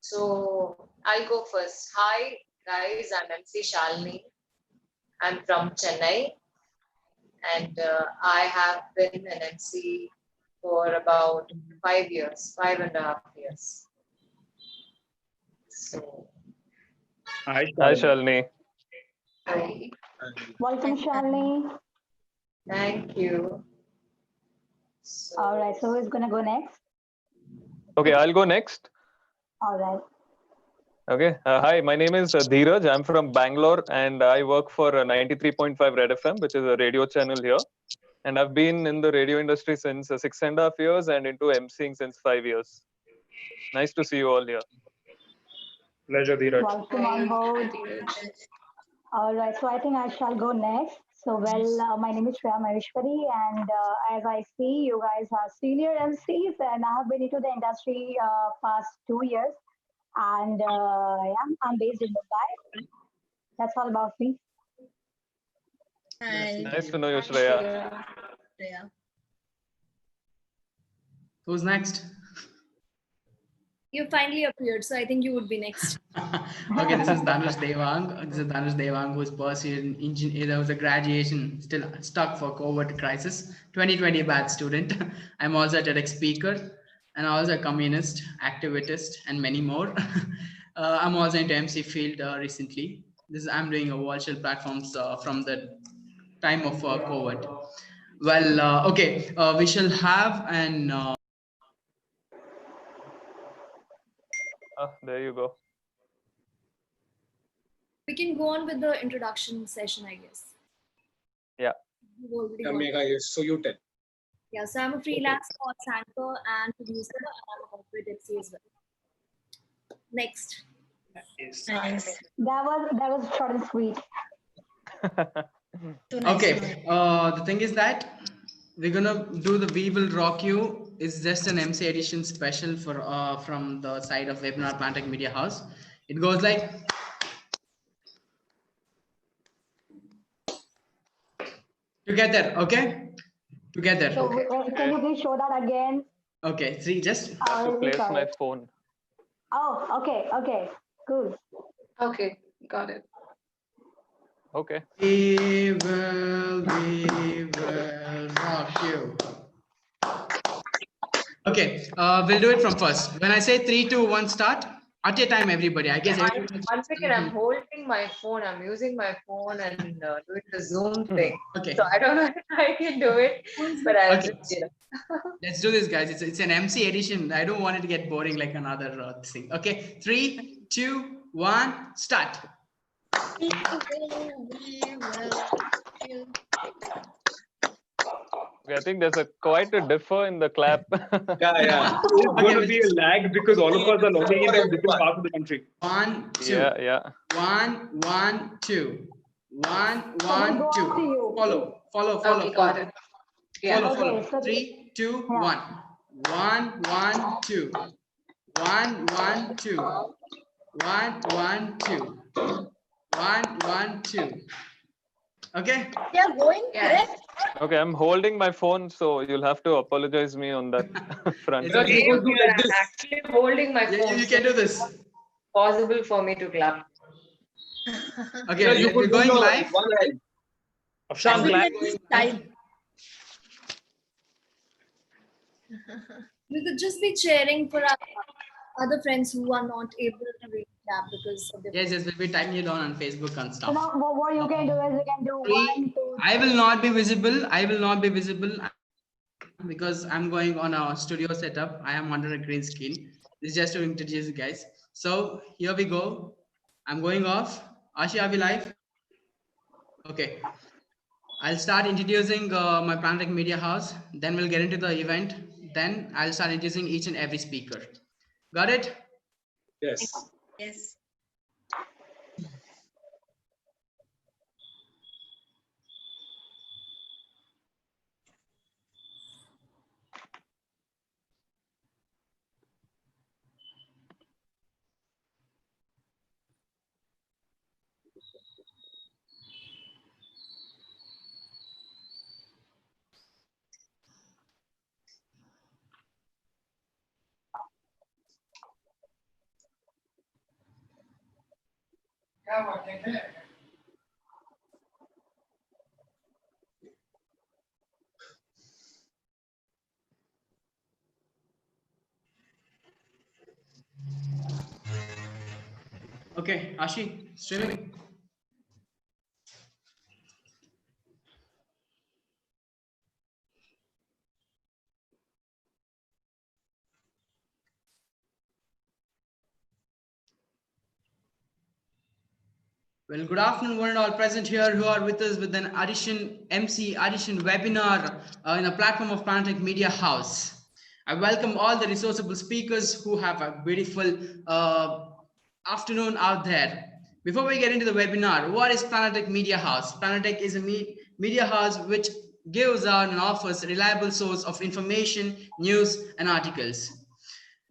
So I'll go first. Hi guys, I'm Emcee Shalini. I'm from Chennai, and I have been an MC for about 5 years, 5.5 years. So, Hi, Hi, Shalini. hi. Welcome, Shalini. Thank you. So, All right, so who's gonna go next? Okay, I'll go next. All right. Okay. Hi, my name is Dheeraj. I'm from Bangalore and I work for 93.5 Red FM, which is a radio channel here. And I've been in the radio industry since 6.5 years and into emceeing since 5 years. Nice to see you all here. Pleasure, Dheeraj. Welcome on board. All right, so I think I shall go next. So, my name is Shreya Maheshwari, and as I see, you guys are senior MCs, and I have been into the industry past 2 years. And I'm based in Mumbai. That's all about me. Hi. Nice to know you, Shreya. Who's next? You finally appeared, so I think you would be next. Okay, this is Dhanush Devang, who's pursuing engineer. There was a graduation still stuck for COVID crisis. 2020 bad student. I'm also a TEDx speaker and also a communist, activist, and many more. I'm also into MC field recently. I'm doing a virtual platforms from the time of COVID. Well, okay, we shall have an. There you go. We can go on with the introduction session, I guess. Yeah. You've already Yeah, gone. Megha, yes. So you tell. Yeah, so I'm a freelance sports anchor and producer, and I'm a corporate MC as well. Next. nice. That was short and sweet. Okay, the thing is that we're gonna do the We Will Rock You. It's just an MC edition special for from the side of Webinar Plantek Media House. It goes like together, okay? Together. So, can you please show that again? Okay, three, just I have to Really place my sorry. phone. Oh, okay, cool. Okay, got it. Okay. we will rock you. Okay, we'll do it from first. When I say 3, 2, 1, start. At your time, everybody. I guess everybody. One second, I'm holding my phone. I'm using my phone and doing the Zoom thing. Okay. So I don't know if I can do it, but I'll Okay. just, Let's do this, guys. It's an MC edition. I don't want it to get boring like another thing. Okay, 3, 2, 1, start. We will you. Okay, I think there's quite a differ in the clap. Yeah. It's going to be a lag because all of us are logging in from different parts of the country. 1, 2. Yeah. 1, 1, 2. 1, So 1, we'll go 2. after you. Follow. okay, got it. Yeah. Follow. Okay, so 3, 2, yeah. 1. 1, 1, 2. 1, 1, 2. 1, 1, 2. 1, 1, 2. Okay. They are going Yes. correct. Okay, I'm holding my phone, so you'll have to apologize me on that front. It's No, okay. same go do here. like I'm this. actually holding my Yeah, phone. you can do this. Possible for me to clap. Okay, Yeah, you we're could going do live. one line. Afshan, Everyone clap. is tight. We could just be cheering for our other friends who are not able to really clap because of their Yes, we'll be tagging you down on Facebook and So stuff. now what you can do is you can do 1, 2. I will not be visible because I'm going on a studio setup. I am under a green screen. This is just to introduce you guys. So here we go. I'm going off. Ashi, are we live? Okay. I'll start introducing my Plantek Media House. Then we'll get into the event. Then I'll start introducing each and every speaker. Got it? Yes. Yes. Okay, Ashi, streaming. Well, good afternoon, one and all present here who are with us with an addition MC addition webinar in a platform of Planetech Media House. I welcome all the resourceable speakers who have a beautiful afternoon out there. Before we get into the webinar, what is Planetech Media House? Planetech is a media house which gives out and offers a reliable source of information, news, and articles.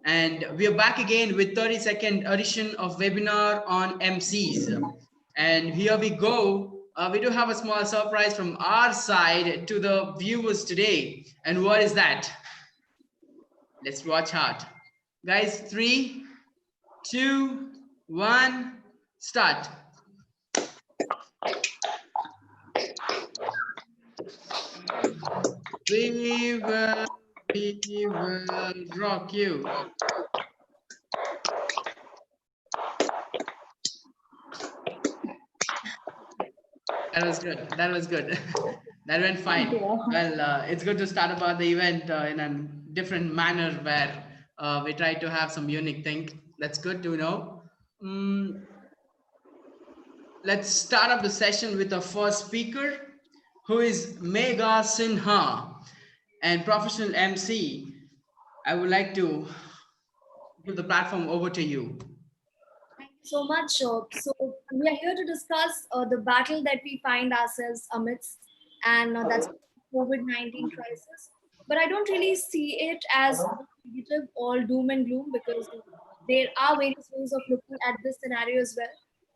And we are back again with 32nd edition of webinar on MCs. And here we go. We do have a small surprise from our side to the viewers today. And what is that? Let's watch out. Guys, 3, 2, 1, start. We will rock you. That was good. That was good. That went fine. Well, it's good to start about the event in a different manner where we try to have some unique thing. That's good to know. Let's start up the session with our first speaker, who is Megha Sinha, and professional MC. I would like to give the platform over to you. Thank you so much. So we are here to discuss the battle that we find ourselves amidst, and that's COVID-19 crisis. But I don't really see it as negative or doom and gloom, because there are various ways of looking at this scenario as well.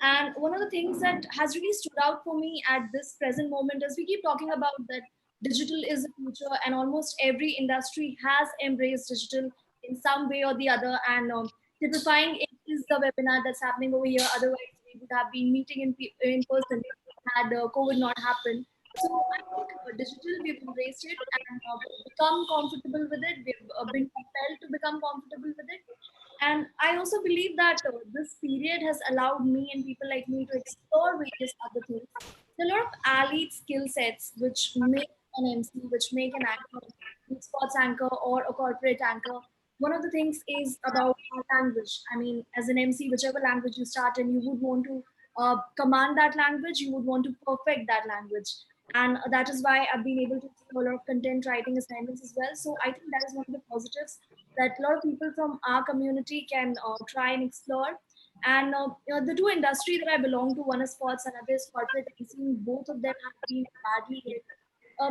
And one of the things that has really stood out for me at this present moment is we keep talking about that digital is the future, and almost every industry has embraced digital in some way or the other. And typifying it is the webinar that's happening over here. Otherwise, we would have been meeting in person had COVID not happened. So I think digital, we've embraced it and become comfortable with it. We've been compelled to become comfortable with it. And I also believe that this period has allowed me and people like me to explore various other things. There are a lot of allied skill sets which make an MC, which make an anchor, a sports anchor or a corporate anchor. One of the things is about our language. I mean, as an MC, whichever language you start in, you would want to command that language, you would want to perfect that language. And that is why I've been able to do a lot of content writing assignments as well. So I think that is one of the positives that a lot of people from our community can try and explore. And the two industry that I belong to, one is sports and other is corporate. I've seen both of them have been badly hit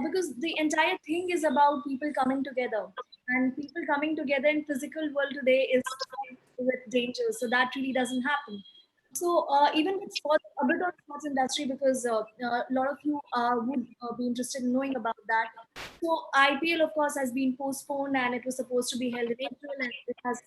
because the entire thing is about people coming together, and people coming together in physical world today is with danger. So that really doesn't happen. So even with sports, a bit on sports industry, because a lot of you would be interested in knowing about that. So IPL, of course, has been postponed, and it was supposed to be held in April, and it has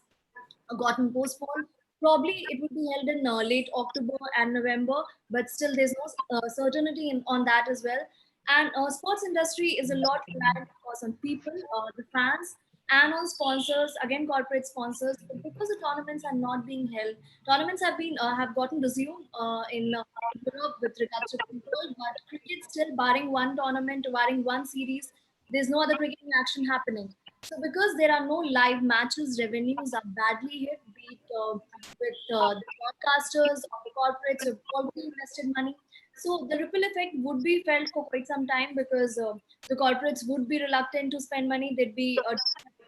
gotten postponed. Probably it would be held in late October and November, but still there's no certainty on that as well. And sports industry is a lot reliant, of course, on people, the fans, and on sponsors, again corporate sponsors. But because the tournaments are not being held, tournaments have gotten resumed in Europe with regards to football, but cricket still, barring one tournament, barring one series, there's no other cricketing action happening. So because there are no live matches, revenues are badly hit, be it with the broadcasters or the corporates who've already invested money. So the ripple effect would be felt for quite some time, because the corporates would be reluctant to spend money. They'd be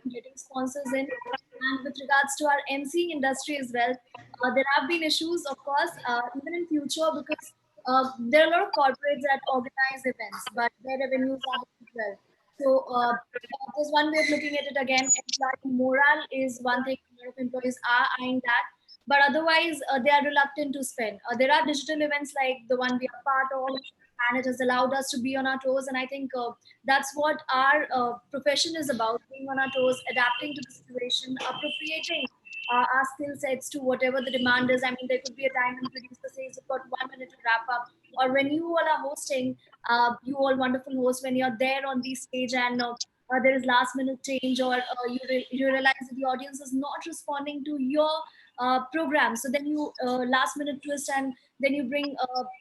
getting sponsors in. And with regards to our MC industry as well, there have been issues, of course, even in future, because there are a lot of corporates that organize events, but their revenues are hit as well. So there's one way of looking at it again. Employee morale is one thing a lot of employees are eyeing that, but otherwise they are reluctant to spend. There are digital events like the one we are part of, and it has allowed us to be on our toes. And I think that's what our profession is about: being on our toes, adapting to the situation, appropriating our skill sets to whatever the demand is. I mean, there could be a time when producer says you've got 1 minute to wrap up, or when you all are hosting, you all wonderful hosts, when you're there on the stage and there is last minute change, or you realize that the audience is not responding to your program. So then you last minute twist, and then you bring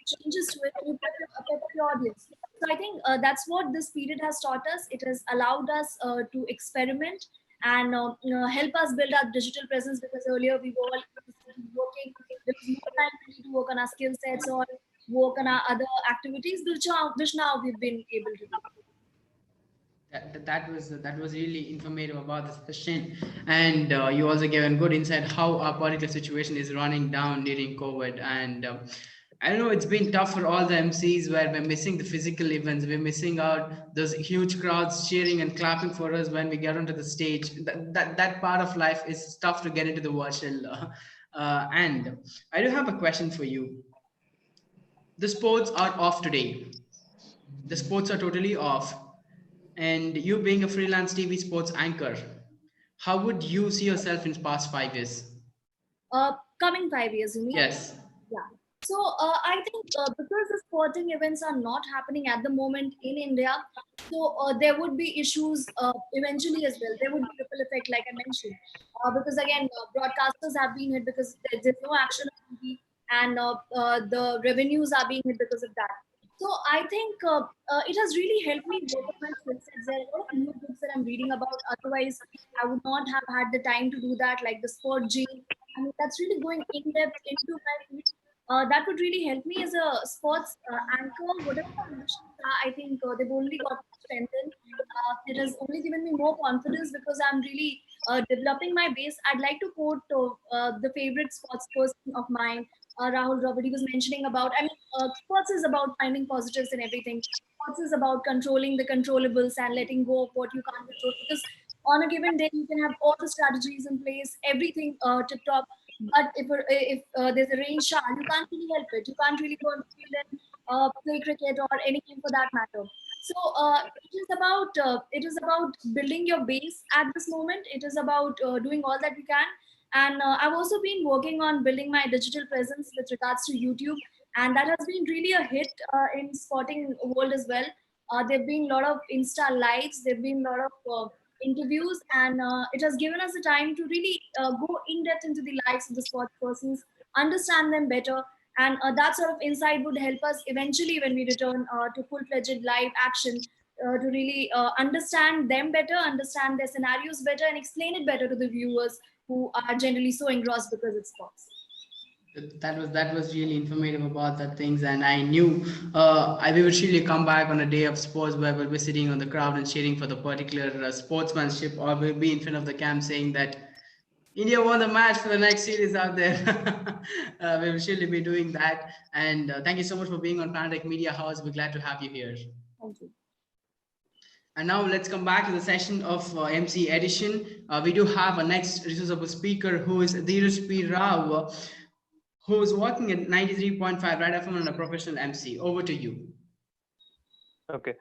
changes to it, and you pep up your audience. So I think that's what this period has taught us. It has allowed us to experiment and help us build our digital presence, because earlier we were all working. There was no time really to work on our skill sets or work on our other activities, which now we've been able to do. That was really informative about the session, and you also gave a good insight how our particular situation is running down during COVID. And I don't know, it's been tough for all the MCs, where we're missing the physical events, we're missing out those huge crowds cheering and clapping for us when we get onto the stage. That part of life is tough to get into the virtual. And I do have a question for you. The sports are off today. The sports are totally off, and you being a freelance TV sports anchor, how would you see yourself in past 5 years? Coming 5 years, you mean? Yes. Yeah. So I think because the sporting events are not happening at the moment in India, so there would be issues eventually as well. There would be ripple effect, like I mentioned, because again, broadcasters have been hit because there's no action on TV, and the revenues are being hit because of that. So I think it has really helped me work on my skill sets. There are a lot of new books that I'm reading about. Otherwise, I would not have had the time to do that, like the sport gene. I mean, that's really going in depth into my field. That would really help me as a sports anchor. Whatever my ambitions are, I think they've only got strengthened. It has only given me more confidence because I'm really developing my base. I'd like to quote the favorite sports person of mine, Rahul Dravid. He was mentioning about, I mean, sports is about finding positives in everything. Sports is about controlling the controllables and letting go of what you can't control. Because on a given day, you can have all the strategies in place, everything tip top. But if there's a rain shower, you can't really help it. You can't really go on the field and play cricket or anything for that matter. So it is about building your base at this moment. It is about doing all that we can. And I've also been working on building my digital presence with regards to YouTube, and that has been really a hit in sporting world as well. There've been a lot of Insta lives. There've been a lot of interviews, and it has given us the time to really go in depth into the lives of the sports persons, understand them better, and that sort of insight would help us eventually when we return to full-fledged live action, to really understand them better, understand their scenarios better, and explain it better to the viewers who are generally so engrossed because it's sports. That was really informative about that things, and I knew I will surely come back on a day of sports where we'll be sitting on the crowd and cheering for the particular sportsmanship, or we'll be in front of the cam saying that India won the match for the next series out there. We will surely be doing that. And thank you so much for being on Planet Media House. We're glad to have you here. Thank you. And now let's come back to the session of MC edition. We do have a next resourceable speaker who is Dheeraj P. Rao, who is working at 93.5 Red FM and a professional MC. Over to you. Okay.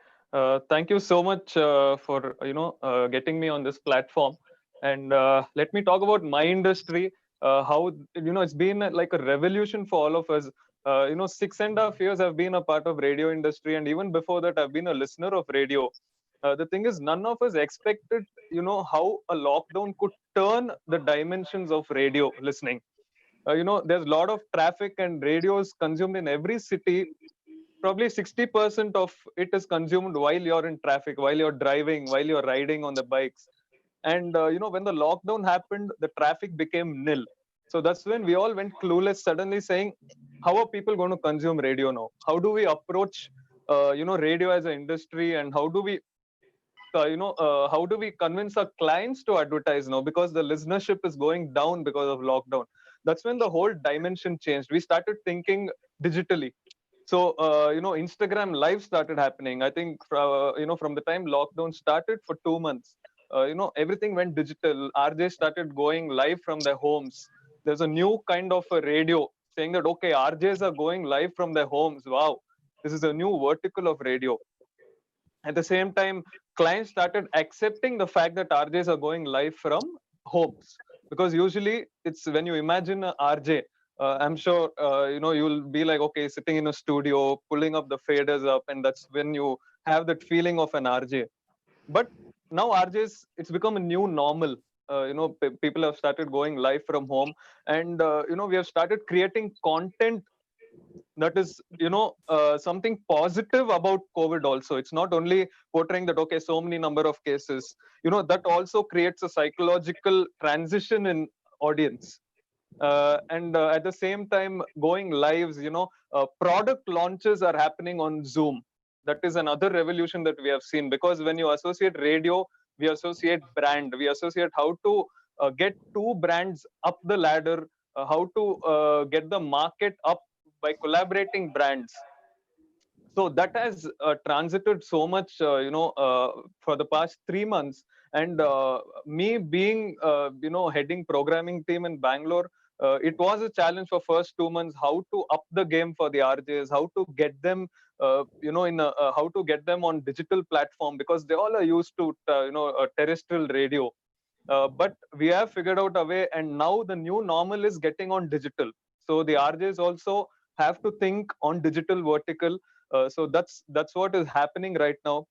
Thank you so much for getting me on this platform. And let me talk about my industry. How it's been like a revolution for all of us. 6.5 years I've been a part of radio industry, and even before that I've been a listener of radio. The thing is, none of us expected how a lockdown could turn the dimensions of radio listening. There's a lot of traffic, and radio is consumed in every city. Probably 60% of it is consumed while you're in traffic, while you're driving, while you're riding on the bikes. And when the lockdown happened, the traffic became nil. So that's when we all went clueless, suddenly saying, how are people going to consume radio now? How do we approach radio as an industry, and how do we convince our clients to advertise now, because the listenership is going down because of lockdown? That's when the whole dimension changed. We started thinking digitally. So Instagram live started happening. I think from the time lockdown started for 2 months, everything went digital. RJ started going live from their homes. There's a new kind of a radio saying that, okay, RJs are going live from their homes. Wow, this is a new vertical of radio. At the same time, clients started accepting the fact that RJs are going live from homes, because usually it's when you imagine a RJ, I'm sure you'll be like, okay, sitting in a studio, pulling up the faders up, and that's when you have that feeling of an RJ. But now RJs, it's become a new normal. People have started going live from home, and we have started creating content that is something positive about COVID also. It's not only portraying that, okay, so many number of cases, that also creates a psychological transition in audience. And at the same time, going lives, product launches are happening on Zoom. That is another revolution that we have seen, because when you associate radio, we associate brand, we associate how to get two brands up the ladder, how to get the market up by collaborating brands. So that has transited so much for the past 3 months. And me being heading programming team in Bangalore, it was a challenge for first 2 months, how to up the game for the RJs, how to get them how to get them on digital platform, because they all are used to terrestrial radio. But we have figured out a way, and now the new normal is getting on digital. So the RJs also have to think on digital vertical. So that's what is happening right now.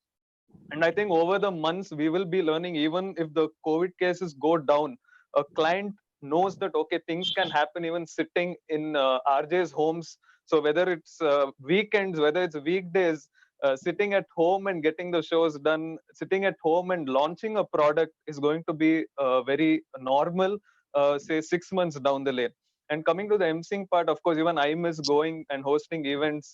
And I think over the months we will be learning, even if the COVID cases go down, a client knows that, okay, things can happen even sitting in RJ's homes. So whether it's weekends, whether it's weekdays, sitting at home and getting the shows done, sitting at home and launching a product is going to be very normal, say 6 months down the lane. And coming to the emceeing part, of course, even I miss going and hosting events.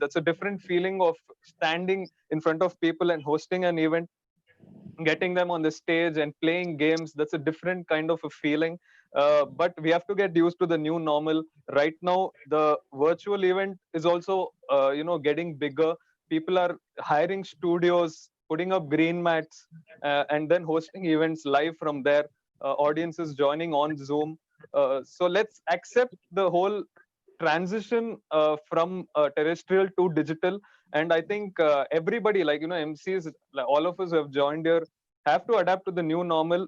That's a different feeling of standing in front of people and hosting an event, getting them on the stage and playing games. That's a different kind of a feeling. But we have to get used to the new normal. Right now the virtual event is also getting bigger. People are hiring studios, putting up green mats, and then hosting events live from there, audiences joining on Zoom. So let's accept the whole transition from terrestrial to digital. And I think everybody, like MCs, like all of us who have joined here, have to adapt to the new normal,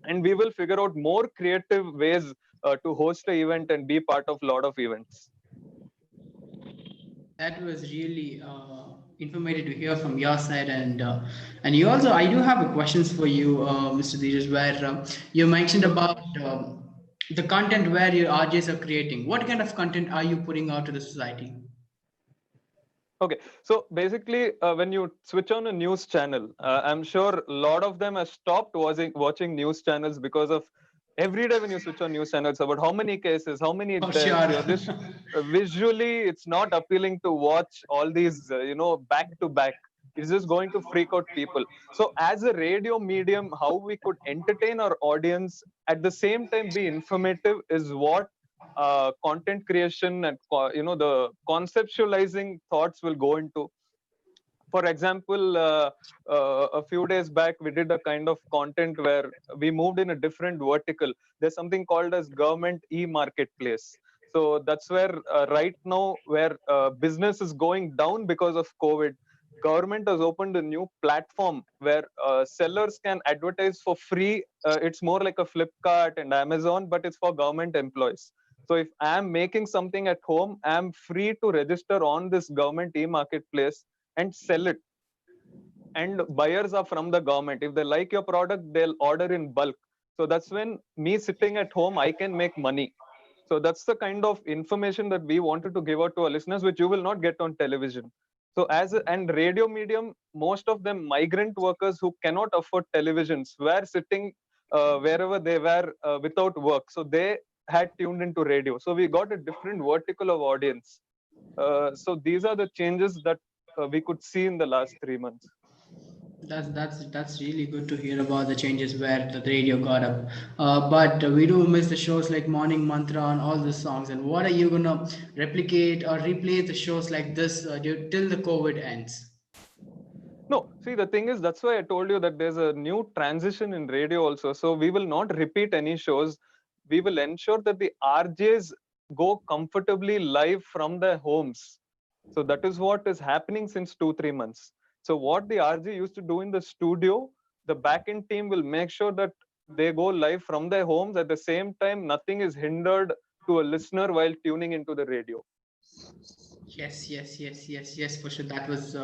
and we will figure out more creative ways to host an event and be part of a lot of events. That was really informative to hear from your side, and you also, I do have a questions for you, Mr. Dheeraj, where you mentioned about the content where your RJs are creating. What kind of content are you putting out to the society? Okay, so basically, when you switch on a news channel, I'm sure a lot of them have stopped watching news channels, because of every day when you switch on news channels about how many cases, how many For deaths. sure. You're just visually, it's not appealing to watch all these, back to back. It's just going to freak out people. So, as a radio medium, how we could entertain our audience at the same time be informative is what content creation and the conceptualizing thoughts will go into. For example, a few days back we did a kind of content where we moved in a different vertical. There's something called as government e-marketplace. So that's where right now, where business is going down because of COVID, government has opened a new platform where sellers can advertise for free. It's more like a Flipkart and Amazon, but it's for government employees. So if I'm making something at home, I'm free to register on this government e-marketplace and sell it. And buyers are from the government. If they like your product, they'll order in bulk. So that's when me sitting at home, I can make money. So that's the kind of information that we wanted to give out to our listeners, which you will not get on television. So and radio medium, most of them migrant workers who cannot afford televisions were sitting wherever they were without work. So they had tuned into radio. So we got a different vertical of audience. So these are the changes that we could see in the last 3 months. That's really good to hear about the changes where the radio got up. But we do miss the shows like Morning Mantra and all the songs. And what are you gonna replicate or replay the shows like this till the COVID ends? No, see, the thing is, that's why I told you that there's a new transition in radio also. So we will not repeat any shows. We will ensure that the RJs go comfortably live from their homes. So that is what is happening since 2-3 months. So what the RJ used to do in the studio, the backend team will make sure that they go live from their homes. At the same time, nothing is hindered to a listener while tuning into the radio. Yes, for sure. That was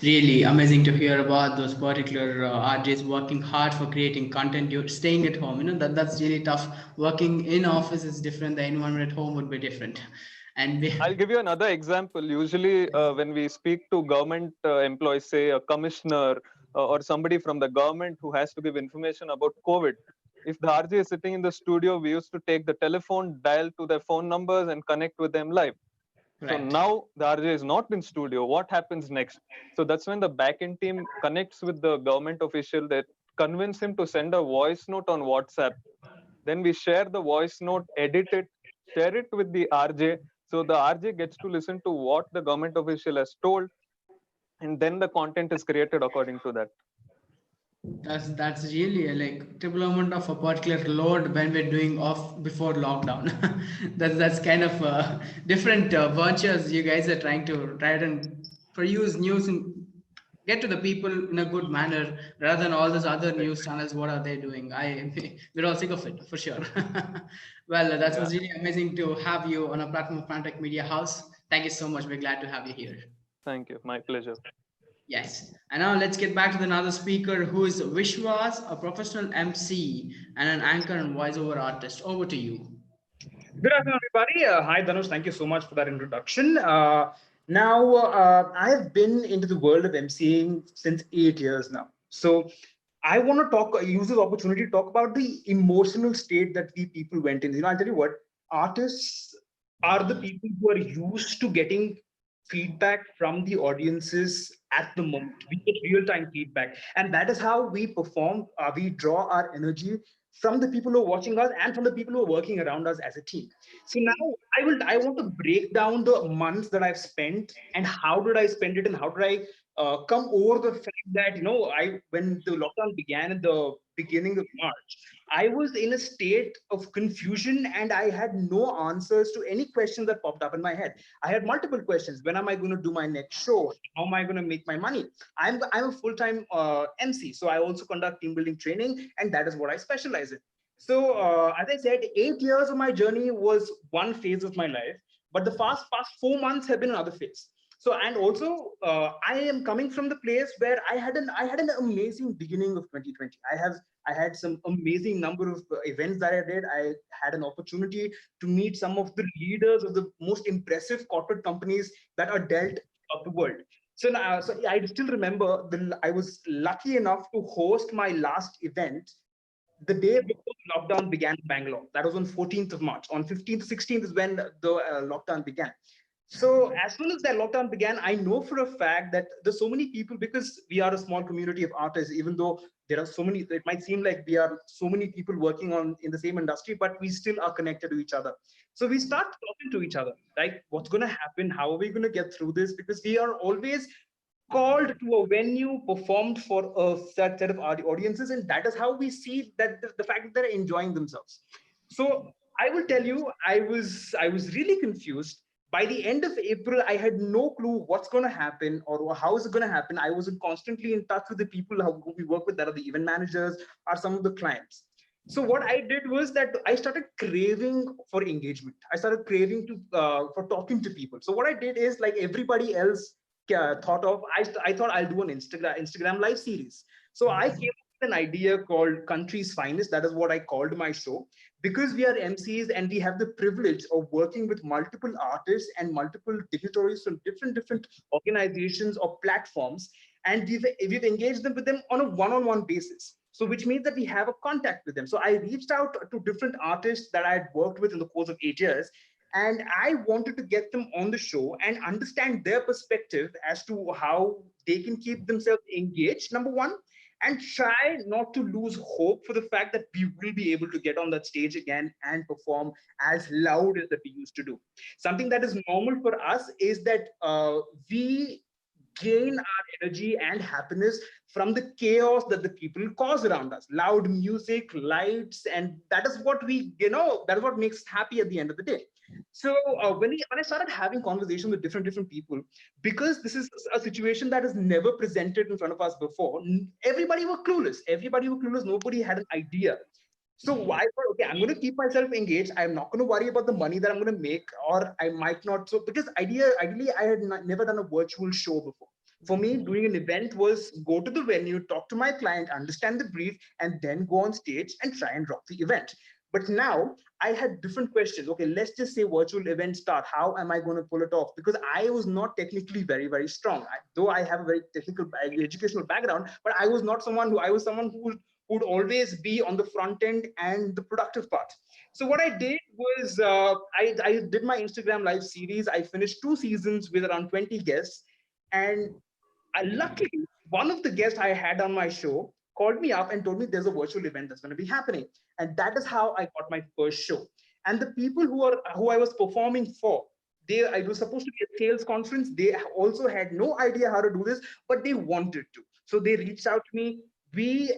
really amazing to hear about those particular RJs working hard for creating content. You're staying at home, that's really tough. Working in office is different. The environment at home would be different. And I'll give you another example. Usually, when we speak to government employees, say a commissioner or somebody from the government who has to give information about COVID, if the RJ is sitting in the studio, we used to take the telephone, dial to their phone numbers, and connect with them live. So right. now the RJ is not in studio. What happens next? So that's when the backend team connects with the government official, that convince him to send a voice note on WhatsApp. Then we share the voice note, edit it, share it with the RJ. So the RJ gets to listen to what the government official has told, and then the content is created according to that. That's really like triple amount of a particular load when we're doing off before lockdown. That's kind of different ventures you guys are trying to try and produce news and get to the people in a good manner rather than all those other Right. news channels. What are they doing? We're all sick of it for sure. Well, that Yeah. was really amazing to have you on a platform of Fantech Media House. Thank you so much. We're glad to have you here. Thank you. My pleasure. Yes. And now let's get back to another speaker who is Vishwas, a professional MC and an anchor and voiceover artist. Over to you. Good afternoon, everybody. Hi, Dhanush. Thank you so much for that introduction. I have been into the world of MCing since 8 years now. So I want to use this opportunity to talk about the emotional state that we people went in. I'll tell you what, artists are the people who are used to getting feedback from the audiences at the moment. We get real-time feedback. And that is how we perform. We draw our energy from the people who are watching us and from the people who are working around us as a team. So now I want to break down the months that I've spent and how did I spend it and how did I come over the fact that I when the lockdown began at the beginning of March, I was in a state of confusion and I had no answers to any questions that popped up in my head. I had multiple questions. When am I going to do my next show? How am I going to make my money? I'm a full-time MC, so I also conduct team building training, and that is what I specialize in. So, as I said, 8 years of my journey was one phase of my life, but the past 4 months have been another phase. So, and also, I am coming from the place where I had an amazing beginning of 2020. I had some amazing number of events that I did. I had an opportunity to meet some of the leaders of the most impressive corporate companies that are dealt of the world. So I still remember I was lucky enough to host my last event the day before lockdown began in Bangalore. That was on 14th of March. On 15th, 16th is when the lockdown began. So as soon as that lockdown began, I know for a fact that there's so many people, because we are a small community of artists, even though there are so many, it might seem like we are so many people working on in the same industry, but we still are connected to each other. So we start talking to each other, like what's going to happen? How are we going to get through this? Because we are always called to a venue, performed for a set of audiences, and that is how we see that the fact that they're enjoying themselves. So I will tell you, I was really confused. By the end of April, I had no clue what's going to happen or how is it going to happen. I was constantly in touch with the people who we work with, that are the event managers, or some of the clients. So what I did was that I started craving for engagement. I started craving to for talking to people. So what I did is, like everybody else thought of, I thought I'll do an Instagram live series. So I came up with an idea called Country's Finest. That is what I called my show, because we are MCs and we have the privilege of working with multiple artists and multiple dignitaries from different organizations or platforms, and we've engaged them with them on a one-on-one basis. So which means that we have a contact with them. So I reached out to different artists that I had worked with in the course of 8 years, and I wanted to get them on the show and understand their perspective as to how they can keep themselves engaged, number one, and try not to lose hope for the fact that we will be able to get on that stage again and perform as loud as that we used to do. Something that is normal for us is that we gain our energy and happiness from the chaos that the people cause around us. Loud music, lights, and that is what that is what makes us happy at the end of the day. So when I started having conversations with different people, because this is a situation that is never presented in front of us before, everybody were clueless. Everybody were clueless. Nobody had an idea. So why? Okay, I'm going to keep myself engaged. I'm not going to worry about the money that I'm going to make, or I might not. So because ideally, I had never done a virtual show before. For me, doing an event was go to the venue, talk to my client, understand the brief, and then go on stage and try and rock the event. But now I had different questions. Okay, let's just say virtual events start. How am I going to pull it off? Because I was not technically very strong. Though I have a very technical educational background, but I was not someone who I was someone who would always be on the front end and the productive part. So what I did was I did my Instagram live series. I finished 2 seasons with around 20 guests, and luckily, one of the guests I had on my show called me up and told me there's a virtual event that's going to be happening, and that is how I got my first show. And the people who I was performing for, it was supposed to be a sales conference. They also had no idea how to do this, but they wanted to. So they reached out to me. We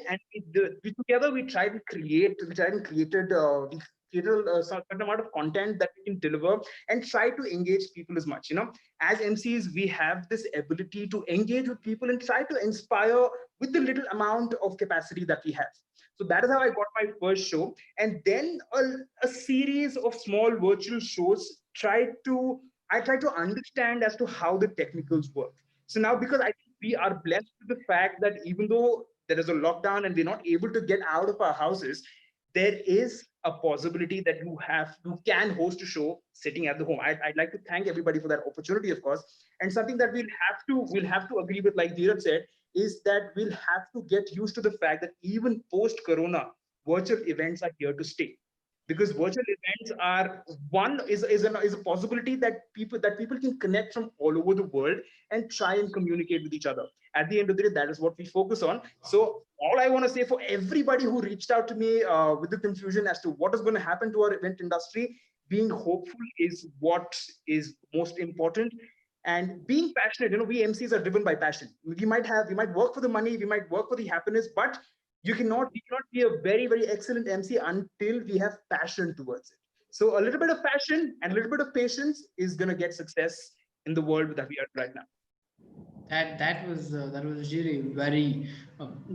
together we tried and created a certain amount of content that we can deliver and try to engage people as much. As MCs, we have this ability to engage with people and try to inspire with the little amount of capacity that we have. So that is how I got my first show. And then a series of small virtual shows I tried to understand as to how the technicals work. So now, because I think we are blessed with the fact that even though there is a lockdown and we're not able to get out of our houses, there is a possibility that you can host a show sitting at the home. I'd like to thank everybody for that opportunity, of course. And something that we'll have to agree with, like Dheeraj said, is that we'll have to get used to the fact that even post Corona, virtual events are here to stay. Because virtual events are is a possibility that people can connect from all over the world and try and communicate with each other. At the end of the day, that is what we focus on. So all I want to say for everybody who reached out to me with the confusion as to what is going to happen to our event industry, being hopeful is what is most important. And being passionate, we MCs are driven by passion. We might work for the money, we might work for the happiness, but we cannot be a very excellent MC until we have passion towards it. So a little bit of passion and a little bit of patience is going to get success in the world that we are right now. That was really very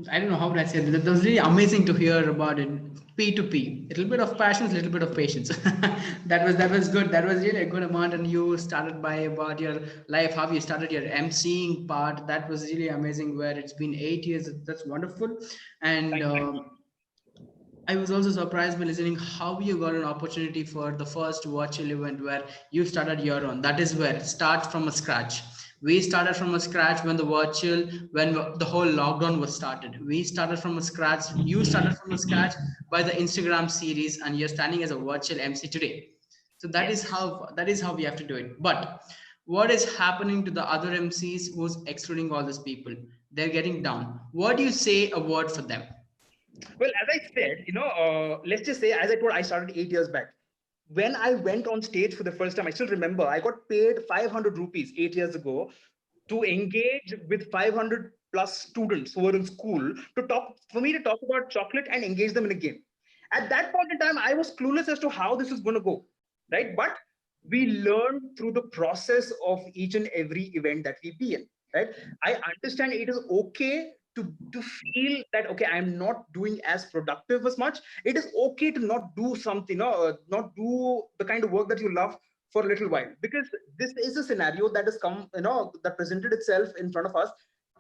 I don't know how would I say that. That was really amazing to hear about it. P2P, a little bit of passion, a little bit of patience. That was good. That was really a good amount. And you started by about your life, how you started your emceeing part. That was really amazing. Where it's been 8 years. That's wonderful. And Thank you. I was also surprised by listening how you got an opportunity for the first virtual event where you started your own. That is where start from a scratch. We started from a scratch when the whole lockdown was started. We started from a scratch. You started from a scratch by the Instagram series, and you're standing as a virtual MC today. So Yes. that is how we have to do it. But what is happening to the other MCs who's excluding all these people? They're getting down. What do you say a word for them? Well, as I said, let's just say, as I told, I started 8 years back. When I went on stage for the first time, I still remember I got paid 500 rupees 8 years ago to engage with 500 plus students who were in school for me to talk about chocolate and engage them in a game. At that point in time, I was clueless as to how this is going to go, right? But we learned through the process of each and every event that we be in, right? I understand it is okay to feel that okay, I'm not doing as productive as much. It is okay to not do something, not do the kind of work that you love for a little while, because this is a scenario that has come, that presented itself in front of us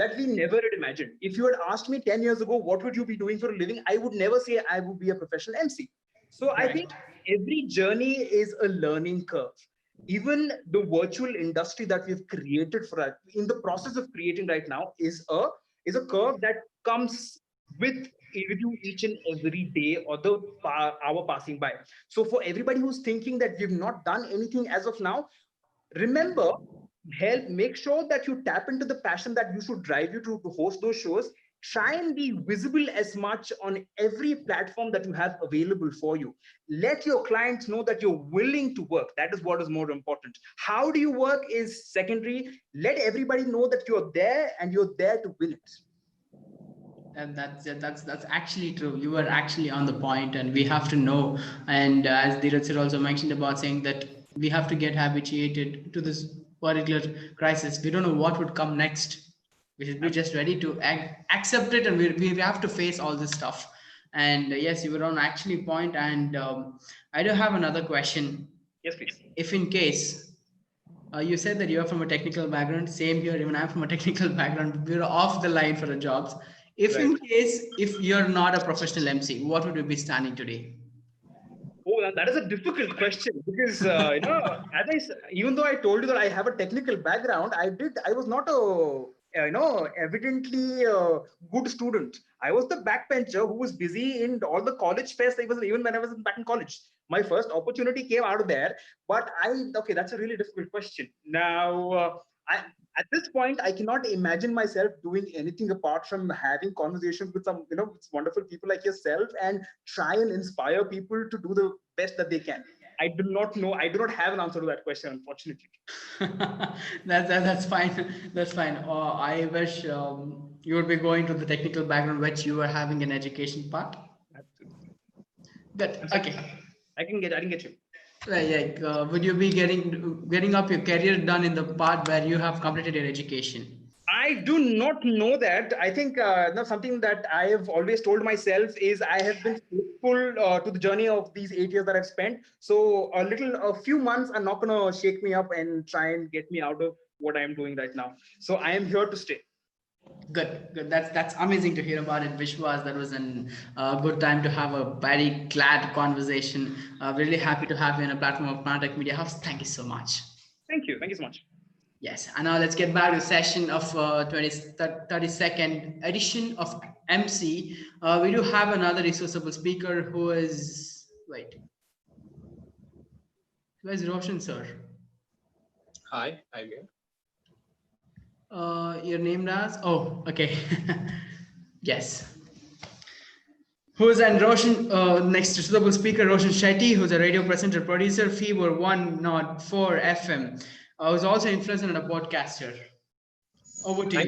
that we never had imagined. If you had asked me 10 years ago, what would you be doing for a living? I would never say I would be a professional MC. So I think every journey is a learning curve. Even the virtual industry that we've created for us, in the process of creating right now, is a curve that comes with you each and every day or the hour passing by. So for everybody who's thinking that we've not done anything as of now, remember, make sure that you tap into the passion that you should drive you to host those shows. Try and be visible as much on every platform that you have available for you. Let your clients know that you're willing to work. That is what is more important. How do you work is secondary. Let everybody know that you're there and you're there to win it. And that's actually true. You were actually on the point, and we have to know. And as Dheeraj sir also mentioned about saying that we have to get habituated to this particular crisis. We don't know what would come next. We should be just ready to accept it, and we have to face all this stuff. And yes, you were on actually point. And I do have another question. Yes, please. If in case you said that you're from a technical background, same here, even I'm from a technical background, we're off the line for the jobs. If Right. in case, if you're not a professional MC, what would you be standing today? Oh, that is a difficult question because even though I told you that I have a technical background, I was not a evidently a good student. I was the backbencher who was busy in all the college fest. I was even when I was back in college. My first opportunity came out of there, but that's a really difficult question. Now, I at this point I cannot imagine myself doing anything apart from having conversations with some with wonderful people like yourself and try and inspire people to do the best that they can. I do not know. I do not have an answer to that question, unfortunately. That's fine. That's fine. I wish you would be going to the technical background which you were having an education part. Absolutely. Good. Okay. I can get you. Like, would you be getting up your career done in the part where you have completed your education? I do not know that. I think something that I have always told myself is I have been faithful to the journey of these 8 years that I've spent. So a few months are not going to shake me up and try and get me out of what I am doing right now. So I am here to stay. Good, good. That's amazing to hear about it, Vishwas. That was an good time to have a very glad conversation. Really happy to have you on a platform of Planetech Media House. Thank you so much. Thank you. Thank you so much. Yes, and now let's get back to the session of 32nd edition of MC. We do have another resourceable speaker who is, where's Roshan, sir? Hi, I'm here. Your name as? Oh, okay. Yes. Who's and Roshan, next suitable speaker, Roshan Shetty, who's a radio presenter, producer, Fever 104 FM, who's also influencer and a podcaster. Over to you.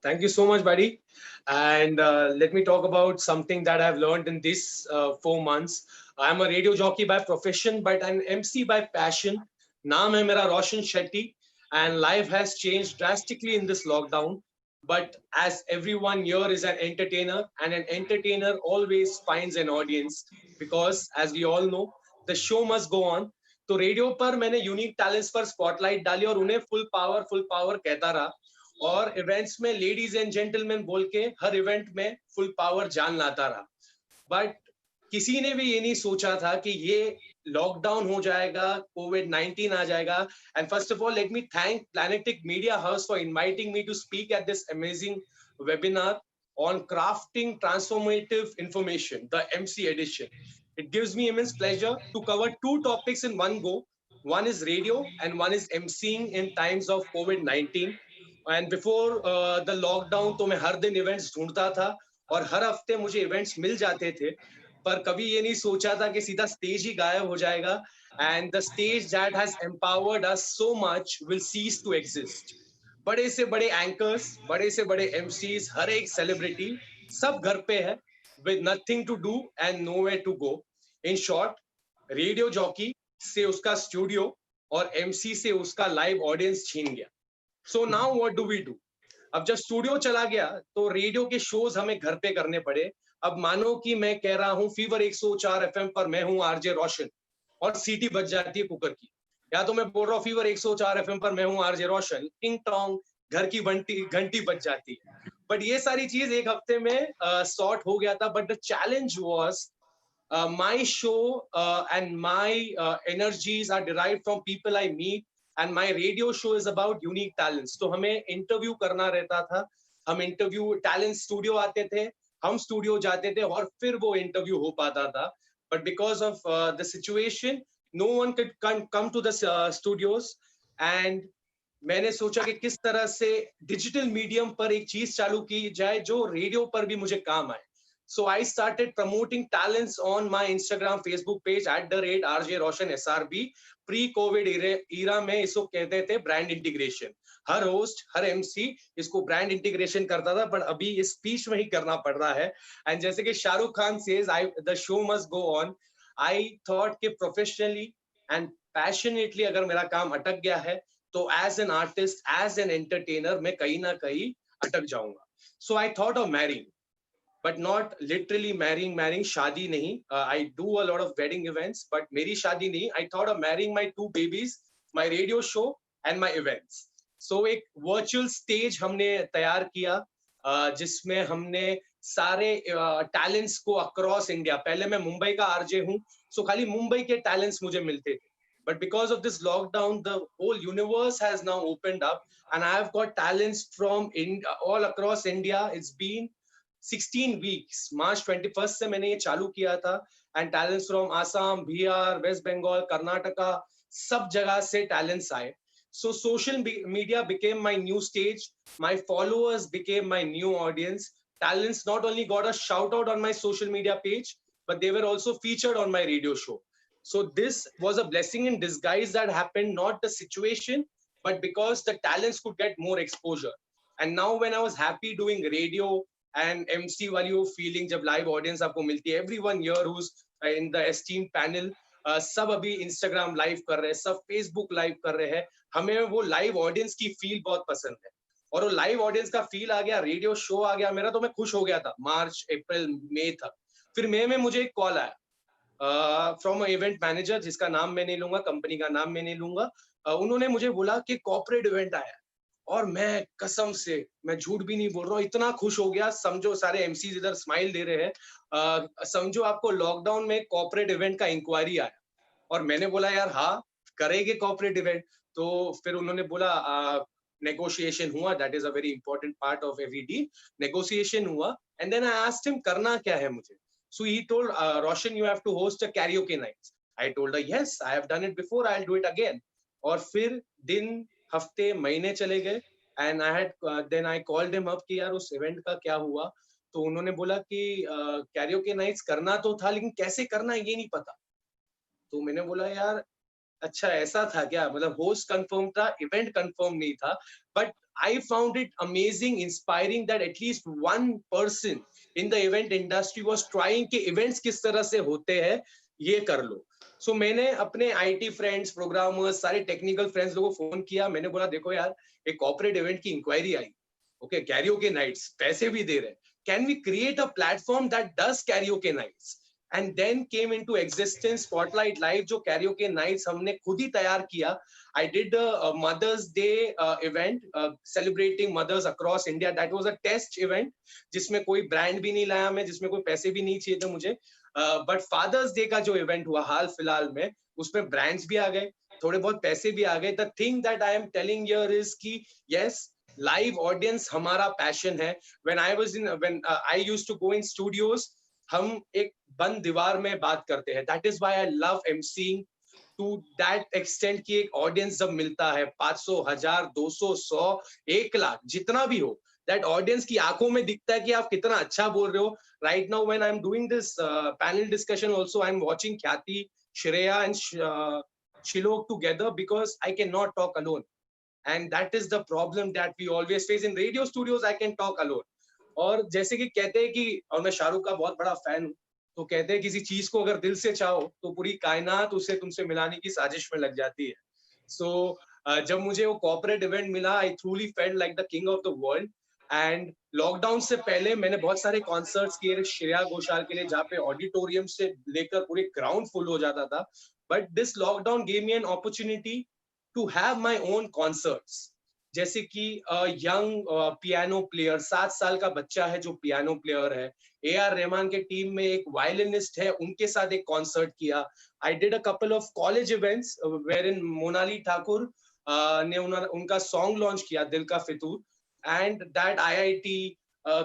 Thank you so much, buddy. And let me talk about something that I've learned in these 4 months. I'm a radio jockey by profession, but an MC by passion. Naam hai mera Roshan Shetty, and life has changed drastically in this lockdown. But as everyone here is an entertainer, and an entertainer always finds an audience, because as we all know, the show must go on. तो radio पर मैंने unique talents पर spotlight डाली और उन्हें full power कहता रहा, और इवेंट्स में लेडीज एंड जेंटलमैन बोल के हर इवेंट में फुल पावर जान लाता रहा. बट किसी ने भी ये नहीं सोचा था कि ये लॉकडाउन हो जाएगा, कोविड-19 आ जाएगा. And first of all let me thank Planetic media house for inviting me to speak at this amazing webinar on crafting transformative information, the MC edition. It gives me immense pleasure to cover two topics in one go. One is radio and one is MCing in times of COVID-19. And before the lockdown, तो मैं हर दिन events ढूंढता था और हर हफ्ते मुझे events मिल जाते थे, पर कभी ये नहीं सोचा था कि सीधा stage ही गायब हो जाएगा. And the stage that has empowered us so much will cease to exist. बड़े से बड़े एंकर्स, बड़े से बड़े एमसीज, हर एक सेलिब्रिटी, सब घर पे है with nothing to do and nowhere to go. In short, radio jockey से उसका स्टूडियो और एमसी से उसका लाइव ऑडियंस छीन गया. So now what do we do? अब जब स्टूडियो चला गया तो रेडियो के शोज हमें घर पे करने पड़े. अब मानो कि मैं कह रहा हूँ फीवर 104 एफएम पर मैं हूँ आरजे रोशन और सीटी बज जाती है कुकर की, या तो मैं बोल रहा हूँ फीवर 104 एफएम पर मैं हूँ आरजे रोशन, टिंग टोंग घर की घंटी बज जाती है. बट ये सारी चीज एक हफ्ते में सॉर्ट हो गया था. But the challenge was my show and my energies are derived from people I meet, and my radio show is about unique talents. तो हमें इंटरव्यू करना रहता था. हम इंटरव्यू टैलेंट स्टूडियो आते थे, हम स्टूडियो जाते थे और फिर वो इंटरव्यू हो पाता था. But because of the situation no one could come to the studios, and मैंने सोचा कि किस तरह से डिजिटल मीडियम पर एक चीज चालू की जाए जो रेडियो पर भी मुझे काम आए. So I started promoting talents on my Instagram, Facebook page @RJ Roshan SRB. Pre-COVID era में इसको कहते थे brand integration. हर host, हर MC इसको brand integration करता था, पर अभी इस speech में ही करना पड़ रहा है. And जैसे कि Shahrukh Khan says, the show must go on. I thought कि professionally and passionately अगर मेरा काम अटक गया है, तो as an artist, as an entertainer मैं कहीं ना कहीं अटक जाऊंगा. So I thought of marrying. but not literally marrying. शादी नहीं. I do a lot of wedding events, but मेरी शादी नहीं. I thought of marrying my 2 babies, my radio show and my events. So एक virtual stage हमने तैयार किया, जिसमें हमने सारे टैलेंट्स को अक्रॉस इंडिया, पहले मैं मुंबई का आरजे हूँ, सो खाली मुंबई के टैलेंट्स मुझे मिलते थे. But because of this lockdown, the whole universe has now opened up, and I have got talents from all across India. It's been 16 weeks. March 21st से मैंने ये चालू किया था, and talents from Assam, Bihar, West Bengal, Karnataka, सब जगह से talents आए. So social media became my new stage. My followers became my new audience. Talents not only got a shout out on my social media page, but they were also featured on my radio show. So this was a blessing in disguise that happened, not the situation, but because the talents could get more exposure. And now when I was happy doing radio and MC वाली वो feeling जब live audience आपको मिलती है, everyone here who's in the esteemed panel, सब अभी Instagram live कर रहे हैं, सब Facebook live कर रहे हैं, हमें वो live audience की feel बहुत पसंद है. और वो live audience का feel आ गया, radio show आ गया मेरा, तो मैं खुश हो गया था. मार्च, अप्रैल, मई था. फिर मई में मुझे एक कॉल आया फ्रॉम इवेंट मैनेजर, जिसका नाम मैं नहीं लूंगा, कंपनी का नाम मैं नहीं लूंगा. उन्होंने मुझे बोला कि कॉर्पोरेट इवेंट आया, और मैं कसम से, मैं झूठ भी नहीं बोल रहा हूँ, इतना खुश हो गया. समझो सारे एमसीज इधर स्माइल दे रहे हैं. समझो आपको लॉकडाउन में कॉर्पोरेट इवेंट का इंक्वायरी आया, और मैंने बोला यार हाँ करेंगे कॉर्पोरेट इवेंट. तो फिर उन्होंने बोला नेगोशिएशन हुआ, that is a very important part of every deal. Negotiation हुआ, and then I asked him करना क्या है मुझे. So he told, Roshan, you have to host a karaoke night. I told her, yes, I have done it before, I'll do it again. और फिर दिन, हफ्ते, महीने चले गए, and I had then I called him up कि यार उस इवेंट का क्या हुआ. तो उन्होंने बोला कि karaoke nights करना तो था, लेकिन कैसे करना ये नहीं पता. तो मैंने बोला यार अच्छा ऐसा था क्या, मतलब होस्ट कंफर्म था, इवेंट कंफर्म नहीं था. But I found it amazing, inspiring that at least one person in the event industry was trying कि इवेंट्स किस तरह से होते हैं, ये कर लो. सो मैंने अपने आईटी फ्रेंड्स, प्रोग्रामर्स, सारे टेक्निकल फ्रेंड्स लोगों को फोन किया. मैंने बोला देखो यार एक कॉर्पोरेट इवेंट की इंक्वायरी आई, ओके कैरियोके नाइट्स, पैसे भी दे रहे, can we create a platform that does karaoke nights. And then came into existence Spotlight Live, जो karaoke nights हमने खुद ही तैयार किया. I did a Mother's Day event celebrating mothers across India. That was a test event, जिसमें कोई brand भी नहीं लाया मैं, जिसमें कोई पैसे भी नहीं चाहिए थे मुझे. But Father's Day का जो event हुआ हाल फिलहाल में, उसमें brands भी आ गए, थोड़े बहुत पैसे भी आ गए. The thing that I am telling here is कि yes, live audience हमारा passion है. When I used to go in studios, हम एक बंद दीवार में बात करते हैं. That is why I love emceeing to that extent कि एक ऑडियंस जब मिलता है 500, 1000, 200, 100, 1 लाख, जितना भी हो, दैट ऑडियंस की आंखों में दिखता है कि आप कितना अच्छा बोल रहे हो. Right now when I am doing this panel discussion also, I am watching Khyati, Shreya and Shilok together because I can not talk alone. And that is the problem that we always face in radio studios. I can talk alone. और जैसे कि कहते हैं कि, और मैं शाहरुख का बहुत बड़ा फैन हूँ, तो कहते हैं किसी चीज को अगर दिल से चाहो तो पूरी कायनात उसे तुमसे मिलाने की साजिश में लग जाती है. सो जब मुझे वो कॉर्पोरेट इवेंट मिला, I truly felt like the king of the world. And lockdown से पहले मैंने बहुत सारे कॉन्सर्ट्स किए श्रेया घोषाल के लिए, जहाँ पे ऑडिटोरियम से लेकर पूरे ग्राउंड फुल हो जाता था. But this lockdown gave me an opportunity to have my own concerts. जैसे कि यंग पियानो प्लेयर, 7 साल का बच्चा है जो पियानो प्लेयर है. AR रहमान के टीम में एक वायलिनिस्ट है, उनके साथ एक कॉन्सर्ट किया. I did a couple of college events where in Monali Thakur ने उनका सॉन्ग लॉन्च किया, दिल का फितूर. एंड दैट IIT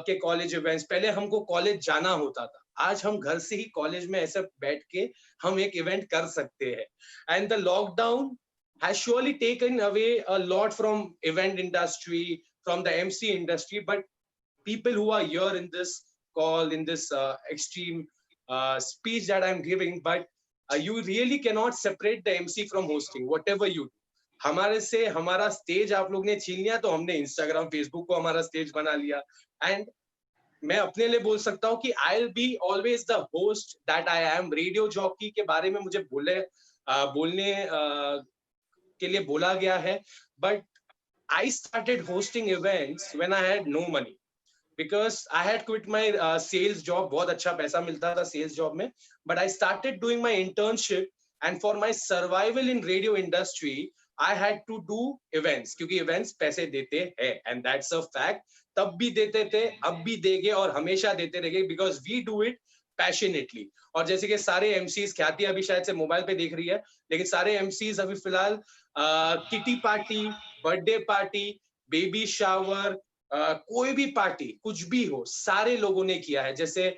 के कॉलेज इवेंट्स, पहले हमको कॉलेज जाना होता था, आज हम घर से ही कॉलेज में ऐसे बैठ के हम एक इवेंट कर सकते हैं. And the lockdown has surely taken away a lot from event industry, from the MC industry, but people who are here in this call, in this extreme speech that I'm giving, but you really cannot separate the MC from hosting, whatever you do. हमारे से हमारा stage आप लोग ने छीन लिया, तो हमने इंस्टाग्राम, फेसबुक को हमारा स्टेज बना लिया. एंड मैं अपने लिए बोल सकता हूँ कि I will be always the host that I am. Radio jockey के बारे में मुझे बोलने के लिए बोला गया है, but I started hosting events when I had no money. because I had quit my sales job. बहुत अच्छा पैसा मिलता था sales job में, but I started doing my internship, and for my survival in radio industry, I had to do events, क्योंकि events पैसे देते हैं, and that's a fact. तब भी देते थे, अब भी देंगे और हमेशा देते रहेंगे, because we do it passionately. और जैसे कि सारे एमसीज, ख्याति अभी शायद से मोबाइल पे देख रही है, लेकिन सारे एमसीज अभी फिलहाल kitty party, birthday party, baby shower, कोई भी पार्टी, कुछ भी हो, सारे लोगों ने किया है. जैसे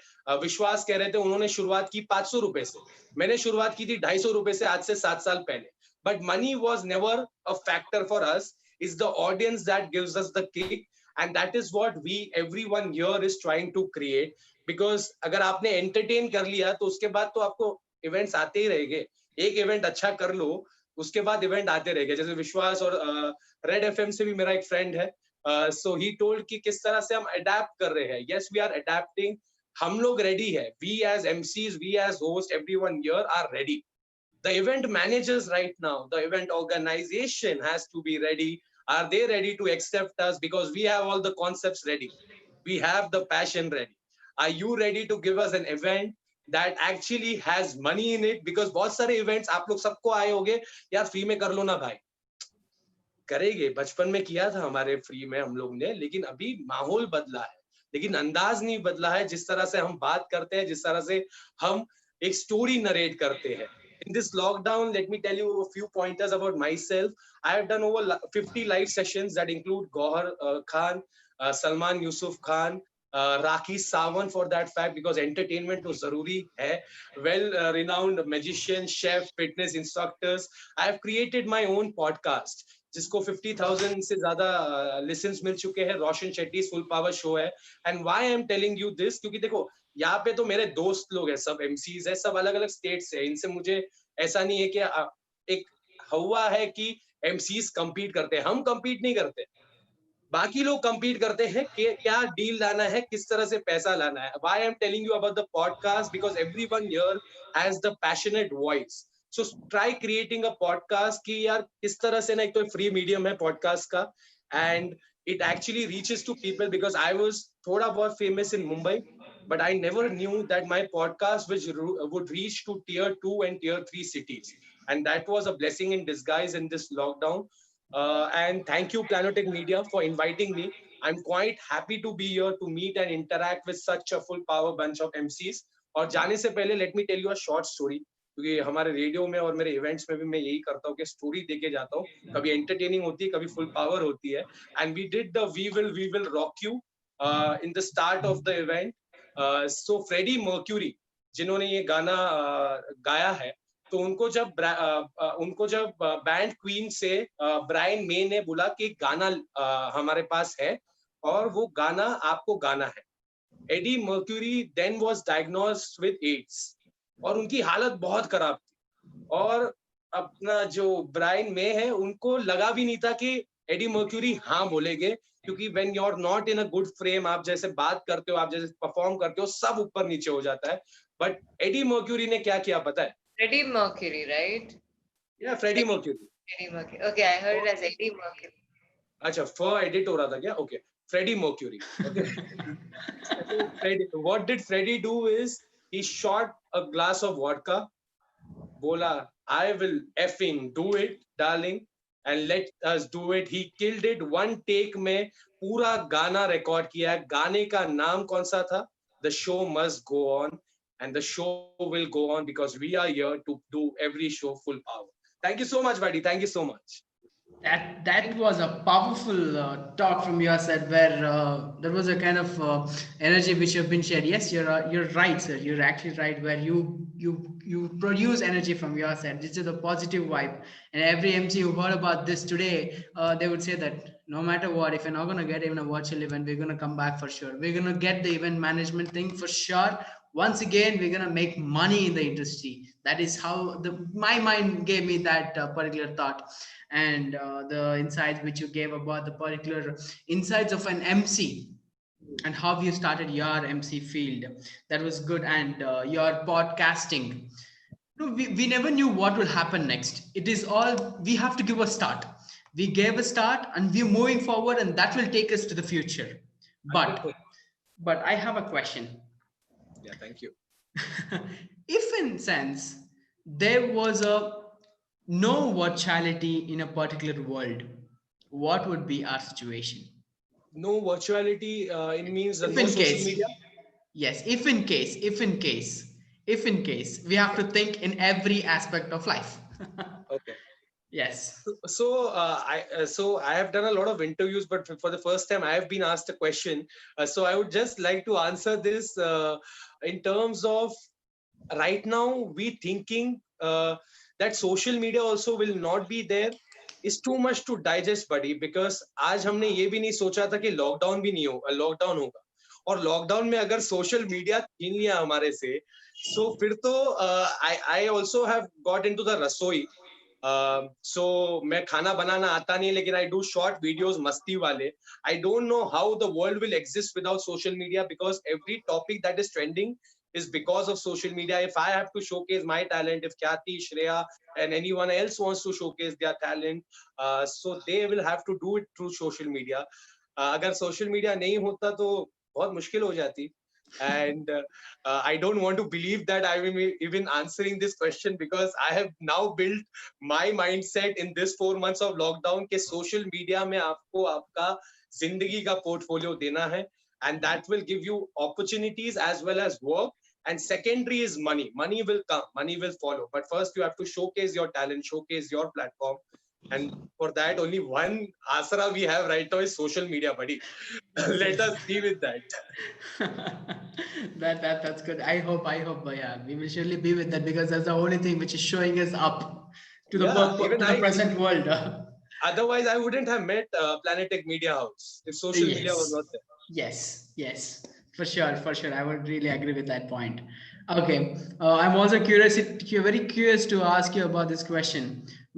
विश्वास कह रहे थे, उन्होंने शुरुआत की 500 रुपए से, मैंने शुरुआत की थी 250 रुपए से, आज से 7 साल पहले. But money was never a factor for us. Is the audience that gives us the kick, and that is what we everyone here is trying to create. Because अगर आपने एंटरटेन कर लिया तो उसके बाद तो आपको इवेंट्स आते ही रहेंगे. एक इवेंट अच्छा कर लो, उसके बाद इवेंट आते रहेंगे. जैसे विश्वास और रेड एफएम से भी मेरा एक फ्रेंड है, सो ही टोल्ड कि किस तरह से हम अडेप्ट कर रहे हैं. Yes, we are adapting. हम लोग रेडी है. We as MCs, we as host, everyone here are ready. The event managers right now, the event organization has to be ready. Are they ready to accept us? Because we have all the concepts ready, we have the passion ready. Are you ready to give us an event that actually has money in it? Because बहुत सारे events आप लोग सबको आए होंगे, यार free में कर लो ना भाई. करेंगे, बचपन में किया था हमारे फ्री में हम लोग ने, लेकिन अभी माहौल बदला है, लेकिन अंदाज नहीं बदला है. जिस तरह से हम बात करते हैं, जिस तरह से हम एक स्टोरी नरेट करते हैं. In this lockdown, let me tell you a few pointers about myself. I have done over 50 live sessions that include Gohar Khan, Salman Yusuf Khan, Rakhi Sawan for that fact, because entertainment to zaruri hai. Well renowned magician, chef, fitness instructors. I have created my own podcast जिसको 50,000 से ज्यादा lessons मिल चुके हैं. Roshan Shetty full power show है. And why I am telling you this, क्योंकि देखो यहाँ पे तो मेरे दोस्त लोग हैं, सब एमसीज है, सब अलग अलग स्टेट्स है. इनसे मुझे ऐसा नहीं है कि एक हुआ है कि एमसीज compete करते हैं. हम compete नहीं करते, बाकी लोग compete करते हैं कि क्या डील लाना है, किस तरह से पैसा लाना है. Why I'm telling you about the podcast, because everyone here has the passionate voice. So try creating a podcast कि यार किस तरह से ना, एक तो फ्री मीडियम है podcast का, and it actually reaches to people, because I was थोड़ा बहुत famous in Mumbai, but I never knew that my podcast would reach to tier 2 and tier 3 cities. And that was a blessing in disguise in this lockdown. And thank you, Planetech Media, for inviting me. I'm quite happy to be here to meet and interact with such a full power bunch of MCs. और जाने से पहले let me tell you a short story, क्योंकि हमारे radio में और मेरे events में भी मैं यही करता हूँ कि स्टोरी देके जाता हूँ. कभी एंटरटेनिंग होती है, कभी फुल पावर होती है. And we did the we will rock you in the start of the event. So Freddie Mercury, जिन्होंने ये गाना गाया है, तो उनको जब बैंड क्वीन से ब्रायन मे ने बोला कि गाना हमारे पास है और वो गाना आपको गाना है. Eddie Mercury then was diagnosed with AIDS और उनकी हालत बहुत खराब थी. और अपना जो ब्रायन मे है, उनको लगा भी नहीं था कि एडी मर्क्यूरी हाँ बोलेंगे, क्योंकि when you're not in a good frame, आप जैसे बात करते हो, आप जैसे परफॉर्म करते हो, सब ऊपर नीचे हो जाता है. बट एडी मर्क्यूरी ने क्या किया पता है? Freddie Mercury, right? Yeah, Freddie Mercury. Freddie Mercury. Okay, I heard it as Eddie Mercury. अच्छा, फर एडिट हो रहा था क्या? Okay, Freddie Mercury. Okay. So what did Freddie do is he shot a glass of vodka, बोला I will effing do it, darling, and let us do it. He killed it. One take में पूरा गाना record किया है. गाने का नाम कौन सा था? The show must go on, and the show will go on because we are here to do every show full power. Thank you so much, buddy. Thank you so much. That was a powerful talk from your side, where there was a kind of energy which have been shared. Yes, you're right, sir. You're actually right. Where you produce energy from your side. This is a positive vibe, and every MC who heard about this today, they would say that no matter what, if you're not gonna get even a virtual event, we're gonna come back for sure. We're gonna get the event management thing for sure. Once again, we're gonna make money in the industry. That is how my mind gave me that particular thought. And the insights which you gave about the particular insights of an MC and how you started your MC field, that was good. And your podcasting, we never knew what will happen next. It is all, we have to give a start. We gave a start and we're moving forward, and that will take us to the future. But But I have a question. Yeah, thank you. If in sense there was a no virtuality in a particular world, what would be our situation? No virtuality, it means If no in social case, media. yes, if in case, we have Okay. to think in every aspect of life. Okay. Yes. So I have done a lot of interviews, but for the first time I have been asked a question. So I would just like to answer this in terms of right now we thinking that social media also will not be there is too much to digest, buddy. Because आज हमने ये भी नहीं सोचा था कि lockdown भी नहीं हो लॉकडाउन होगा, और लॉकडाउन में अगर सोशल मीडिया छीन लिया हमारे से, सो फिर तो I also have got into the रसोई. सो मैं खाना बनाना आता नहीं, लेकिन आई डू शॉर्ट वीडियोस मस्ती वाले. I don't know how the world will exist without social media, because every topic that is trending is because of social media. If I have to showcase my talent, if Khyati, Shreya, and anyone else wants to showcase their talent, so they will have to do it through social media. अगर social media नहीं होता तो बहुत मुश्किल हो जाती. And I don't want to believe that I will be even answering this question, because I have now built my mindset in this 4 months of lockdown कि social media में आपको आपका जिंदगी का portfolio देना है, and that will give you opportunities as well as work. And secondary is money. Money will come, money will follow, but first you have to showcase your talent, showcase your platform. And for that, only one asara we have right now is social media, buddy. Let us be with that. That's good. I hope, yeah, we will surely be with that, because that's the only thing which is showing us up to the Yeah, even to the I. present world. Otherwise, I wouldn't have met Planetech Media House if social media was Yes, not there. yes, for sure, for sure. I would really agree with that point. Okay, I'm also very curious to ask you about this question.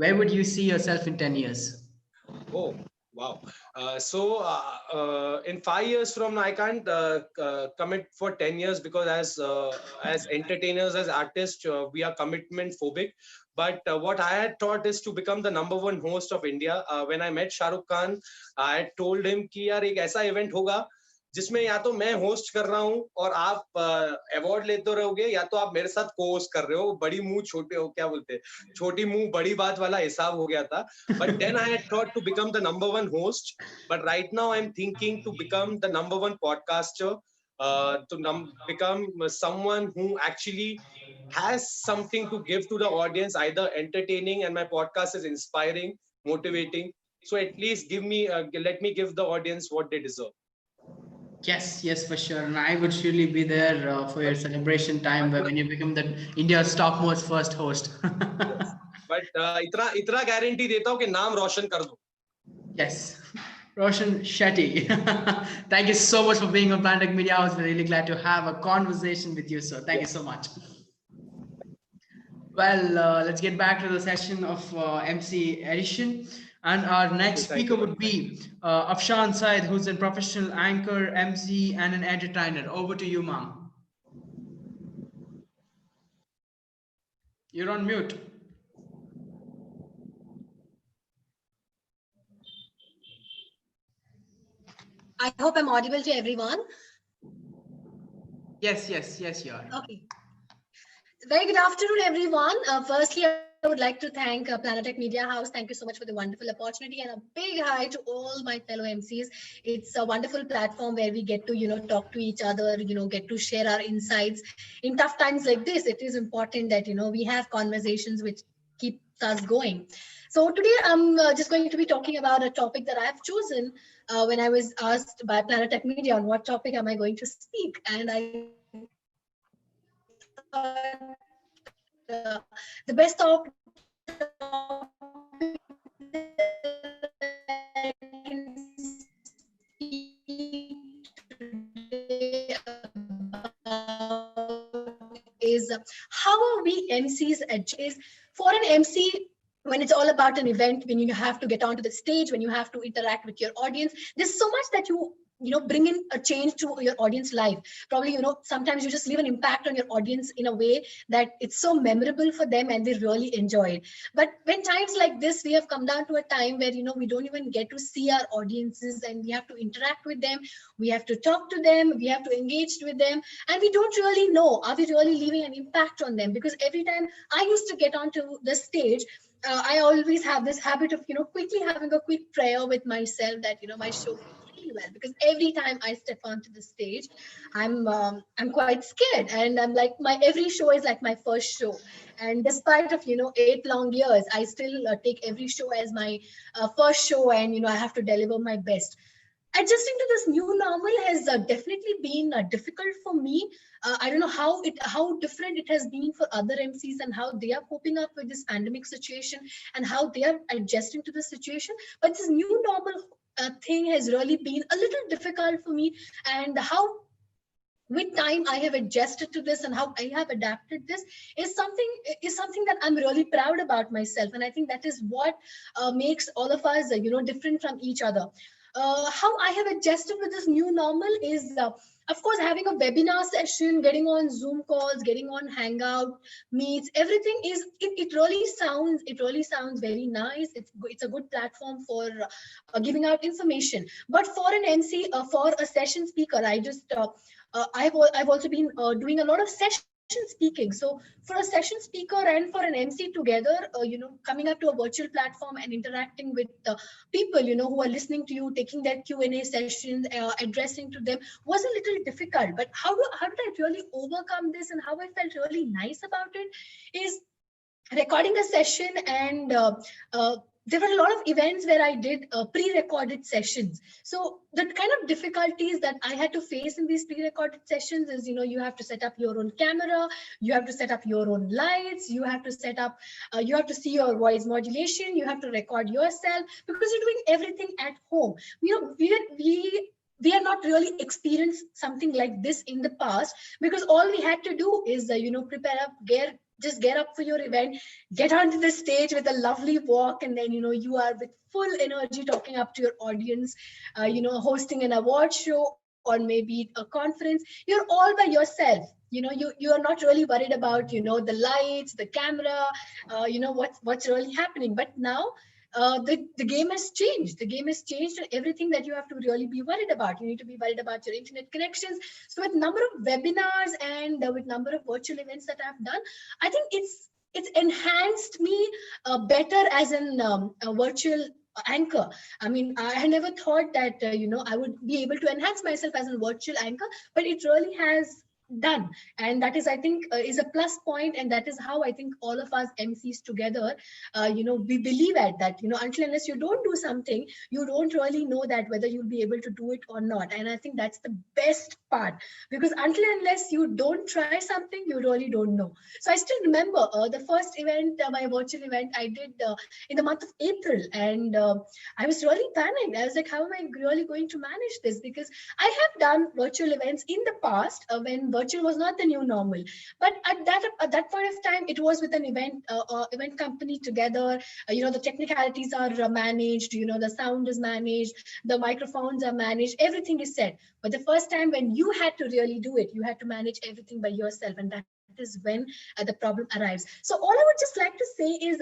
Where would you see yourself in 10 years? Oh, wow. In 5 years from now, I can't commit for 10 years, because as entertainers, as artists, we are commitment phobic. But what I had thought is to become the number one host of India. When I met Shah Rukh Khan, I had told him कि यार एक ऐसा event होगा जिसमें या तो मैं host कर रहा हूँ और आप अवार्ड लेते रहोगे, या तो आप मेरे साथ को होस्ट कर रहे हो. बड़ी मुंह छोटे हो, क्या बोलते हैं, छोटी मुंह बड़ी बात वाला हिसाब हो गया था. But then I had thought to become the number one host. But right now I'm thinking to become the number one podcaster, become someone who actually has something to give to the audience, either entertaining, and my podcast is inspiring, motivating. So at least let me give the audience what they deserve. Yes, for sure. And I would surely be there for your celebration time, where when you become the India's topmost first host. Yes. But इतना guarantee देता हूँ कि नाम रोशन कर दो. Yes, Roshan Shetty. Thank you so much for being on Planet Media House. We're really glad to have a conversation with you, sir. Thank you so much. Well, let's get back to the session of MC edition. And our next speaker would be Afshan Said, who's a professional anchor, MC, and an entertainer. Over to you, ma'am. You're on mute. I hope I'm audible to everyone. Yes, you are. Okay. Very good afternoon, everyone. Firstly, I would like to thank Planetech Media House. Thank you so much for the wonderful opportunity, and a big hi to all my fellow MCs. It's a wonderful platform where we get to, talk to each other, get to share our insights. In tough times like this, it is important that, we have conversations which keep us going. So today I'm just going to be talking about a topic that I have chosen when I was asked by Planetech Media on what topic am I going to speak. And I thought the best topic that I can speak today about is how are we MCs is for an MC. When it's all about an event, when you have to get onto the stage, when you have to interact with your audience, there's so much that you bring in a change to your audience life. Probably, sometimes you just leave an impact on your audience in a way that it's so memorable for them and they really enjoy it. But when times like this, we have come down to a time where we don't even get to see our audiences, and we have to interact with them, we have to talk to them, we have to engage with them, and we don't really know, are we really leaving an impact on them? Because every time I used to get onto the stage, I always have this habit of quickly having a quick prayer with myself that my show goes really well, because every time I step onto the stage, I'm quite scared, and I'm like, my every show is like my first show. And despite of 8 long years, I still take every show as my first show, and I have to deliver my best. Adjusting to this new normal has definitely been difficult for me. I don't know how different it has been for other MCs, and how they are coping up with this pandemic situation, and how they are adjusting to the situation. But this new normal thing has really been a little difficult for me, and how with time I have adjusted to this and how I have adapted this is something that I'm really proud about myself. And I think that is what makes all of us different from each other. How I have adjusted with this new normal is of course having a webinar session, getting on Zoom calls, getting on Hangout meets, everything it really sounds very nice. It's a good platform for giving out information. But for an MC, for a session speaker, I've also been doing a lot of session speaking. So for a session speaker and for an MC together, coming up to a virtual platform and interacting with people, who are listening to you, taking their Q&A sessions, addressing to them was a little difficult. But how did I really overcome this, and how I felt really nice about it is recording a session. And there were a lot of events where I did pre-recorded sessions. So the kind of difficulties that I had to face in these pre-recorded sessions is, you have to set up your own camera, you have to set up your own lights, you have to set up, you have to see your voice modulation, you have to record yourself, because you're doing everything at home. We are not really experienced something like this in the past, because all we had to do is prepare up, just get up for your event, get onto the stage with a lovely walk, and then you are with full energy talking up to your audience, hosting an award show or maybe a conference. You're all by yourself. You are not really worried about the lights, the camera, what's really happening. But now the game has changed. The game has changed, and everything that you have to really be worried about. You need to be worried about your internet connections. So with number of webinars and with number of virtual events that I've done, I think it's enhanced me better as a virtual anchor. I mean, I had never thought that I would be able to enhance myself as a virtual anchor, but it really has done. And that is, I think, is a plus point. And that is how I think all of us MCs together, we believe at that, until unless you don't do something, you don't really know that whether you'll be able to do it or not. And I think that's the best part, because until unless you don't try something, you really don't know. So I still remember the first event, my virtual event I did in the month of April. And I was really panicked. I was like, how am I really going to manage this? Because I have done virtual events in the past when virtual was not the new normal. But at that point of time, it was with an event company together. The technicalities are managed. The sound is managed. The microphones are managed. Everything is set. But the first time when you had to really do it, you had to manage everything by yourself, and that is when the problem arrives. So all I would just like to say is,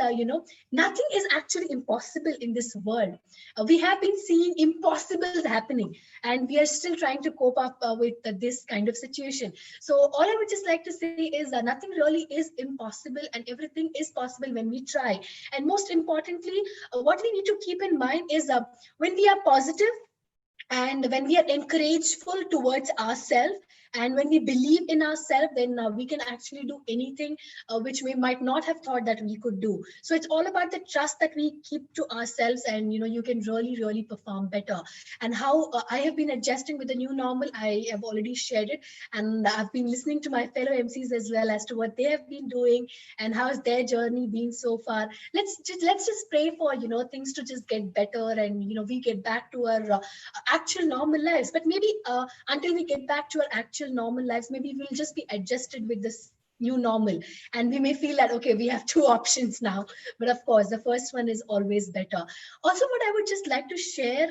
nothing is actually impossible in this world. We have been seeing impossibles happening, and we are still trying to cope up with this kind of situation. So all I would just like to say is that nothing really is impossible, and everything is possible when we try. And most importantly, what we need to keep in mind is when we are positive, and when we are encourageful towards ourselves, and when we believe in ourselves, then we can actually do anything which we might not have thought that we could do. So it's all about the trust that we keep to ourselves, and you can really perform better. And how I have been adjusting with the new normal, I have already shared it, and I've been listening to my fellow MCs as well as to what they have been doing and how's their journey been so far. Let's just pray for things to just get better, and we get back to our actual normal lives. But maybe until we get back to our actual normal lives, maybe we'll just be adjusted with this new normal, and we may feel that okay, we have two options now, but of course the first one is always better. Also, what I would just like to share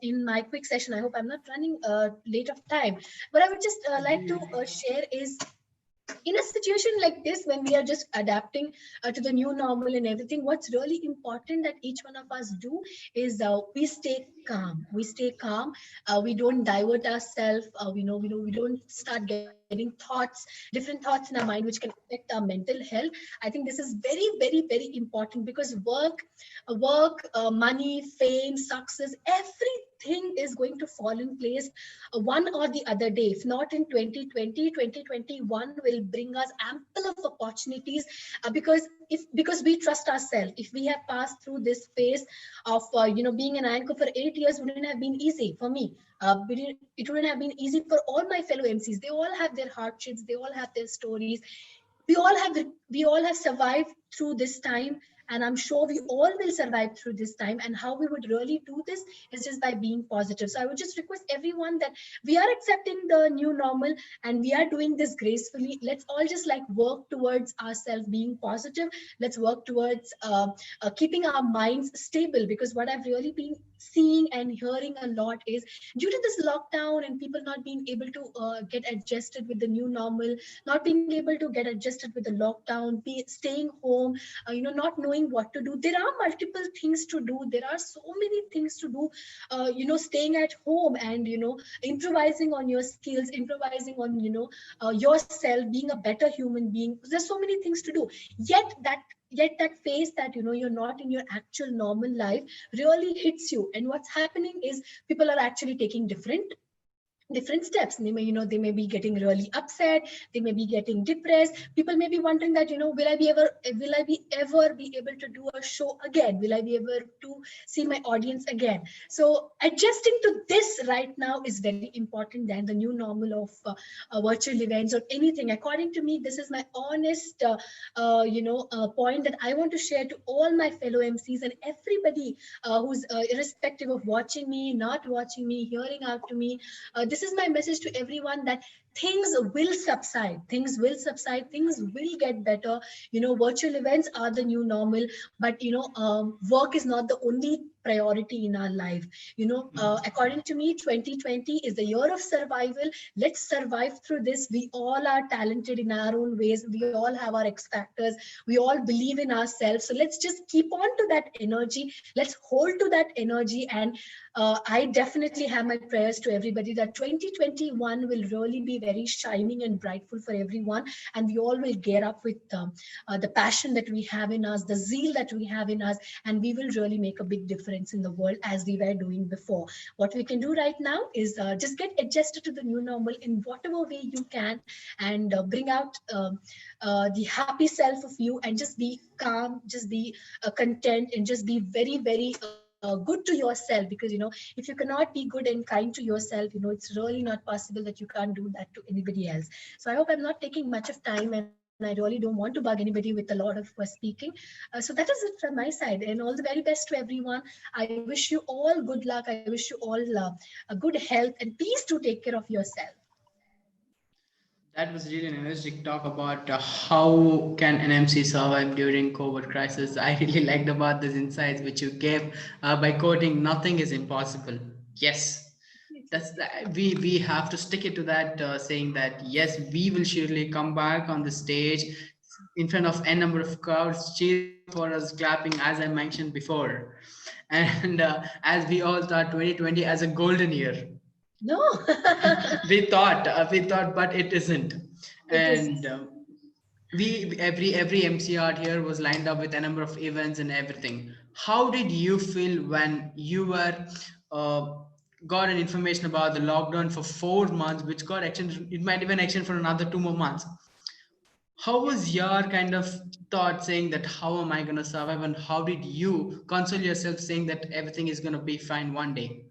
in my quick session, I hope I'm not running late of time, but I would just like to share is, in a situation like this, when we are just adapting to the new normal and everything, what's really important that each one of us do is we stay calm. We stay calm. We don't divert ourselves. We don't start getting different thoughts in our mind, which can affect our mental health. I think this is very, very, very important, because money, fame, success, everything is going to fall in place one or the other day. If not in 2020, 2021 will bring us ample of opportunities, because we trust ourselves. If we have passed through this phase of being an anchor for 8 years, wouldn't have been easy for me. It wouldn't have been easy for all my fellow MCs. They all have their hardships. They all have their stories. We all have survived through this time, and I'm sure we all will survive through this time. And how we would really do this is just by being positive. So I would just request everyone that we are accepting the new normal, and we are doing this gracefully. Let's all just like work towards ourselves being positive. Let's work towards keeping our minds stable, because what I've really been seeing and hearing a lot is, due to this lockdown and people not being able to get adjusted with the new normal, not being able to get adjusted with the lockdown, be staying home, not knowing what to do. There are multiple things to do. There are so many things to do. Staying at home and improvising on your skills, improvising on yourself, being a better human being. There's so many things to do. Yet that phase that you're not in your actual normal life really hits you. And what's happening is people are actually taking different steps. They may be getting really upset. They may be getting depressed. People may be wondering that will I be able to do a show again? Will I be able to see my audience again? So adjusting to this right now is very important than the new normal of virtual events or anything. According to me, this is my honest point that I want to share to all my fellow MCs and everybody who's irrespective of watching me, not watching me, hearing out to me. This is my message to everyone, that things will subside. Things will get better. Virtual events are the new normal, but work is not the only priority in our life. According to me, 2020 is the year of survival. Let's survive through this. We all are talented in our own ways. We all have our X factors. We all believe in ourselves. So let's just keep on to that energy. Let's hold to that energy. And I definitely have my prayers to everybody that 2021 will really be very shining and brightful for everyone. And we all will get up with the passion that we have in us, the zeal that we have in us, and we will really make a big difference in the world as we were doing before. What we can do right now is just get adjusted to the new normal in whatever way you can, and bring out the happy self of you, and just be calm, just be content, and just be very, very good to yourself. Because if you cannot be good and kind to yourself, it's really not possible that you can't do that to anybody else. So I hope I'm not taking much of time, and I really don't want to bug anybody with a lot of speaking. So that is it from my side, and all the very best to everyone. I wish you all good luck. I wish you all a good health, and please do take care of yourself. That was really an energetic talk about how can an MC survive during COVID crisis. I really liked about these insights which you gave by quoting, "Nothing is impossible." Yes, we have to stick it to that, saying that yes, we will surely come back on the stage in front of a number of crowds cheering for us, clapping, as I mentioned before, and as we all thought 2020 as a golden year. No. We thought, but it isn't. It is. And we every MC out here was lined up with a number of events and everything. How did you feel when you were uh, got an information about the lockdown for 4 months, which got extended? It might even extend for another 2 more months. How was your kind of thought saying that how am I going to survive, and how did you console yourself saying that everything is going to be fine one day?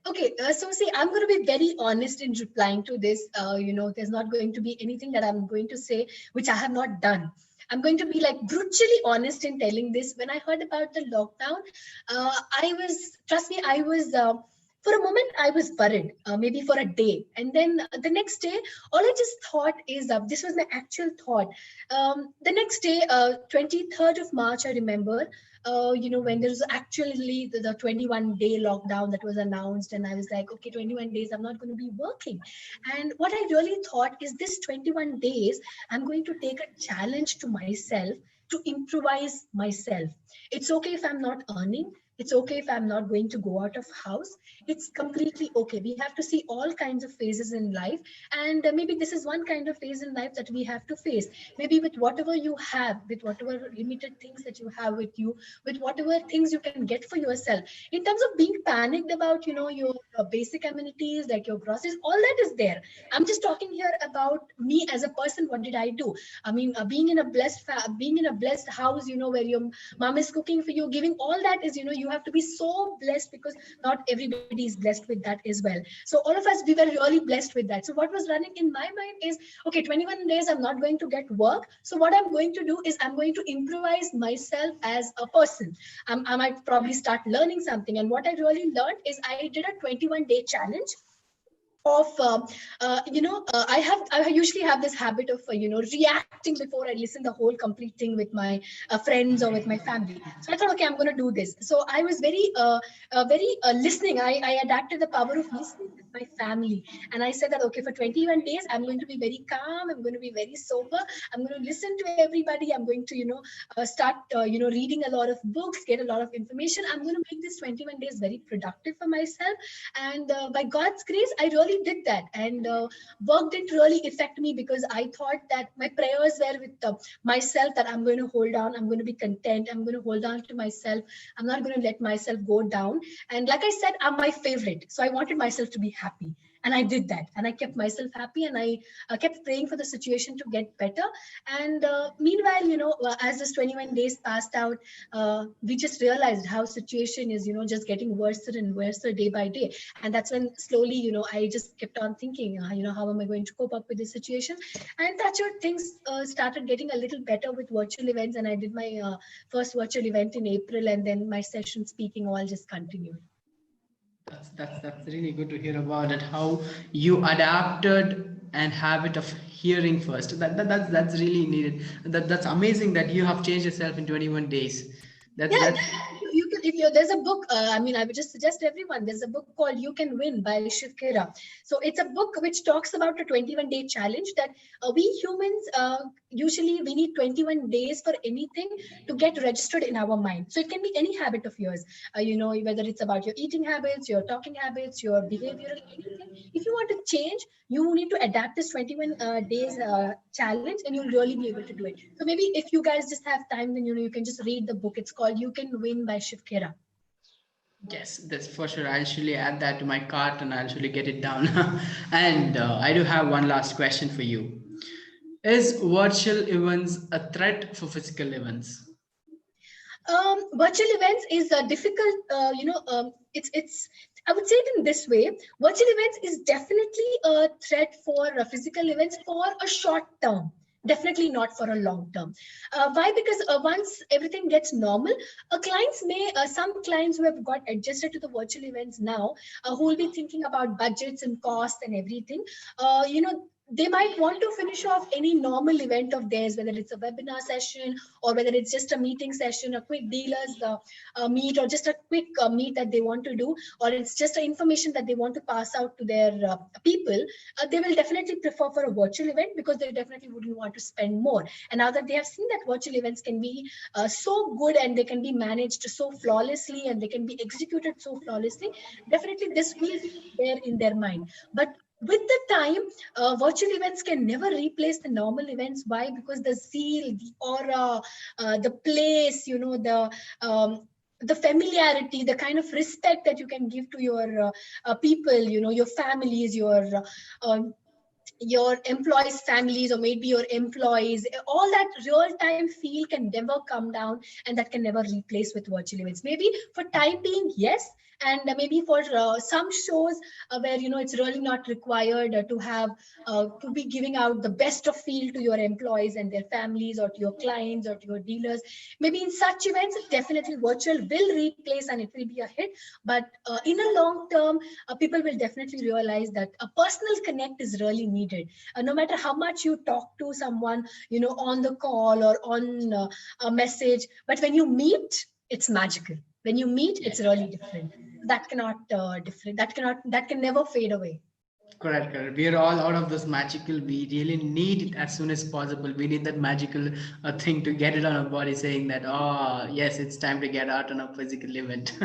Okay, so see, I'm going to be very honest in replying to this. There's not going to be anything that I'm going to say which I have not done. I'm going to be like brutally honest in telling this. When I heard about the lockdown, trust me, I was For a moment, I was worried, maybe for a day. And then the next day, all I just thought is, this was my actual thought. The next day, 23rd of March, I remember, when there was actually the 21-day lockdown that was announced. And I was like, okay, 21 days, I'm not going to be working. And what I really thought is this 21 days, I'm going to take a challenge to myself to improvise myself. It's okay if I'm not earning. It's okay if I'm not going to go out of house. It's completely okay. We have to see all kinds of phases in life. And maybe this is one kind of phase in life that we have to face. Maybe with whatever you have, with whatever limited things that you have with you, with whatever things you can get for yourself. In terms of being panicked about, your basic amenities, like your groceries, all that is there. I'm just talking here about me as a person. What did I do? I mean, being in a blessed house, where your mom is cooking for you, giving all that is, you have to be so blessed, because not everybody is blessed with that as well. So all of us, we were really blessed with that. So what was running in my mind is, okay, 21 days I'm not going to get work. So what I'm going to do is I'm going to improvise myself as a person. I might probably start learning something. And what I really learned is I did a 21-day challenge of I usually have this habit of reacting before I listen the whole complete thing with my friends or with my family. So I thought, okay, I'm going to do this. So I was very listening. I adapted the power of listening with my family, and I said that, okay, for 21 days I'm going to be very calm, I'm going to be very sober, I'm going to listen to everybody, I'm going to start reading a lot of books, get a lot of information. I'm going to make this 21 days very productive for myself. And by God's grace, I really did that. And work didn't really affect me, because I thought that my prayers were with myself, that I'm going to hold on, I'm going to be content, I'm going to hold on to myself, I'm not going to let myself go down. And like I said, I'm my favorite. So I wanted myself to be happy. And I did that. And I kept myself happy, and I kept praying for the situation to get better. And meanwhile, as this 21 days passed out, we just realized how situation is, just getting worse and worse day by day. And that's when slowly, I just kept on thinking, how am I going to cope up with this situation? And that's where things started getting a little better with virtual events. And I did my first virtual event in April, and then my session speaking all just continued. That's really good to hear about it. How you adapted and habit of hearing first. That's really needed. That's amazing that you have changed yourself in 21 days. That's you can, there's a book, I mean, I would just suggest everyone, there's a book called You Can Win by Shiv Khera. So it's a book which talks about a 21-day challenge that we humans, usually we need 21 days for anything to get registered in our mind. So it can be any habit of yours, whether it's about your eating habits, your talking habits, your behavioral, anything. If you want to change, you need to adapt this 21 days challenge, and you'll really be able to do it. So maybe if you guys just have time, then you can just read the book. It's called You Can Win by Shiv Khera. Yes, that's for sure. I'll surely add that to my cart, and I'll surely get it down. And I do have one last question for you. Is virtual events a threat for physical events? Virtual events is difficult. It's. I would say it in this way: virtual events is definitely a threat for physical events for a short term. Definitely not for a long term. Why? Because once everything gets normal, some clients who have got adjusted to the virtual events now, who will be thinking about budgets and costs and everything, they might want to finish off any normal event of theirs, whether it's a webinar session or whether it's just a meeting session, a quick dealers meet, or just a quick meet that they want to do, or it's just information that they want to pass out to their people. They will definitely prefer for a virtual event, because they definitely wouldn't want to spend more. And now that they have seen that virtual events can be so good, and they can be managed so flawlessly, and they can be executed so flawlessly, definitely this will be there in their mind. But with the time, virtual events can never replace the normal events. Why? Because the zeal, the aura, the place, the familiarity, the kind of respect that you can give to your people, your families, your employees' families, or maybe your employees, all that real-time feel can never come down, and that can never replace with virtual events. Maybe for time being, yes, and maybe for some shows where it's really not required to be giving out the best of feel to your employees and their families, or to your clients, or to your dealers. Maybe in such events, definitely virtual will replace and it will be a hit. But in a long term, people will definitely realize that a personal connect is really needed. No matter how much you talk to someone, on the call or on a message, but when you meet, it's magical. When you meet, it's really different. That cannot different. That can never fade away. Correct, correct. We are all out of this magical. We really need it as soon as possible. We need that magical thing to get it on our body, saying that, oh, yes, it's time to get out on a physical event.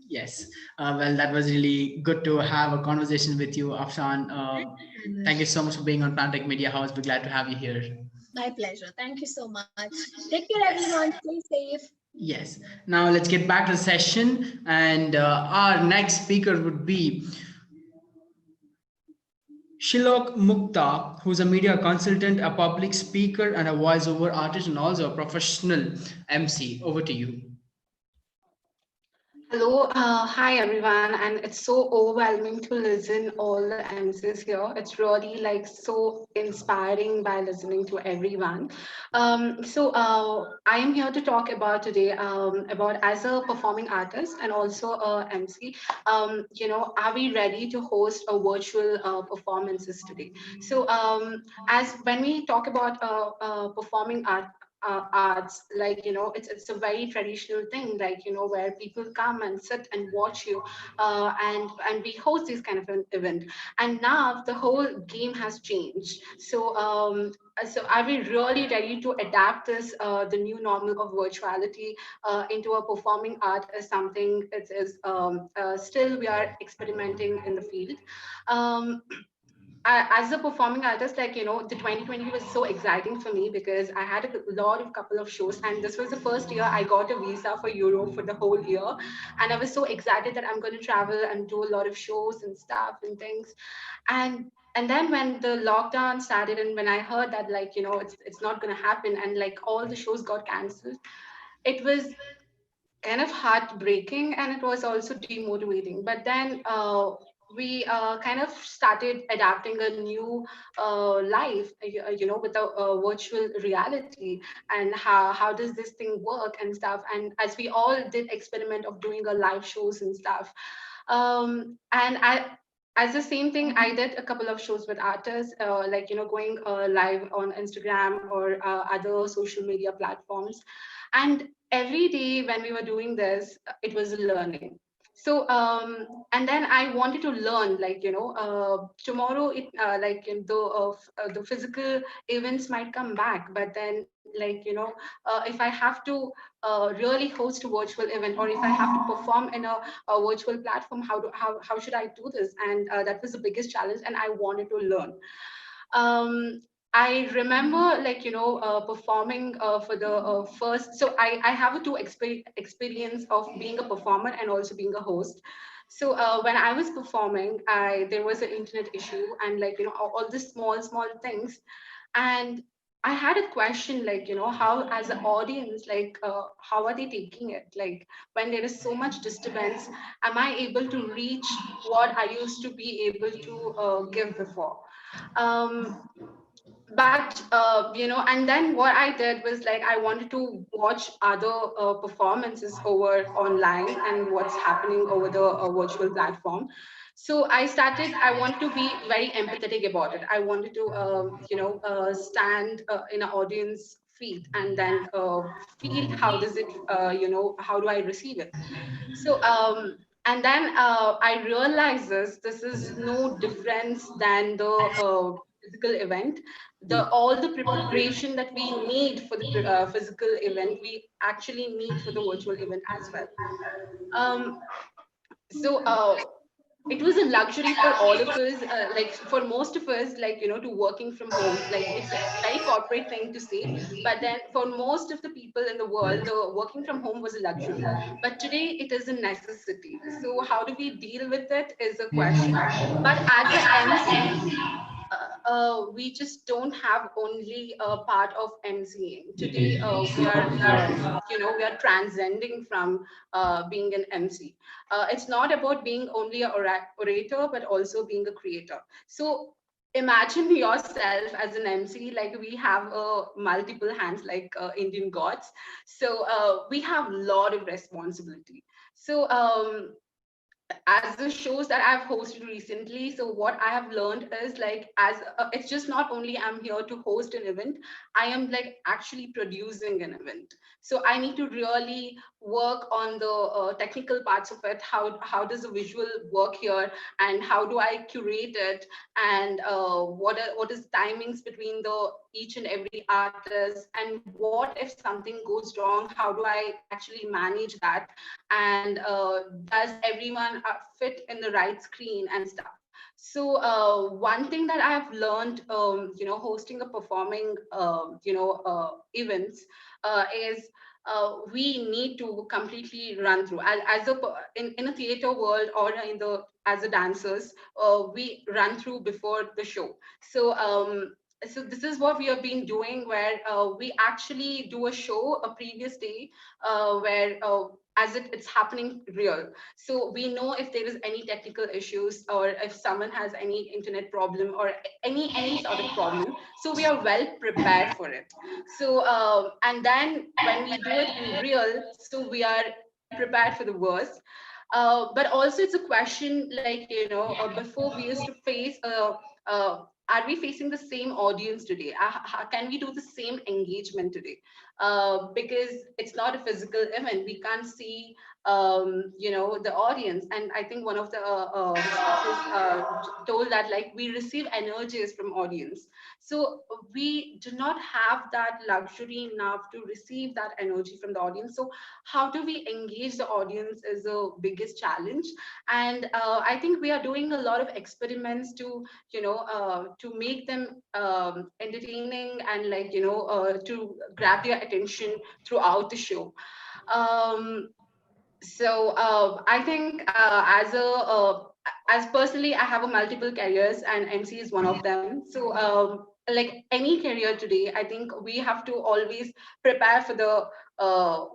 Yes. Well, that was really good to have a conversation with you, Afshan. Thank you so much for being on Plantic Media House. We're glad to have you here. My pleasure. Thank you so much. Take care, everyone. Stay safe. Yes. Now let's get back to the session. And our next speaker would be Shilok Mukta, who's a media consultant, a public speaker, and a voiceover artist, and also a professional MC. Over to you. Hello, hi everyone, and it's so overwhelming to listen all the MCs here. It's really like so inspiring by listening to everyone. I am here to talk about today about as a performing artist and also a MC. Are we ready to host a virtual performances today? As when we talk about performing arts, like it's a very traditional thing, like where people come and sit and watch you, and we host this kind of an event. And now the whole game has changed. So are we really ready to adapt this the new normal of virtuality into a performing art? Is something it is still we are experimenting in the field. As a performing artist, like the 2020 was so exciting for me because I had a couple of shows, and this was the first year I got a visa for Europe for the whole year, and I was so excited that I'm going to travel and do a lot of shows and stuff and things. And then when the lockdown started, and when I heard that, like it's not going to happen, and like all the shows got cancelled, it was kind of heartbreaking, and it was also demotivating. But then we kind of started adapting a new life, with a virtual reality, and how does this thing work and stuff. And as we all did experiment of doing a live shows and stuff, and I as the same thing, I did a couple of shows with artists, like going live on Instagram or other social media platforms. And every day when we were doing this, it was learning. And then I wanted to learn, like tomorrow, like the physical events might come back, but then like if I have to really host a virtual event, or if I have to perform in a virtual platform, how should I do this? And that was the biggest challenge, and I wanted to learn. I remember, like performing for the first. So I have a experience of being a performer and also being a host. So when I was performing, there was an internet issue, and like all the small things. And I had a question, like how, as an audience, like how are they taking it? Like when there is so much disturbance, am I able to reach what I used to be able to give before? um but and then what I did was, like, I wanted to watch other performances over online and what's happening over the virtual platform. So I wanted to be very empathetic about it. I wanted to stand in an audience feet, and then feel how does it how do I receive it. And then I realized this is no difference than the physical event. The all the preparation that we need for the physical event, we actually need for the virtual event as well. um, so it was a luxury for all of us, like for most of us, like to working from home. Like it's a very corporate thing to say, but then for most of the people in the world, the working from home was a luxury, but today it is a necessity. So how do we deal with it is a question. But as a MC, we just don't have only a part of emceeing. Today, we are transcending from being an MC. It's not about being only an orator, but also being a creator. So imagine yourself as an MC, like we have multiple hands, like Indian gods. So we have a lot of responsibility. So as the shows that I've hosted recently, so what I have learned is like, as it's just not only I'm here to host an event, I am like actually producing an event. So I need to really work on the technical parts of it. How does the visual work here, and how do I curate it, and what is timings between the each and every artist, and what if something goes wrong, how do I actually manage that, and does everyone fit in the right screen and stuff. So one thing that I've learned, hosting a performing, events, is we need to completely run through in a theater world, or in the as a dancers, we run through before the show. So this is what we have been doing, where we actually do a show a previous day, where as it's happening real. So we know if there is any technical issues, or if someone has any internet problem, or any sort of problem. So we are well prepared for it. So and then when we do it in real, so we are prepared for the worst. But also it's a question, like, before we used to face are we facing the same audience today? Can we do the same engagement today? Because it's not a physical event. We can't see, the audience. And I think one of the speakers told that, like, we receive energies from audience. So we do not have that luxury enough to receive that energy from the audience. So how do we engage the audience is the biggest challenge. And I think we are doing a lot of experiments to to make them entertaining, and like to grab their attention throughout the show. um, I think as personally, I have a multiple careers, and MC is one of them. So like any career today, I think we have to always prepare for the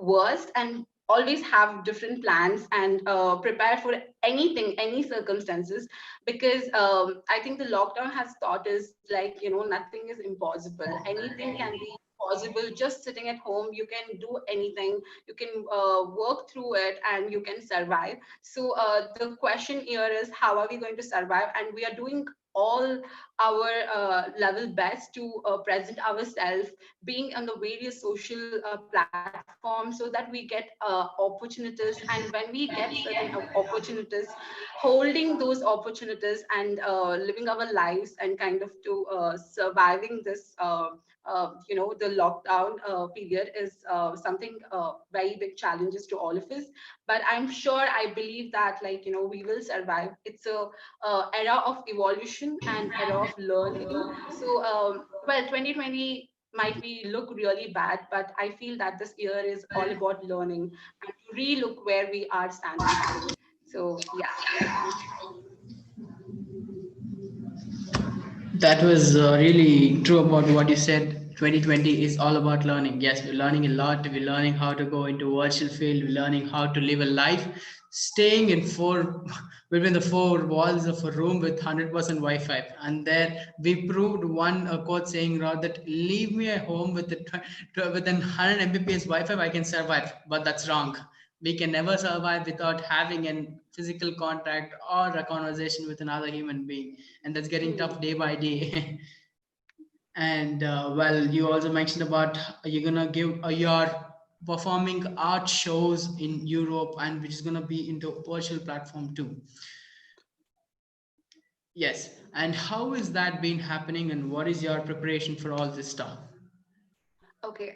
worst, and always have different plans, and prepare for anything, any circumstances. Because I think the lockdown has taught us, like, nothing is impossible. Anything can be possible. Just sitting at home, you can do anything. You can work through it, and you can survive. So the question here is, how are we going to survive? And we are doing all our level best to present ourselves, being on the various social platforms, so that we get opportunities. And when we get certain opportunities, holding those opportunities, and living our lives, and kind of to surviving this the lockdown period is something very big challenges to all of us. But I'm sure, I believe that, like, we will survive. It's a era of evolution and era of learning. So well, 2020 might be look really bad, but I feel that this year is all about learning, and to re-look where we are standing today. So yeah. That was really true about what you said. 2020 is all about learning. Yes, we're learning a lot. We're learning how to go into virtual field. We're learning how to live a life, staying in four between the four walls of a room with 100% Wi-Fi. And there we proved one quote saying that leave me at home with with an 100 Mbps Wi-Fi, I can survive. But that's wrong. We can never survive without having a physical contact or a conversation with another human being, and that's getting tough day by day. And well, you also mentioned about you're gonna give your performing art shows in Europe, and which is gonna be into virtual platform too. Yes, and how is that been happening, and what is your preparation for all this stuff? Okay,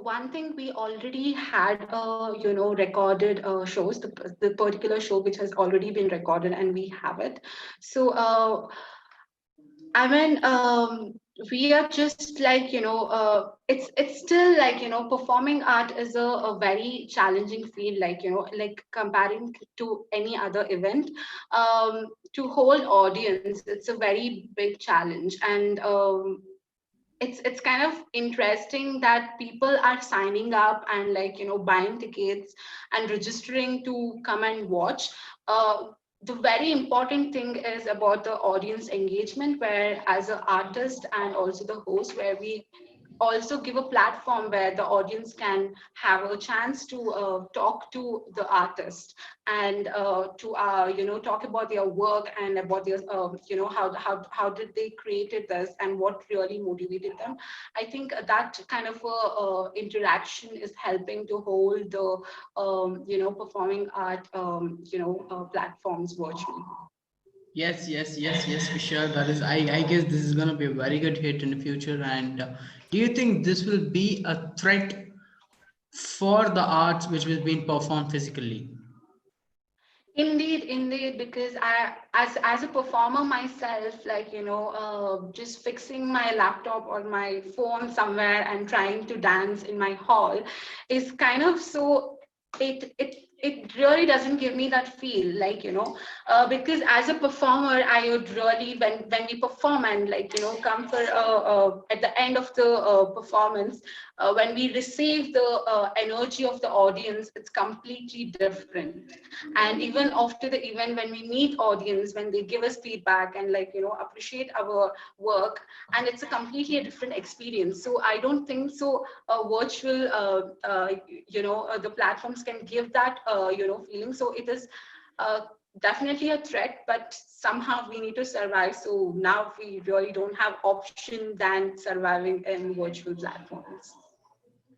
one thing, we already had, recorded shows, the particular show which has already been recorded, and we have it. So, I mean, we are just like, it's still like, performing art is a very challenging field, like, like comparing to any other event. To hold audience, it's a very big challenge. And it's kind of interesting that people are signing up and, like, buying tickets and registering to come and watch. The very important thing is about the audience engagement, where as an artist and also the host, where we also give a platform where the audience can have a chance to talk to the artist, and to talk about their work and about their how did they created this and what really motivated them. I think that kind of interaction is helping to hold the performing art platforms virtually. Yes, for sure. That is, I guess this is going to be a very good hit in the future. And do you think this will be a threat for the arts which was being performed physically? Indeed, because as a performer myself, like, just fixing my laptop or my phone somewhere and trying to dance in my hall is kind of so, it really doesn't give me that feel, like, because as a performer, I would really, when we perform and, like, come for at the end of the performance, when we receive the energy of the audience, it's completely different. And even after the event, when we meet audience, when they give us feedback and, like, appreciate our work, and it's a completely different experience. So I don't think so virtual the platforms can give that feeling. So it is uh, definitely a threat, but somehow we need to survive. So now we really don't have option than surviving in virtual platforms.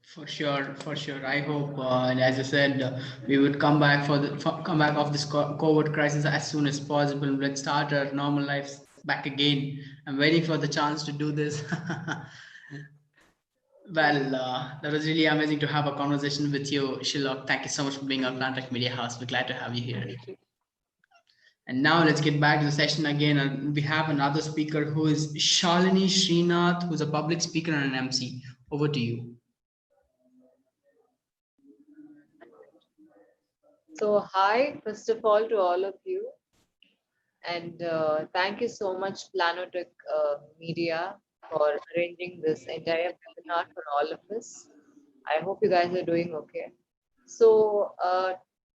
For sure. I hope, and as I said, we would come back come back off this COVID crisis as soon as possible. Let's start our normal lives back again. I'm waiting for the chance to do this. Well, that was really amazing to have a conversation with you, Shilok. Thank you so much for being on Atlantic Media House. We're glad to have you here. Thank you. And now let's get back to the session again. And we have another speaker who is Shalini Srinath, who's a public speaker and an MC. Over to you. So, hi, first of all, to all of you. And thank you so much, Planotech Media, for arranging this entire webinar for all of us. I hope you guys are doing okay. So,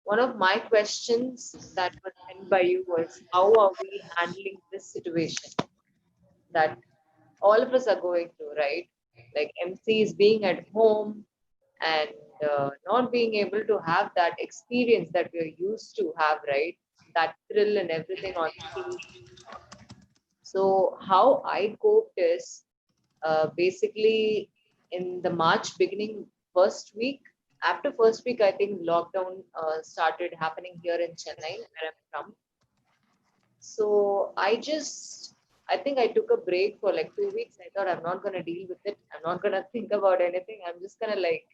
one of my questions that was sent by you was, how are we handling this situation that all of us are going through, right? Like MCs being at home and not being able to have that experience that we're used to have, right? That thrill and everything on stage. So, how I coped is basically in the March beginning first week. After first week, I think lockdown started happening here in Chennai, where I'm from. So I think I took a break for like 2 weeks. I thought I'm not going to deal with it. I'm not going to think about anything. I'm just going to like,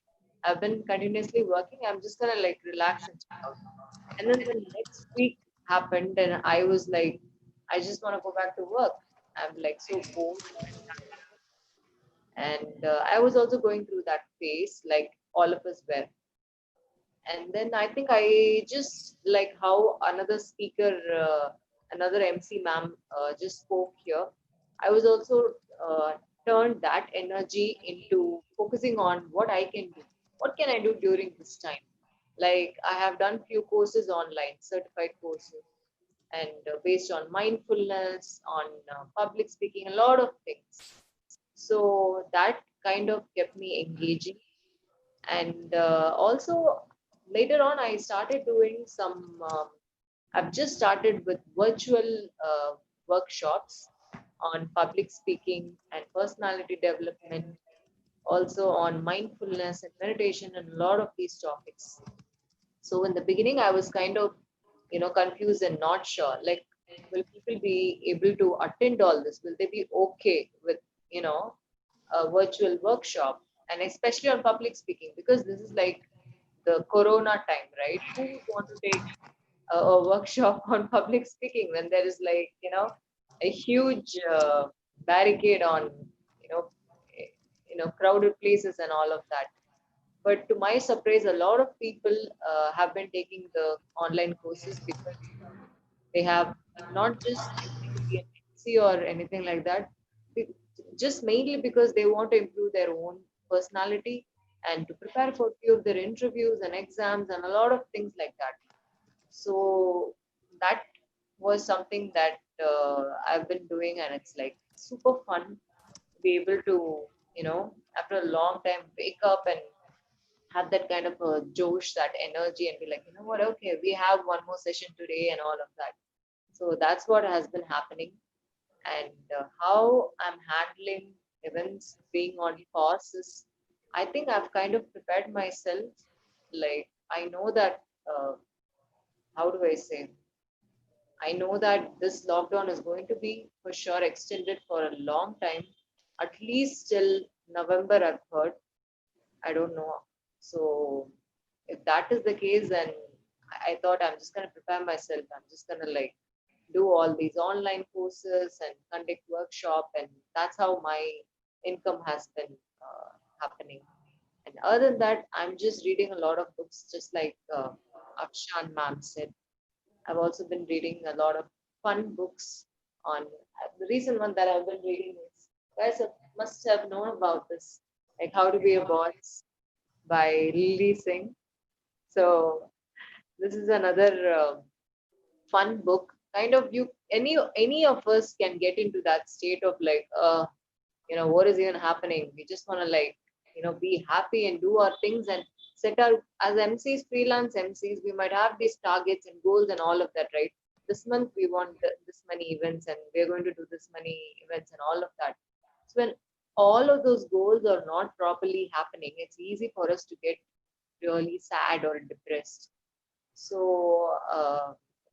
I've been continuously working. I'm just going to like relax and chill out. And then the next week happened, and I was like, I just want to go back to work. I'm like so bored and tired. And I was also going through that phase, like all of us were. And then I think I just like how another speaker, another MC ma'am just spoke here. I was also uh, turned that energy into focusing on what I can do. What can I do during this time? Like I have done few courses online, certified courses, and based on mindfulness, on public speaking, a lot of things. So that kind of kept me engaging. And also later on, I started doing some. I've just started with virtual workshops on public speaking and personality development, also on mindfulness and meditation, and a lot of these topics. So in the beginning, I was kind of, confused and not sure. Like, will people be able to attend all this? Will they be okay with, you know, a virtual workshop? And especially on public speaking, because this is like the Corona time, right? Who would want to take a workshop on public speaking when there is like, a huge barricade on crowded places and all of that. But to my surprise, a lot of people have been taking the online courses because they have not just anything to be an MC or anything like that, be- just mainly because they want to improve their own personality and to prepare for few of their interviews and exams and a lot of things like that. So that was something that I've been doing, and it's like super fun to be able to, after a long time, wake up and have that kind of a josh, that energy, and be like, you know what, okay, we have one more session today and all of that. So that's what has been happening. And how I'm handling events being on course is, I think I've kind of prepared myself. Like, I know that, how do I say? I know that this lockdown is going to be for sure extended for a long time, at least till November, I've heard. I don't know. So if that is the case, then I thought I'm just gonna prepare myself. I'm just gonna like do all these online courses and conduct workshop, and that's how my income has been happening. And other than that, I'm just reading a lot of books, just like Akshan ma'am said. I've also been reading a lot of fun books on the recent one that I've been reading is, guys must have known about this, like How to Be a Boss by Lily Singh. So this is another fun book. Kind of, you any of us can get into that state of like, what is even happening? We just want to like, be happy and do our things and set our, as MCs, freelance MCs, we might have these targets and goals and all of that, right? This month we want this many events and we're going to do this many events and all of that. So when all of those goals are not properly happening, it's easy for us to get really sad or depressed. So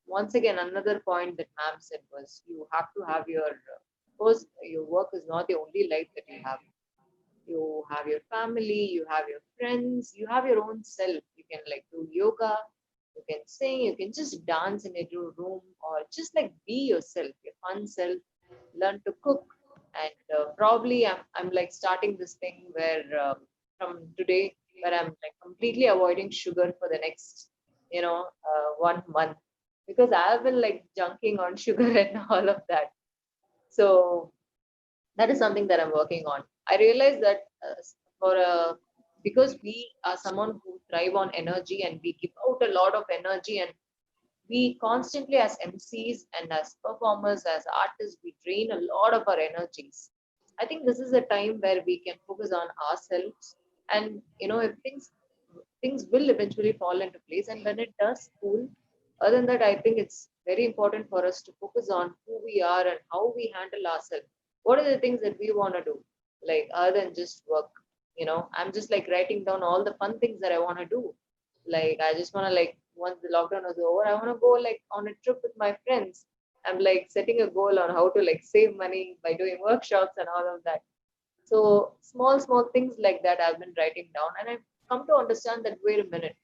once again, another point that ma'am said was, you have to have your, of course, your work is not the only life that you have. You have your family, you have your friends, you have your own self. You can like do yoga, you can sing, you can just dance in a room, or just like be yourself, your fun self. Learn to cook, and probably I'm like starting this thing where from today, where I'm like completely avoiding sugar for the next 1 month, because I've been like junking on sugar and all of that. So that is something that I'm working on. I realize that for because we are someone who thrive on energy and we give out a lot of energy, and we constantly as MCs and as performers, as artists, we drain a lot of our energies. I think this is a time where we can focus on ourselves, and if things will eventually fall into place, and when it does, cool. Other than that, I think it's very important for us to focus on who we are and how we handle ourselves. What are the things that we want to do, like other than just work? I'm just like writing down all the fun things that I want to do. Like, I just want to like, once the lockdown is over, I want to go like on a trip with my friends. I'm like setting a goal on how to like save money by doing workshops and all of that. So small things like that I've been writing down, and I've come to understand that, wait a minute,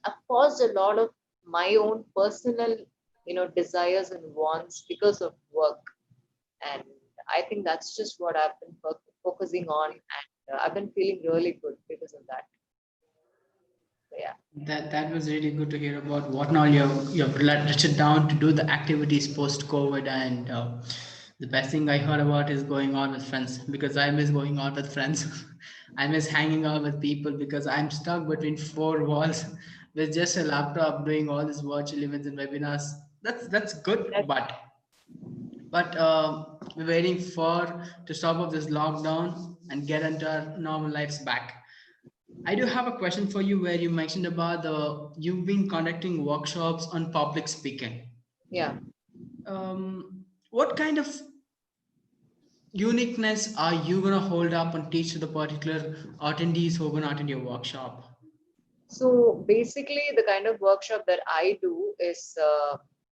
I've paused a lot of my own personal, desires and wants because of work. And I think that's just what I've been focusing on, and I've been feeling really good because of that. So, yeah. That was really good to hear about what now you've written down to do the activities post COVID, and the best thing I heard about is going out with friends, because I miss going out with friends. I miss hanging out with people because I'm stuck between four walls with just a laptop doing all these virtual events and webinars. That's good, That, but we're waiting for to stop off this lockdown and get into our normal lives back. I do have a question for you where you mentioned about the you've been conducting workshops on public speaking. yeah. What kind of uniqueness are you gonna hold up and teach to the particular attendees who are gonna attend your workshop? So basically, the kind of workshop that I do is,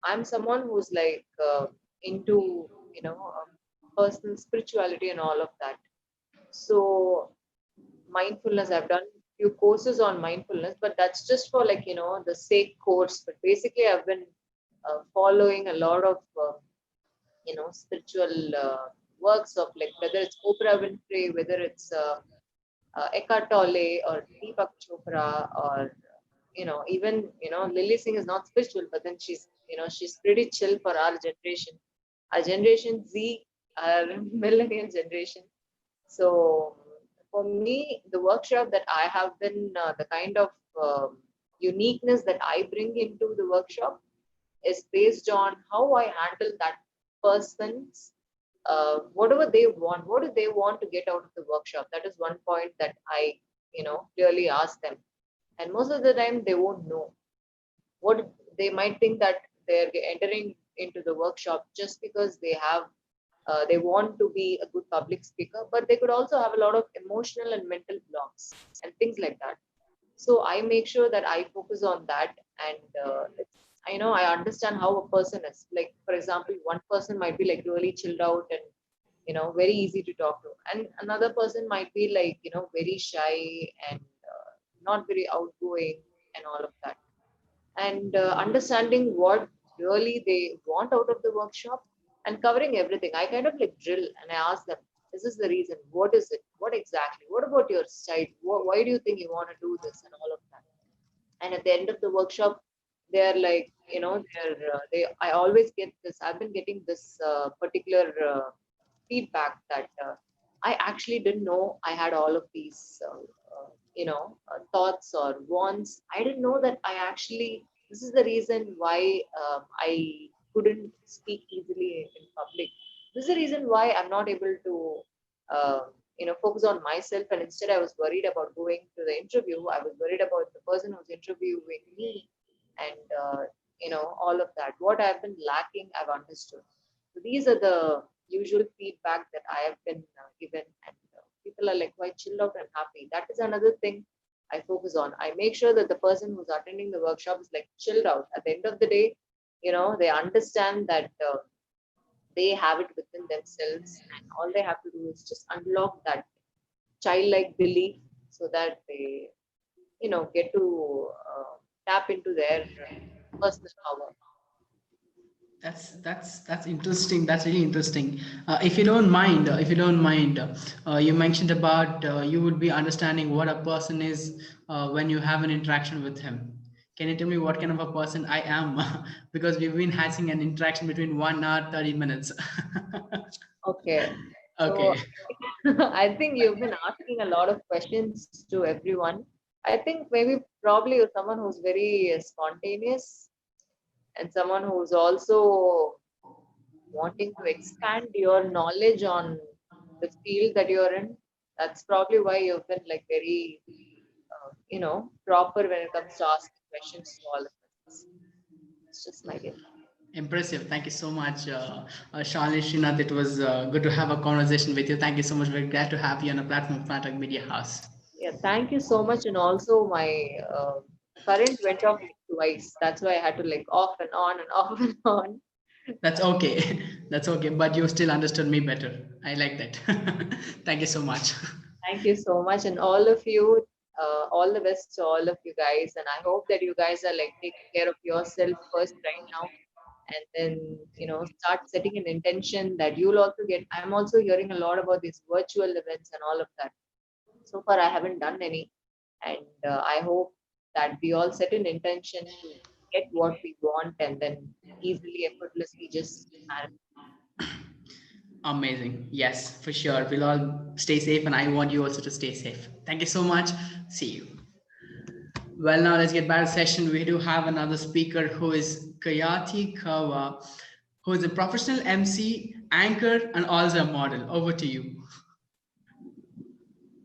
I'm someone who's like into, personal spirituality and all of that. So mindfulness, I've done few courses on mindfulness, but that's just for like, the sake course. But basically, I've been following a lot of spiritual works of like whether it's Oprah Winfrey, whether it's Eckhart Tolle or Deepak Chopra, or even Lily Singh is not spiritual, but then she's pretty chill for our generation Z, our millennial generation. So for me, the workshop that I have been the kind of uniqueness that I bring into the workshop is based on how I handle that person's whatever they want. What do they want to get out of the workshop? That is one point that I clearly ask them, and most of the time they won't know what they might think that they're entering into the workshop just because they want to be a good public speaker, but they could also have a lot of emotional and mental blocks and things like that. So I make sure that I focus on that, and I know I understand how a person is. Like for example, one person might be like really chilled out and very easy to talk to, and another person might be like very shy and not very outgoing and all of that. And understanding what really they want out of the workshop and covering everything. I kind of like drill and I ask them, is this the reason? What is it? What exactly? What about your style? Why do you think you want to do this and all of that? And at the end of the workshop, they're like, I always get this. I've been getting this particular feedback that I actually didn't know I had all of these, thoughts or wants. I didn't know that this is the reason why I couldn't speak easily in public. This is the reason why I'm not able to, focus on myself. And instead, I was worried about going to the interview. I was worried about the person who's interviewing me and, all of that. What I've been lacking, I've understood. So these are the usual feedback that I have been given, and people are like quite chilled out and happy. That is another thing I focus on. I make sure that the person who's attending the workshop is like chilled out. At the end of the day, they understand that they have it within themselves, and all they have to do is just unlock that childlike belief so that they, get to tap into their personal power. That's interesting. That's really interesting. If you don't mind, you mentioned about you would be understanding what a person is when you have an interaction with him. Can you tell me what kind of a person I am? Because we've been having an interaction between 1 hour 30 minutes. Okay. So Okay. I think you've been asking a lot of questions to everyone. I think maybe probably you're someone who's very spontaneous and someone who's also wanting to expand your knowledge on the field that you're in. That's probably why you've been like very, proper when it comes to asking questions to all of us. It's just my guess. Impressive. Thank you so much, Shalini Srinath. It was good to have a conversation with you. Thank you so much. We're glad to have you on the platform of Fanatic Media House. Yeah, thank you so much. And also my current went off like twice. That's why I had to like off and on and off and on. That's okay. That's okay. But you still understood me better. I like that. Thank you so much. Thank you so much. And all of you, all the best to all of you guys. And I hope that you guys are like taking care of yourself first right now. And then, start setting an intention that you'll also get. I'm also hearing a lot about these virtual events and all of that. So far, I haven't done any. And I hope that we all set an intention to get what we want and then easily, effortlessly just manage. Amazing. Yes, for sure. We'll all stay safe, and I want you also to stay safe. Thank you so much. See you. Well, now let's get back to the session. We do have another speaker who is Kayati Kawa, who is a professional MC, anchor, and also a model. Over to you.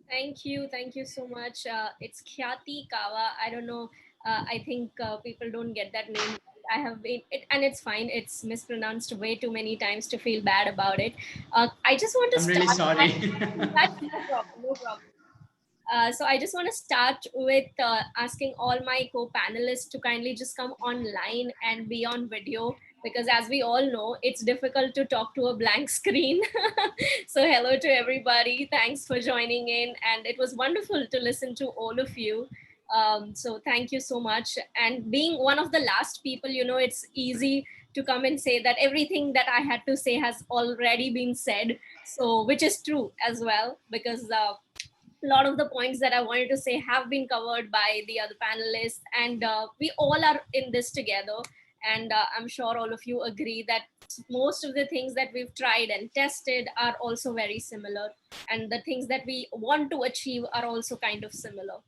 Thank you so much. It's Khyati Kawa. I don't know. I think people don't get that name. I have been, and it's fine. It's mispronounced way too many times to feel bad about it. I just want to I'm really start. sorry. That's no problem. No problem. So I just want to start with asking all my co-panelists to kindly just come online and be on video, because as we all know, it's difficult to talk to a blank screen. So hello to everybody. Thanks for joining in. And it was wonderful to listen to all of you. So thank you so much. And being one of the last people, it's easy to come and say that everything that I had to say has already been said. So, which is true as well, because a lot of the points that I wanted to say have been covered by the other panelists, and we all are in this together. And I'm sure all of you agree that most of the things that we've tried and tested are also very similar, and the things that we want to achieve are also kind of similar.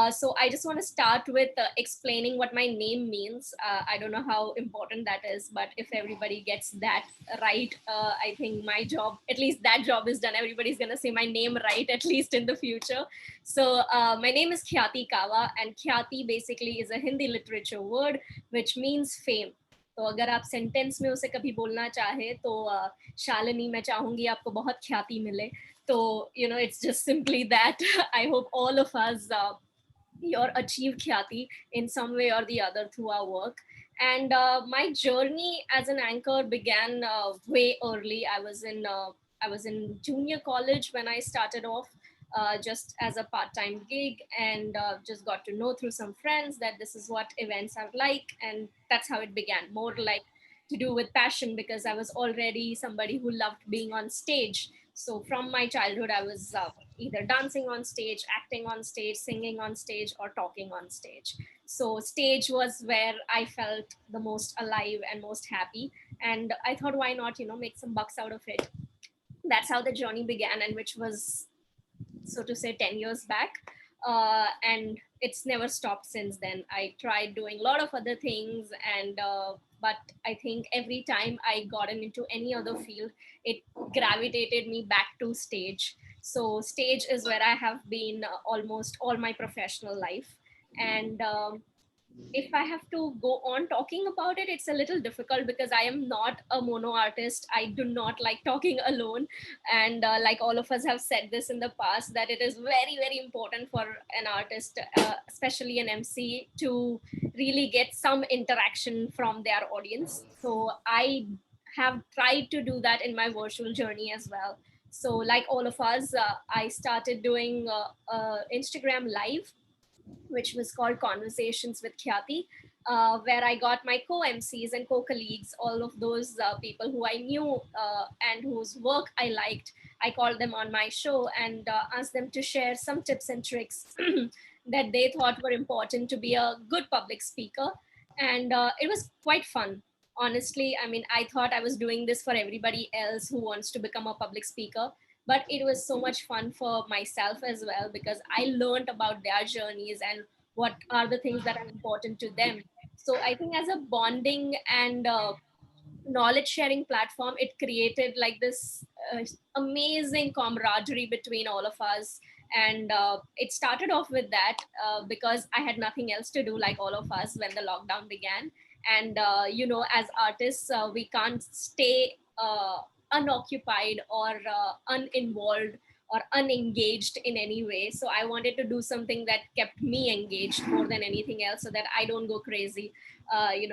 So I just want to start with explaining what my name means. I don't know how important that is, but if everybody gets that right, I think my job, at least that job is done. Everybody's going to say my name right, at least in the future. So my name is Khyati Kawa, and Khyati basically is a Hindi literature word, which means fame. तो अगर आप sentence में उसे कभी बोलना चाहे तो शालिनी मैं चाहूंगी आपको बहुत ख्याति मिले. तो it's just simply that. I hope all of us your achieve khyati in some way or the other through our work. And my journey as an anchor began way early. I was in junior college when I started off, just as a part-time gig, and just got to know through some friends that this is what events are like, and that's how it began. More like to do with passion, because I was already somebody who loved being on stage. So from my childhood, I was either dancing on stage, acting on stage, singing on stage, or talking on stage. So stage was where I felt the most alive and most happy. And I thought, why not, make some bucks out of it? That's how the journey began, and which was, so to say, 10 years back. And it's never stopped since then. I tried doing a lot of other things, and but I think every time I gotten into any other field, it gravitated me back to stage. So stage is where I have been almost all my professional life. And if I have to go on talking about it, it's a little difficult because I am not a mono artist. I do not like talking alone. And like all of us have said this in the past, that it is very, very important for an artist, especially an MC, to really get some interaction from their audience. So I have tried to do that in my virtual journey as well. So like all of us, I started doing Instagram live, which was called Conversations with Khyati, where I got my co-MCs and co-colleagues, all of those people who I knew and whose work I liked. I called them on my show and asked them to share some tips and tricks that they thought were important to be a good public speaker. And it was quite fun. Honestly, I mean, I thought I was doing this for everybody else who wants to become a public speaker, but it was so much fun for myself as well, because I learned about their journeys and what are the things that are important to them. So I think as a bonding and knowledge sharing platform, it created like this amazing camaraderie between all of us. And it started off with that because I had nothing else to do, like all of us, when the lockdown began. And as artists, we can't stay unoccupied or uninvolved or unengaged in any way. So I wanted to do something that kept me engaged more than anything else, so that I don't go crazy.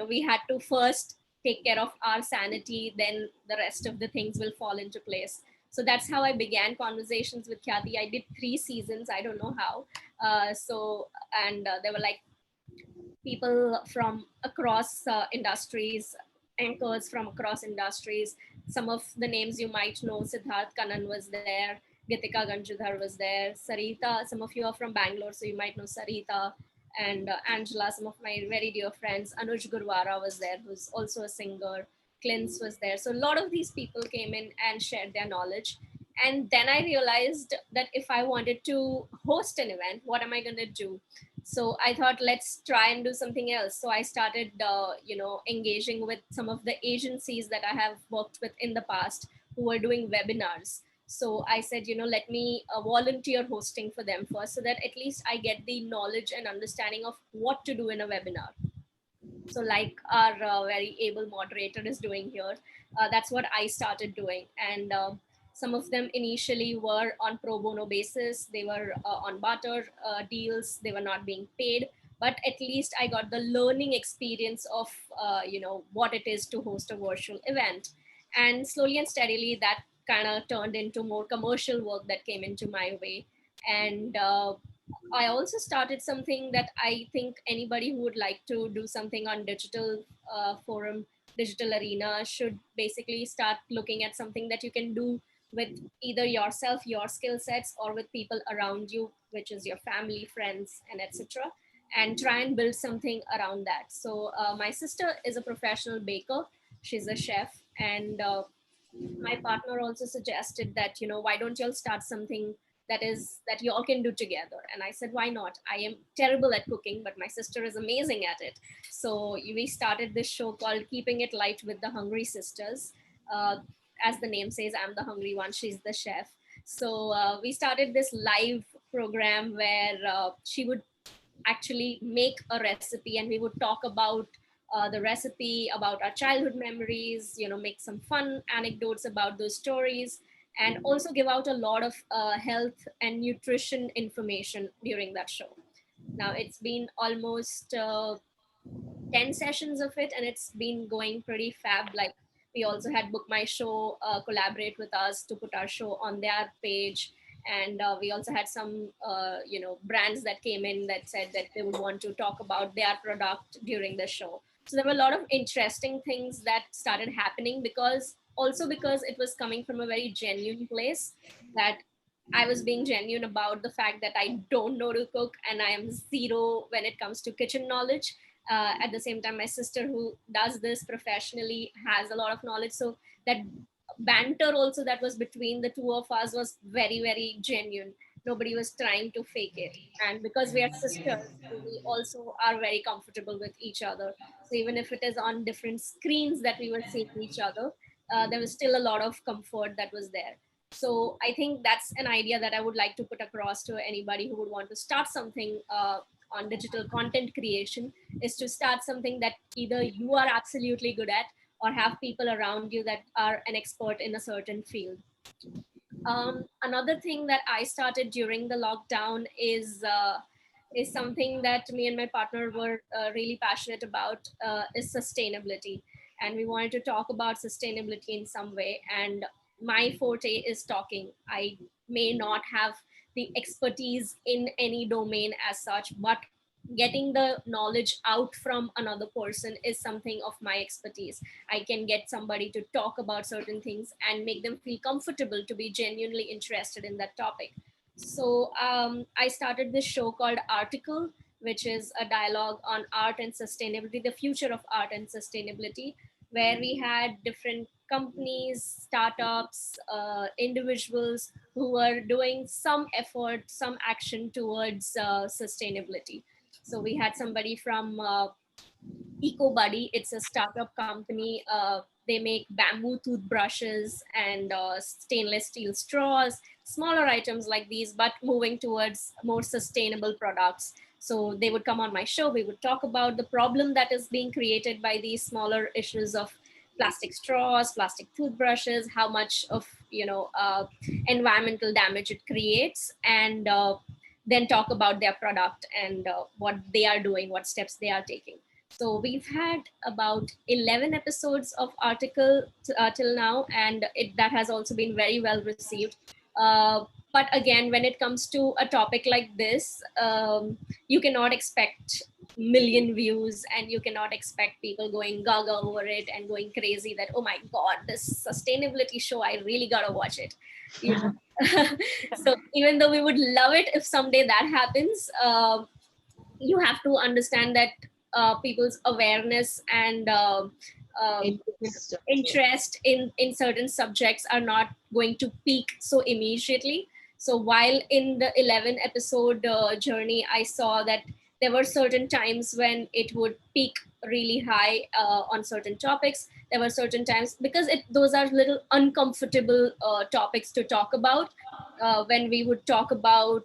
We had to first take care of our sanity, then the rest of the things will fall into place. So that's how I began Conversations with Khyati. I did 3 seasons. I don't know how. And there were like people from across industries, anchors from across industries. Some of the names you might know: Siddharth Kanan was there, Gitika Ganjudhar was there, Sarita. Some of you are from Bangalore, so you might know Sarita, and Angela. Some of my very dear friends. Anuj Gurwara was there, who's also a singer. Clintz was there. So a lot of these people came in and shared their knowledge. And then I realized that if I wanted to host an event, what am I going to do? So I thought, let's try and do something else. So I started engaging with some of the agencies that I have worked with in the past, who were doing webinars. So I said, let me volunteer hosting for them first, so that at least I get the knowledge and understanding of what to do in a webinar. So like our very able moderator is doing here, that's what I started doing. And some of them initially were on pro bono basis. They were on barter deals. They were not being paid, but at least I got the learning experience of, what it is to host a virtual event. And slowly and steadily, that kind of turned into more commercial work that came into my way. And I also started something that I think anybody who would like to do something on digital forum digital arena should basically start looking at something that you can do with either yourself, your skill sets, or with people around you, which is your family, friends, and etc., and try and build something around that. So my sister is a professional baker. She's a chef, and my partner also suggested that, why don't you all start something that you all can do together. And I said, why not? I am terrible at cooking, but my sister is amazing at it. So we started this show called Keeping It Light with the Hungry Sisters. As the name says, I'm the hungry one, she's the chef. So we started this live program where she would actually make a recipe, and we would talk about the recipe, about our childhood memories, make some fun anecdotes about those stories, and also give out a lot of health and nutrition information during that show. Now it's been almost 10 sessions of it, and it's been going pretty fab. Like, we also had Book My Show collaborate with us to put our show on their page. And we also had some brands that came in that said that they would want to talk about their product during the show. So there were a lot of interesting things that started happening, because it was coming from a very genuine place, that I was being genuine about the fact that I don't know to cook and I am zero when it comes to kitchen knowledge. At the same time, my sister, who does this professionally, has a lot of knowledge. So that banter also that was between the two of us was very, very genuine. Nobody was trying to fake it. And because we are sisters, we also are very comfortable with each other. So even if it is on different screens that we were seeing each other, there was still a lot of comfort that was there. So I think that's an idea that I would like to put across to anybody who would want to start something on digital content creation, is to start something that either you are absolutely good at, or have people around you that are an expert in a certain field. Another thing that I started during the lockdown is something that me and my partner were really passionate about, is sustainability. And we wanted to talk about sustainability in some way. And my forte is talking. I may not have the expertise in any domain as such, but getting the knowledge out from another person is something of my expertise. I can get somebody to talk about certain things and make them feel comfortable to be genuinely interested in that topic. So I started this show called Article, which is a dialogue on art and sustainability, the future of art and sustainability, where we had different companies, startups, individuals who were doing some effort, some action towards sustainability. So we had somebody from EcoBuddy. It's a startup company. They make bamboo toothbrushes and stainless steel straws, smaller items like these, but moving towards more sustainable products. So they would come on my show. We would talk about the problem that is being created by these smaller issues of plastic straws, plastic toothbrushes, how much of environmental damage it creates, and then talk about their product and what they are doing, what steps they are taking. So we've had about 11 episodes of Article till now, and that has also been very well received. But again, when it comes to a topic like this, you cannot expect million views, and you cannot expect people going gaga over it and going crazy that, oh my God, this sustainability show, I really gotta watch it. You know? So even though we would love it if someday that happens, you have to understand that people's awareness and interest in certain subjects are not going to peak so immediately. So while in the 11 episode journey, I saw that there were certain times when it would peak really high on certain topics. There were certain times, because those are little uncomfortable topics to talk about, when we would talk about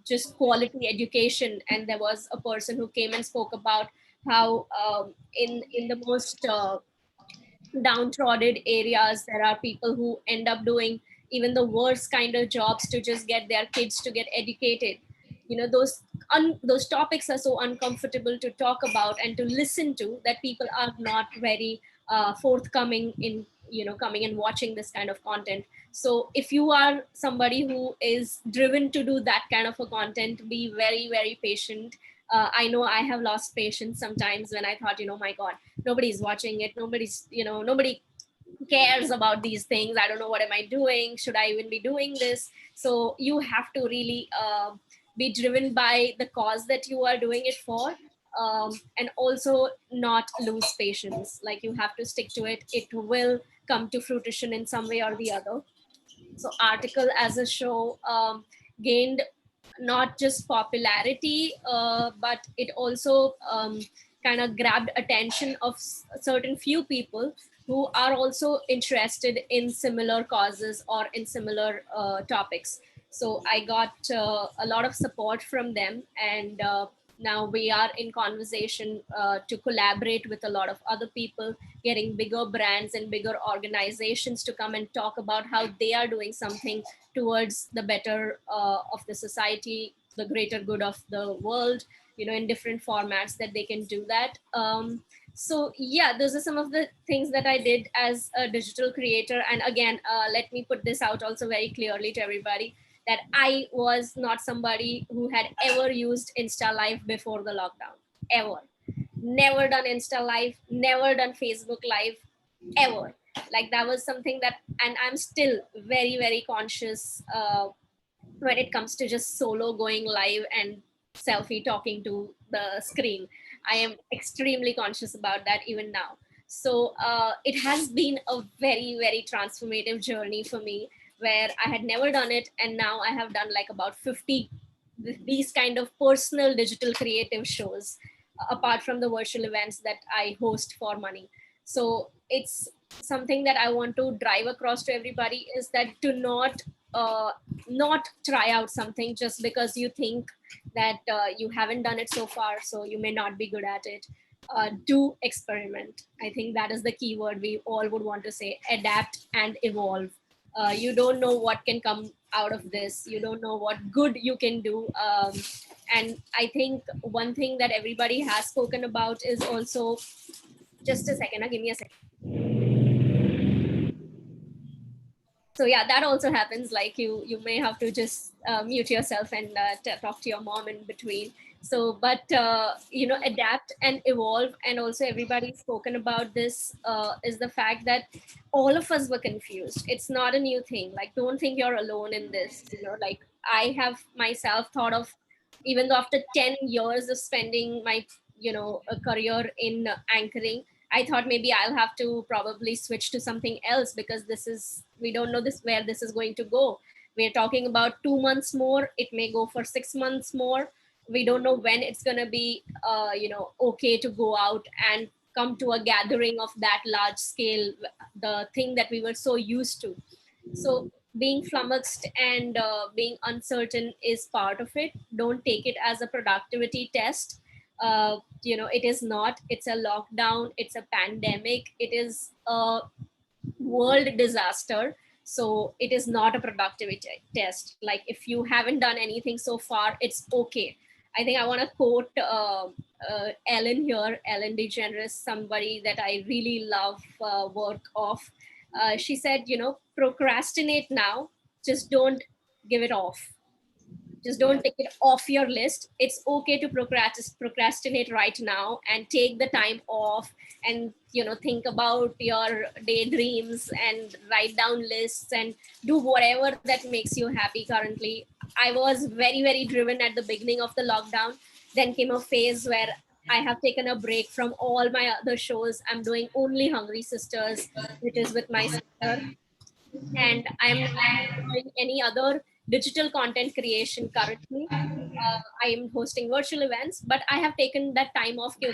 just quality education. And there was a person who came and spoke about how in the most downtrodden areas, there are people who end up doing even the worst kind of jobs to just get their kids to get educated. Those topics are so uncomfortable to talk about and to listen to, that people are not very forthcoming in coming and watching this kind of content. So if you are somebody who is driven to do that kind of a content, be very, very patient. I know I have lost patience sometimes when I thought, my God, nobody's watching it. Nobody cares about these things. I don't know, what am I doing? Should I even be doing this? So you have to really be driven by the cause that you are doing it for, and also not lose patience. Like, you have to stick to it. It will come to fruition in some way or the other. So Article as a show gained not just popularity, but it also kind of grabbed attention of certain few people who are also interested in similar causes or in similar topics. So I got a lot of support from them, and now we are in conversation to collaborate with a lot of other people, getting bigger brands and bigger organizations to come and talk about how they are doing something towards the better of the society, the greater good of the world, in different formats that they can do that. So yeah, those are some of the things that I did as a digital creator. And again, let me put this out also very clearly to everybody, that I was not somebody who had ever used Insta Live before the lockdown, ever. Never done Insta Live, never done Facebook Live, ever. Like, that was something that, and I'm still very, very conscious when it comes to just solo going live and selfie talking to the screen. I am extremely conscious about that even now. So it has been a very, very transformative journey for me, where I had never done it, and now I have done like about 50 these kind of personal digital creative shows, apart from the virtual events that I host for money. So it's something that I want to drive across to everybody, is that do not try out something just because you think that you haven't done it so far, so you may not be good at it. Do experiment. I think that is the key word we all would want to say: adapt and evolve. You don't know what can come out of this. You don't know what good you can do. And I think one thing that everybody has spoken about is also, just a second, give me a second. So yeah, that also happens. Like, you may have to just mute yourself and talk to your mom in between. So but adapt and evolve. And also, everybody's spoken about this, is the fact that all of us were confused. It's not a new thing. Like, don't think you're alone in this. Like, I have myself thought of, even though after 10 years of spending my a career in anchoring, I thought maybe I'll have to probably switch to something else, because we don't know where this is going to go. We're talking about 2 months more. It may go for 6 months more. We don't know when it's going to be, okay to go out and come to a gathering of that large scale, the thing that we were so used to. So being flummoxed and being uncertain is part of it. Don't take it as a productivity test. It is not. It's a lockdown, it's a pandemic, it is a world disaster. So it is not a productivity test. Like, if you haven't done anything so far, it's okay. I think I want to quote Ellen here, Ellen DeGeneres, somebody that I really love work of. She said, procrastinate now, just don't give it off. Just don't take it off your list. It's okay to procrastinate right now, and take the time off, and think about your daydreams and write down lists and do whatever that makes you happy currently. I was very, very driven at the beginning of the lockdown. Then came a phase where I have taken a break from all my other shows. I'm doing only Hungry Sisters, which is with my sister, and I am not doing any other digital content creation currently. I am hosting virtual events, but I have taken that time off. Okay,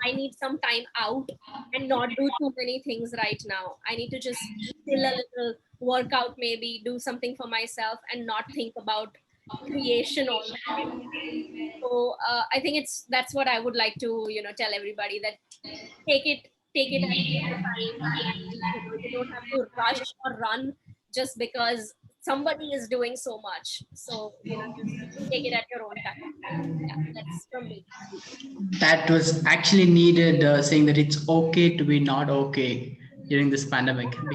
I need some time out and not do too many things right now. I need to just chill a little, work out, maybe do something for myself, and not think about creation all the time. So I think that's what I would like to tell everybody, that take it at your time, and you don't have to rush or run just because somebody is doing so much. So just take it at your own time. Yeah, that's from me. That was actually needed, saying that it's okay to be not okay during this pandemic, And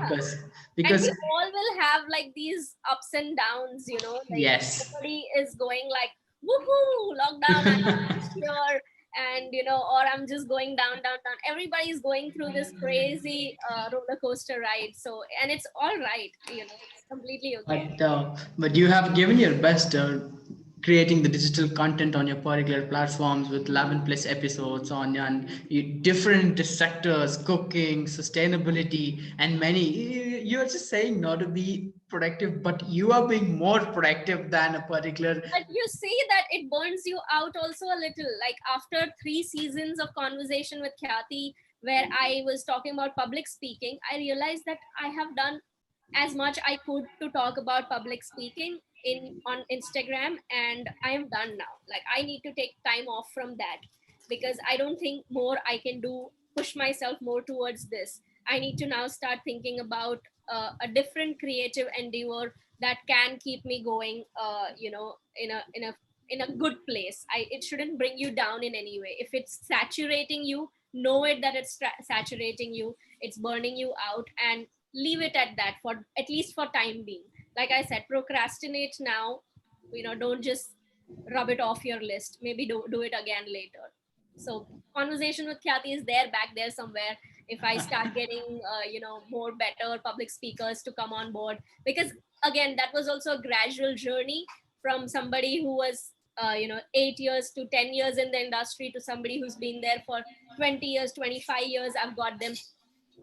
because we all will have like these ups and downs, like yes. nobody is going like, woohoo, lockdown, I'm posture, and or I'm just going down, down, down. Everybody's going through this crazy roller coaster ride. So, and it's all right, it's completely okay. But you have given your best creating the digital content on your particular platforms with 11 plus episodes on different sectors, cooking, sustainability, and many. You're just saying not to be productive, but you are being more productive than a particular. But you see that it burns you out also a little. Like after 3 seasons of conversation with Khyati, where I was talking about public speaking, I realized that I have done as much I could to talk about public speaking on Instagram, and I am done now. Like I need to take time off from that, because I don't think more I can do, push myself more towards this. I need to now start thinking about a different creative endeavor that can keep me going, in a good place. It shouldn't bring you down in any way. If it's saturating you, know it that it's saturating you, it's burning you out, and leave it at that, for at least for time being. Like I said, procrastinate now. Don't just rub it off your list. Maybe do it again later. So conversation with Khyati is there, back there somewhere. If I start getting more better public speakers to come on board, because again, that was also a gradual journey from somebody who was 8 years to 10 years in the industry, to somebody who's been there for 20 years, 25 years. I've got them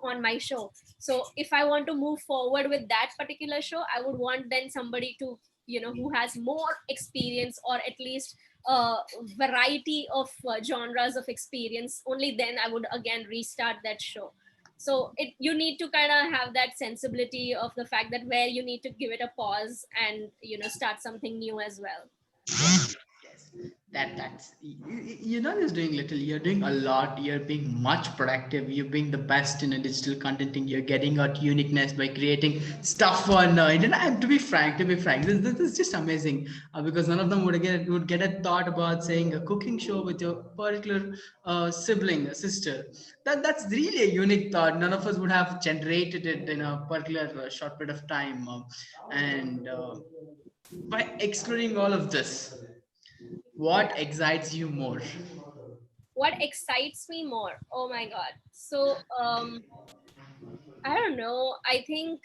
on my show. So if I want to move forward with that particular show, I would want then somebody to who has more experience, or at least a variety of genres of experience. Only then I would again restart that show. So you need to kind of have that sensibility of the fact that where you need to give it a pause and start something new as well. Yes, that's you're not just doing little, you're doing a lot. You're being much productive, you're being the best in a digital contenting, you're getting out uniqueness by creating stuff on internet. And to be frank, this is just amazing, because none of them would get a thought about saying a cooking show with your particular sibling, a sister. That's really a unique thought. None of us would have generated it in a particular short period of time. And by exploring all of this, what excites you more? What excites me more? Oh my god. So I don't know. I think,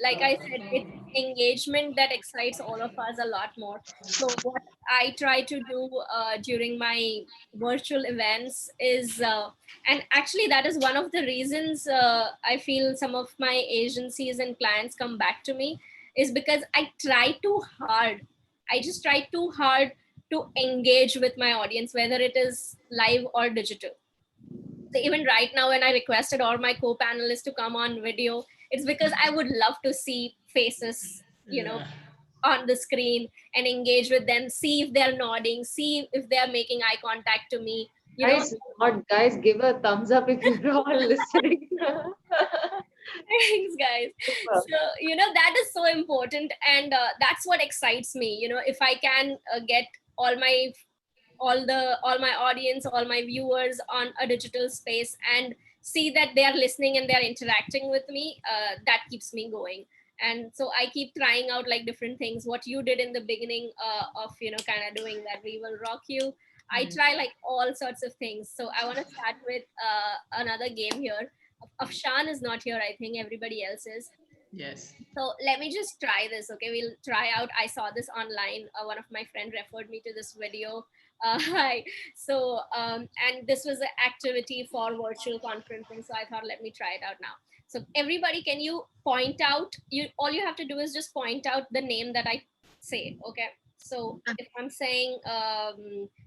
like I said, it's engagement that excites all of us a lot more. So what I try to do during my virtual events is, and actually that is one of the reasons I feel some of my agencies and clients come back to me, is because I try too hard. I just try too hard to engage with my audience, whether it is live or digital. So even right now, when I requested all my co-panelists to come on video, it's because I would love to see faces, Yeah. on the screen, and engage with them, see if they're nodding, see if they're making eye contact to me. Guys, give a thumbs up if you're all listening. Thanks, guys. Super. So that is so important, and that's what excites me. If I can get all my all my audience, all my viewers on a digital space, and see that they are listening and they're interacting with me, that keeps me going. And so I keep trying out like different things. What you did in the beginning of kind of doing that, we will rock you. I try like all sorts of things. So I want to start with another game here. Afshan is not here. I think everybody else is. Yes. So let me just try this. Okay, we'll try out. I saw this online. One of my friend referred me to this video. Hi. So and this was an activity for virtual conferencing. So I thought, let me try it out now. So everybody, can you point out? All you have to do is just point out the name that I say. Okay. So if I'm saying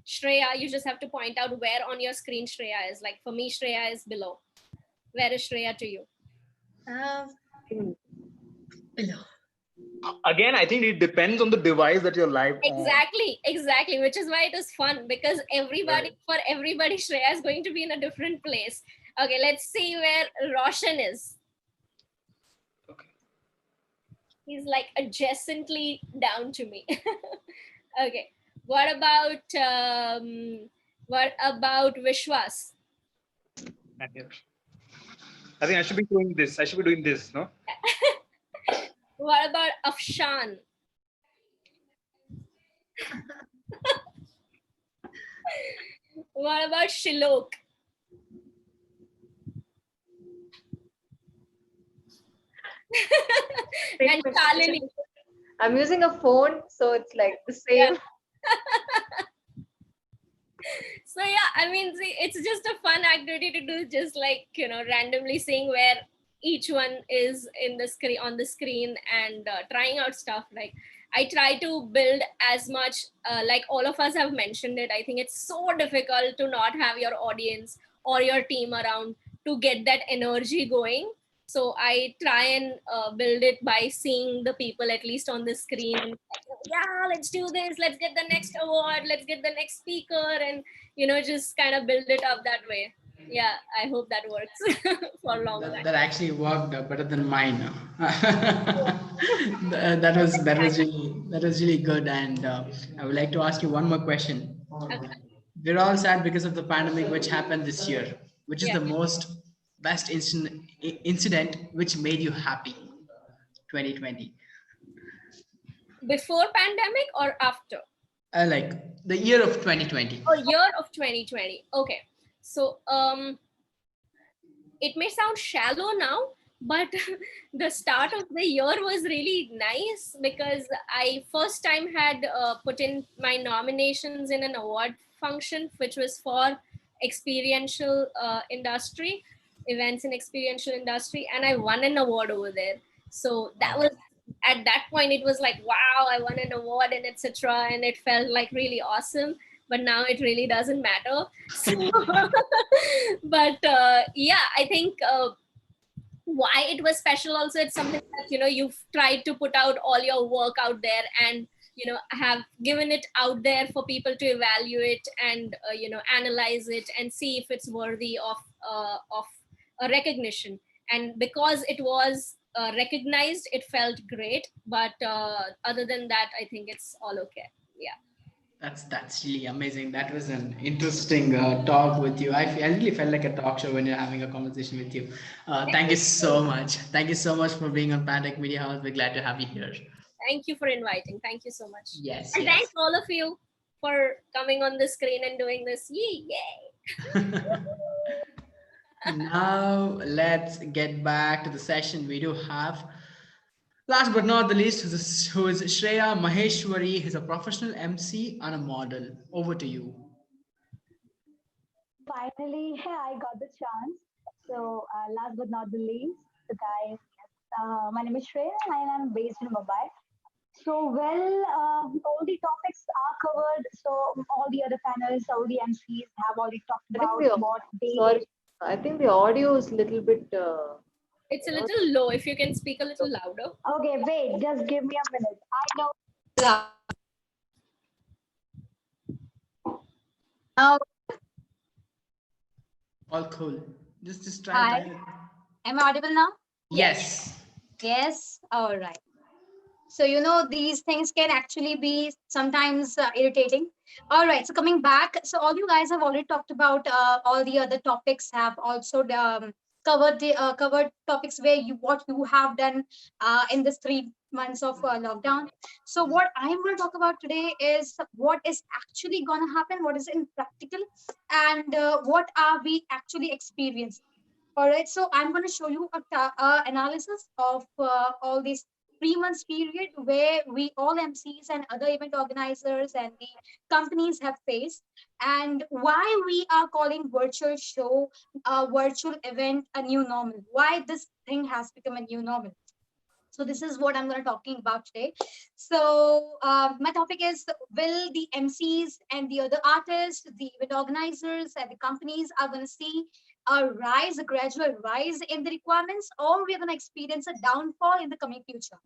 Shreya, you just have to point out where on your screen Shreya is. Like for me, Shreya is below. Where is Shreya to you? Below. Again, I think it depends on the device that you're live on. Exactly, which is why it is fun, because for everybody, Shreya is going to be in a different place. Okay, let's see where Roshan is. Okay. He's like adjacently down to me. Okay, what about Vishwas? And here. I think I should be doing this. I should be doing this, no? What about Afshan? What about Shilok? And Shalini. I'm using a phone, so it's like the same. Yeah. So yeah, I mean, see, it's just a fun activity to do, just like, randomly seeing where each one is in the screen, on the screen, and trying out stuff. Like, I try to build as much, like all of us have mentioned it. I think it's so difficult to not have your audience or your team around to get that energy going. So I try and build it by seeing the people at least on the screen, and yeah, let's do this, let's get the next award, let's get the next speaker, and just kind of build it up that way. Yeah, I hope that works for a long time. That actually worked better than mine. That was really good, and I would like to ask you one more question. Okay. We're all sad because of the pandemic which happened this year. Which is Yeah. the best incident which made you happy? 2020. Before pandemic or after? Like the year of 2020. Or year of 2020. Okay. So it may sound shallow now, but the start of the year was really nice because I first time had put in my nominations in an award function, which was for experiential industry, events in experiential industry, and I won an award over there. So that was, at that point it was like, wow, I won an award and etc., and it felt like really awesome. But now it really doesn't matter. So, but yeah, I think why it was special also, it's something that you've tried to put out all your work out there, and have given it out there for people to evaluate and analyze it and see if it's worthy of a recognition. And because it was recognized, it felt great. But other than that, I think it's all okay. Yeah. That's really amazing. That was an interesting talk with you. I really felt like a talk show when you're having a conversation with you. Thank you so much. Thank you so much for being on Panic Media House. We're glad to have you here. Thank you for inviting. Thank you so much. Yes, And yes. thanks all of you for coming on the screen and doing this. Yay, yay. Now let's get back to the session we do have. Last but not the least, who is Shreya Maheshwari. He's a professional MC and a model. Over to you. Finally, I got the chance. So, last but not the least, the guys, my name is Shreya and I'm based in Mumbai. So, all the topics are covered. So, all the other panels, all the MCs have already talked I think about what they sorry, did. I think the audio is a little bit. It's a little low. If you can speak a little louder. Okay, wait, just give me a minute. I know. Now, All cool. Just try. hi. Am I audible now? Yes. Yes. All right. So, these things can actually be sometimes irritating. All right. So, coming back, so all you guys have already talked about all the other topics, have also covered topics where what you have done in this 3 months of lockdown. So, what I'm going to talk about today is what is actually going to happen, what is in practical, and what are we actually experiencing. All right, so I'm going to show you a analysis of all these 3 months period where we all MCs and other event organizers and the companies have faced, and why we are calling virtual show, a virtual event, a new normal. Why this thing has become a new normal. So this is what I'm going to talking about today. So my topic is, will the MCs and the other artists, the event organizers and the companies are going to see a gradual rise in the requirements, or we're going to experience a downfall in the coming future.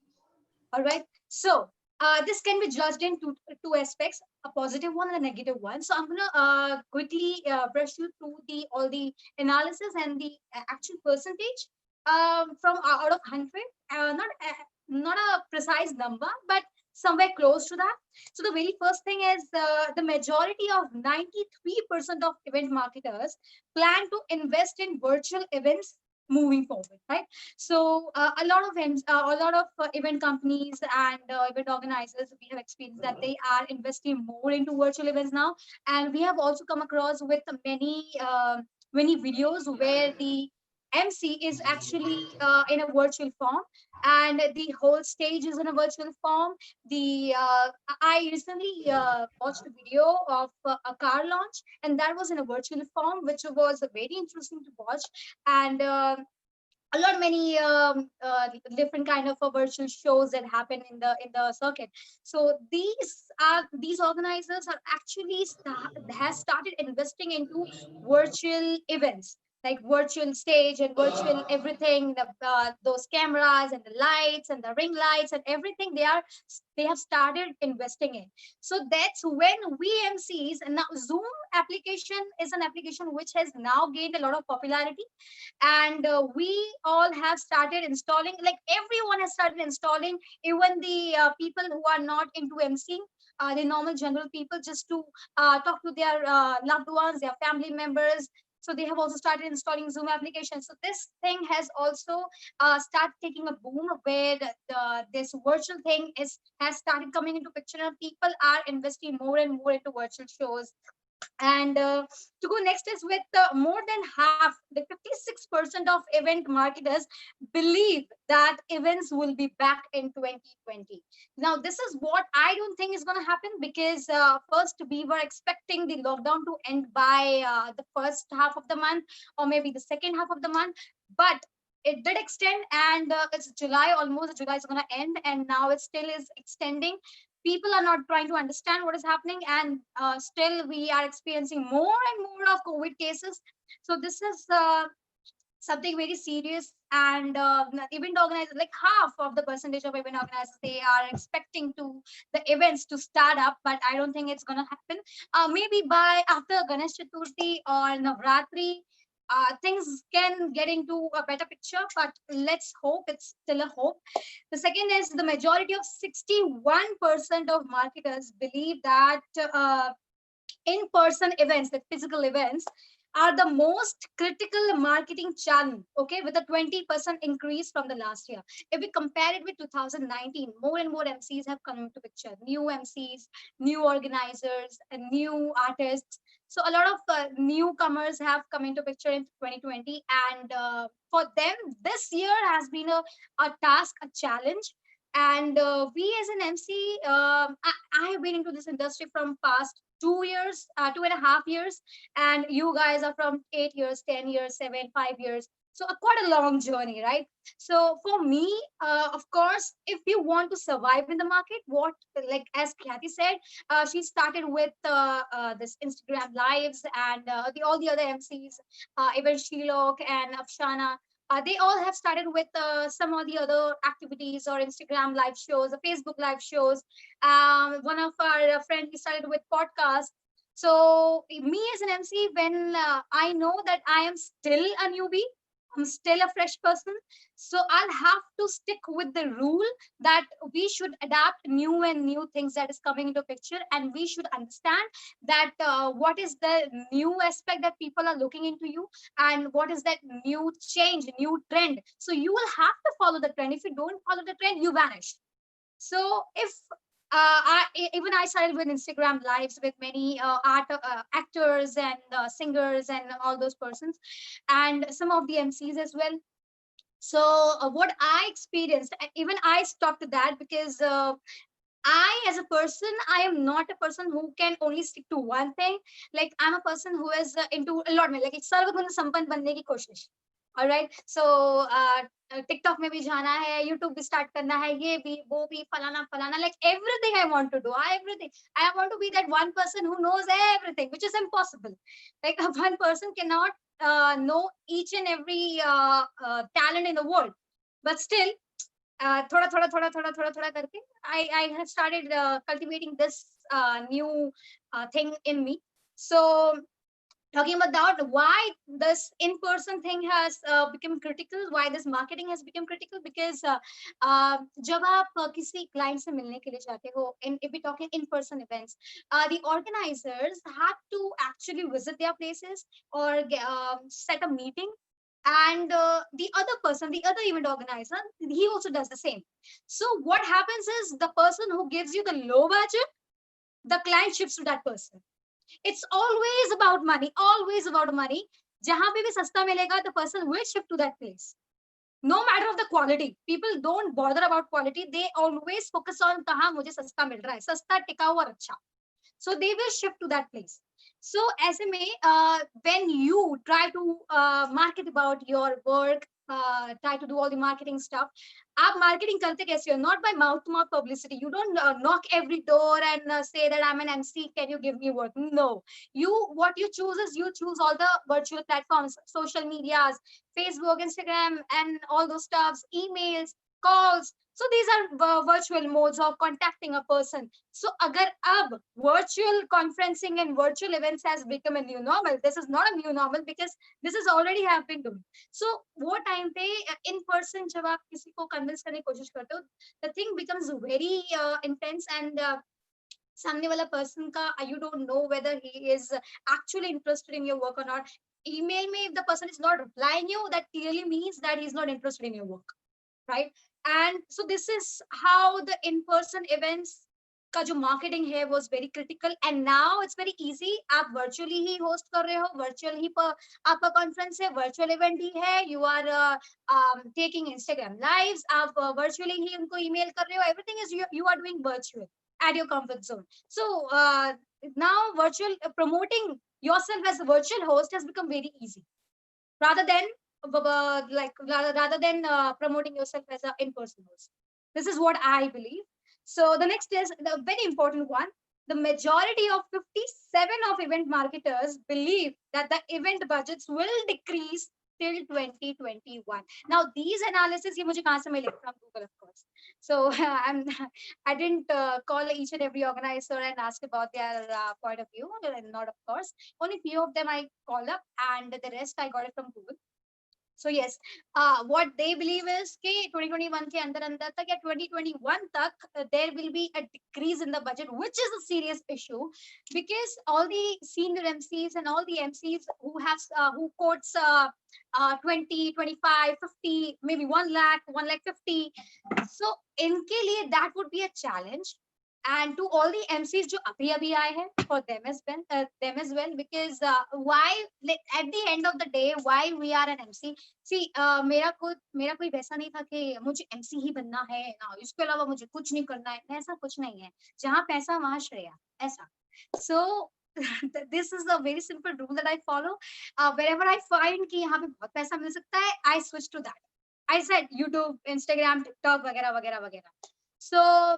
All right. So this can be judged in two aspects, a positive one and a negative one. So I'm going to quickly brush you through all the analysis and the actual percentage from out of 100, not a precise number, but somewhere close to that. So the very first thing is the majority of 93% of event marketers plan to invest in virtual events moving forward, right? So a lot of event companies and event organizers, we have experienced that they are investing more into virtual events now, and we have also come across with many videos where the MC is actually in a virtual form, and the whole stage is in a virtual form. The I recently watched a video of a car launch, and that was in a virtual form, which was very interesting to watch. And a lot many different kind of virtual shows that happen in the circuit. So these organizers are actually has started investing into virtual events, like virtual stage and virtual everything, those cameras and the lights and the ring lights and everything they have started investing in. So that's when we MCs, and now Zoom application is an application which has now gained a lot of popularity, and we all have started installing, like everyone has started installing, even the people who are not into emceeing, the normal general people, just to talk to their loved ones, their family members. So they have also started installing Zoom applications. So this thing has also started taking a boom, where this virtual thing is has started coming into picture, and people are investing more and more into virtual shows. And to go next is with more than half, the 56% of event marketers believe that events will be back in 2020. Now, this is what I don't think is going to happen, because first we were expecting the lockdown to end by the first half of the month, or maybe the second half of the month. But it did extend, and it's July almost. July is going to end, and now it still is extending. People are not trying to understand what is happening, and still we are experiencing more and more of COVID cases. So this is something very serious. And event organizers, like half of the percentage of event organizers, they are expecting to the events to start up, but I don't think it's going to happen. Maybe by after Ganesh Chaturthi or Navratri, things can get into a better picture, but let's hope. It's still a hope. The second is the majority of 61% of marketers believe that in-person events, like physical events, are the most critical marketing channel, okay, with a 20% increase from the last year. If we compare it with 2019, more and more MCs have come into picture, new MCs, new organizers, and new artists. So a lot of newcomers have come into picture in 2020, and for them, this year has been a task, a challenge. And we as an MC, I have been into this industry from past 2 years, 2.5 years, and you guys are from 8 years, 10 years, 7, 5 years. So quite a long journey, right? So for me, of course, if you want to survive in the market, what, like as Kathy said, she started with this Instagram lives, and all the other MCs, even Shilok and Afshana, they all have started with some of the other activities, or Instagram live shows, or Facebook live shows. One of our friends, he started with podcasts. So me as an MC, when I know that I am still a newbie, I'm still a fresh person, so I'll have to stick with the rule that we should adapt new and new things that is coming into picture, and we should understand that what is the new aspect that people are looking into you, and what is that new change, new trend. So you will have to follow the trend. If you don't follow the trend, you vanish. So if even I started with Instagram lives with many actors and singers and all those persons, and some of the MCs as well. So what I experienced, even I stopped that, because I, as a person, I am not a person who can only stick to one thing. Like I'm a person who is into a lot. Like it's सर्वगुण संपन्न बनने की कोशिश. All right. So TikTok में भी जाना है, YouTube भी start करना है, ये भी वो भी फलाना फलाना. Like everything I want to do, everything. I want to be that one person who knows everything, which is impossible. Like one person cannot know each and every talent in the world. But still, thoda thoda thoda thoda thoda thoda करके I have started cultivating this new thing in me. So talking about that, why this in-person thing has become critical, why this marketing has become critical, because जब आप किसी client से मिलने के लिए जाते हो, if we talking in-person events, the organizers have to actually visit their places, or set a meeting, and the other person, the other event organizer, he also does the same. So what happens is the person who gives you the low budget, the client shifts to that person. It's always about money, always about money. Jahan pe bhi sasta milega, the person will shift to that place. No matter of the quality, people don't bother about quality. They always focus on kahan mujhe sasta mil raha hai, sasta, टिका हुआ, अच्छा. So they will shift to that place. So SMA, when you try to market about your work, try to do all the marketing stuff, आप marketing करते कैसे हो? Not by mouth to mouth publicity. You don't knock every door and say that I'm an MC, can you give me work? No. What you choose is you choose all the virtual platforms, social medias, Facebook, Instagram, and all those stuffs, emails, calls. So these are virtual modes of contacting a person. So agar ab virtual conferencing and virtual events has become a new normal, this is not a new normal because this is already happening to me. So वो time पे in person जब आप किसी को convince करने की कोशिश करते हो, the thing becomes very intense, and सामने वाला person का you don't know whether he is actually interested in your work or not. Email me, if the person is not replying you, that clearly means that he's not interested in your work, right? And so this is how the in-person events का जो marketing है was very critical, and now it's very easy. आप virtually ही host कर रहे हो, virtual ही आपका conference है, virtual event ही है, you are taking Instagram lives, आप virtually ही उनको email कर रहे हो, everything is you are doing virtual at your comfort zone. So now virtual promoting yourself as a virtual host has become very easy, rather than promoting yourself as an in-person host. This is what I believe. So the next is the very important one. The majority of 57 of event marketers believe that the event budgets will decrease till 2021. Now these analysis ye mujhe kahan se mile? From Google, of course. So I didn't call each and every organizer and ask about their point of view. Not, of course. Only few of them I called up, and the rest I got it from Google. So yes, what they believe is कि 2021 के अंदर तक या 2021 तक there will be a decrease in the budget, which is a serious issue, because all the senior MCs and all the MCs who have who quotes 20, 25, 50, maybe 1 lakh, 1 lakh 50. So इनके लिए that would be a challenge. And to all the MCs जो अभी अभी आए हैं, for them as well, because why, like, at the end of the day, why we are an MC? See, मेरा कोई वैसा नहीं था कि मुझे MC ही बनना है ना, इसके अलावा मुझे कुछ नहीं करना है, ऐसा कुछ नहीं है. जहाँ पैसा वहाँ श्रेया, ऐसा. So this is a very simple rule that I follow. Wherever I find कि यहाँ पे बहुत पैसा मिल सकता है, I switch to that. I said YouTube, Instagram, TikTok, वगैरह वगैरह वगैरह. So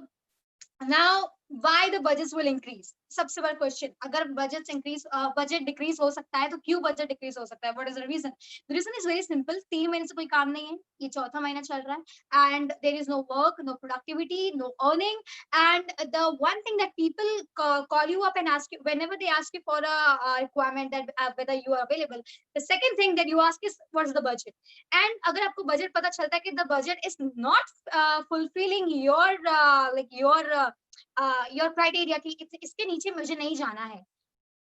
now why the budgets will increase? सबसे बड़ा क्वेश्चन, अगर budgets increase, budget decrease हो सकता है, तो क्यों budget decrease हो सकता है? What is the reason? The reason is very simple. 3 महीने से कोई काम नहीं है, ये चौथा महीना चल रहा है, and there is no work, no productivity, no earning. And the one thing that people call you up and ask you whenever they ask you for a requirement that whether you are available, the second thing that you ask is what's the budget. And अगर आपको budget पता चलता है कि the budget is not fulfilling your your criteria कि इसके नीचे मुझे नहीं जाना है.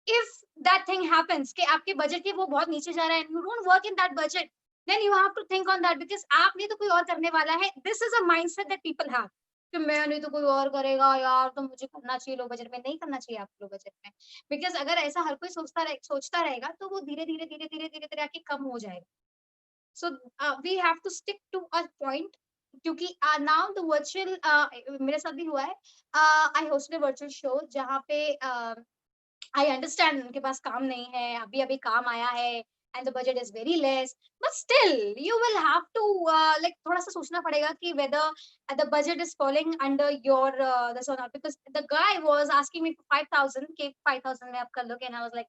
If that thing happens कि आपके budget के वो बहुत नीचे जा रहा है and you don't work in that budget, then you have to think on that, because आप नहीं तो कोई और करने वाला है. This is a mindset that people have कि मैं नहीं तो कोई और करेगा यार, तो मुझे करना चाहिए लो बजट में. नहीं करना चाहिए आपको लो बजट में, because अगर ऐसा हर कोई सोचता रहेगा तो वो धीरे धीरे धीरे धीरे धीरे धीरे आके कम हो जाएगा. So we have to stick to a point, क्योंकि now the virtual मेरे साथ भी हुआ है. I hosted a virtual show जहाँ पे I understand उनके पास काम नहीं है, अभी अभी काम आया है, and the budget is very less, but still you will have to like थोड़ा सा सोचना पड़ेगा कि whether the budget is falling under your this or not, because the guy was asking me for 5,000 कि 5,000 में आप कर लोगे, and I was like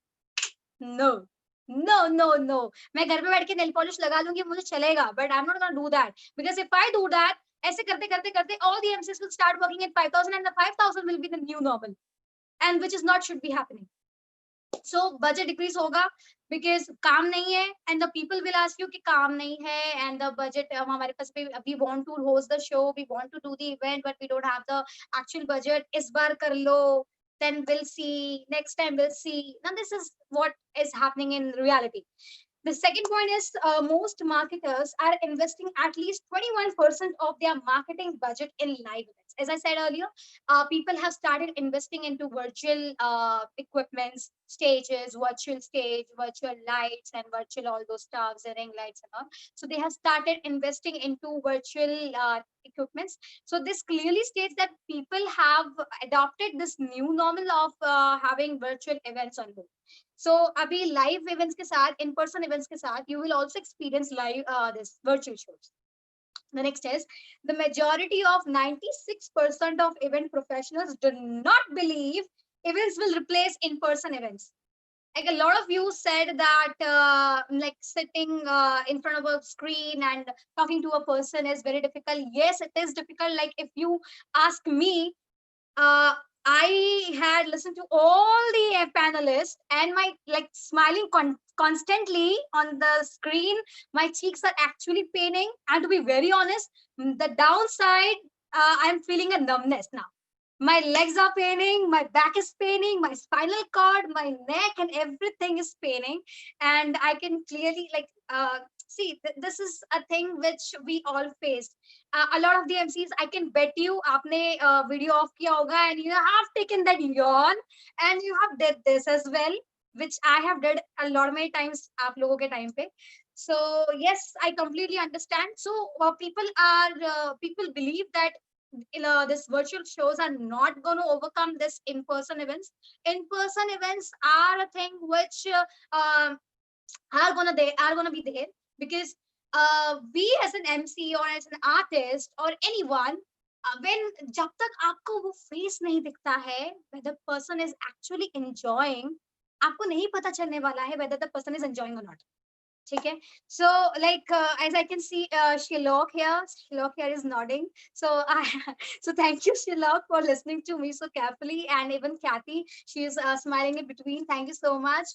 no. No. मैं घर पे बैठ के नेल पॉलिश लगा लूंगी, मुझे चलेगा, but I'm not gonna do that, because if I do that, ऐसे करते करते करते all the MCs will start working at 5,000, and the 5,000 will be the new normal, and which is not should be happening. So budget decrease होगा because काम नहीं है, and the people will ask you कि काम नहीं है, and the budget हमारे पास we want to host the show, we want to do the event, but we don't have the actual budget. इस बार कर लो, then we'll see, next time we'll see. Now this is what is happening in reality. The second point is most marketers are investing at least 21% of their marketing budget in live events. As I said earlier, people have started investing into virtual equipments, stages, virtual stage, virtual lights, and virtual all those stuffs, and ring lights and all. So they have started investing into virtual equipments. So this clearly states that people have adopted this new normal of having virtual events on board. So अभी live events के साथ, in person events के साथ, you will also experience live this virtual shows. The next is the majority of 96% of event professionals do not believe events will replace in-person events. Like a lot of you said that like sitting in front of a screen and talking to a person is very difficult. Yes, it is difficult. Like if you ask me, I had listened to all the panelists and my like smiling constantly on the screen. My cheeks are actually paining. And to be very honest, the downside, I'm feeling a numbness now. My legs are paining, my back is paining, my spinal cord, my neck, and everything is paining. And I can clearly like see this is a thing which we all faced. A lot of the MCs, I can bet you, आपने video off किया होगा and you have taken that yawn and you have did this as well, which I have did a lot of many times आप लोगों के time पे. So yes, I completely understand. So people believe that this virtual shows are not going to overcome this in-person events. In-person events are a thing which are gonna be there because we as an MC or as an artist or anyone, when जब तक आपको वो face नहीं दिखता है, whether person is actually enjoying, आपको नहीं पता चलने वाला है whether the person is enjoying or not. Okay, so like as I can see Shilok here is nodding. So so thank you Shilok for listening to me so carefully, and even Kathy, she is smiling in between. Thank you so much.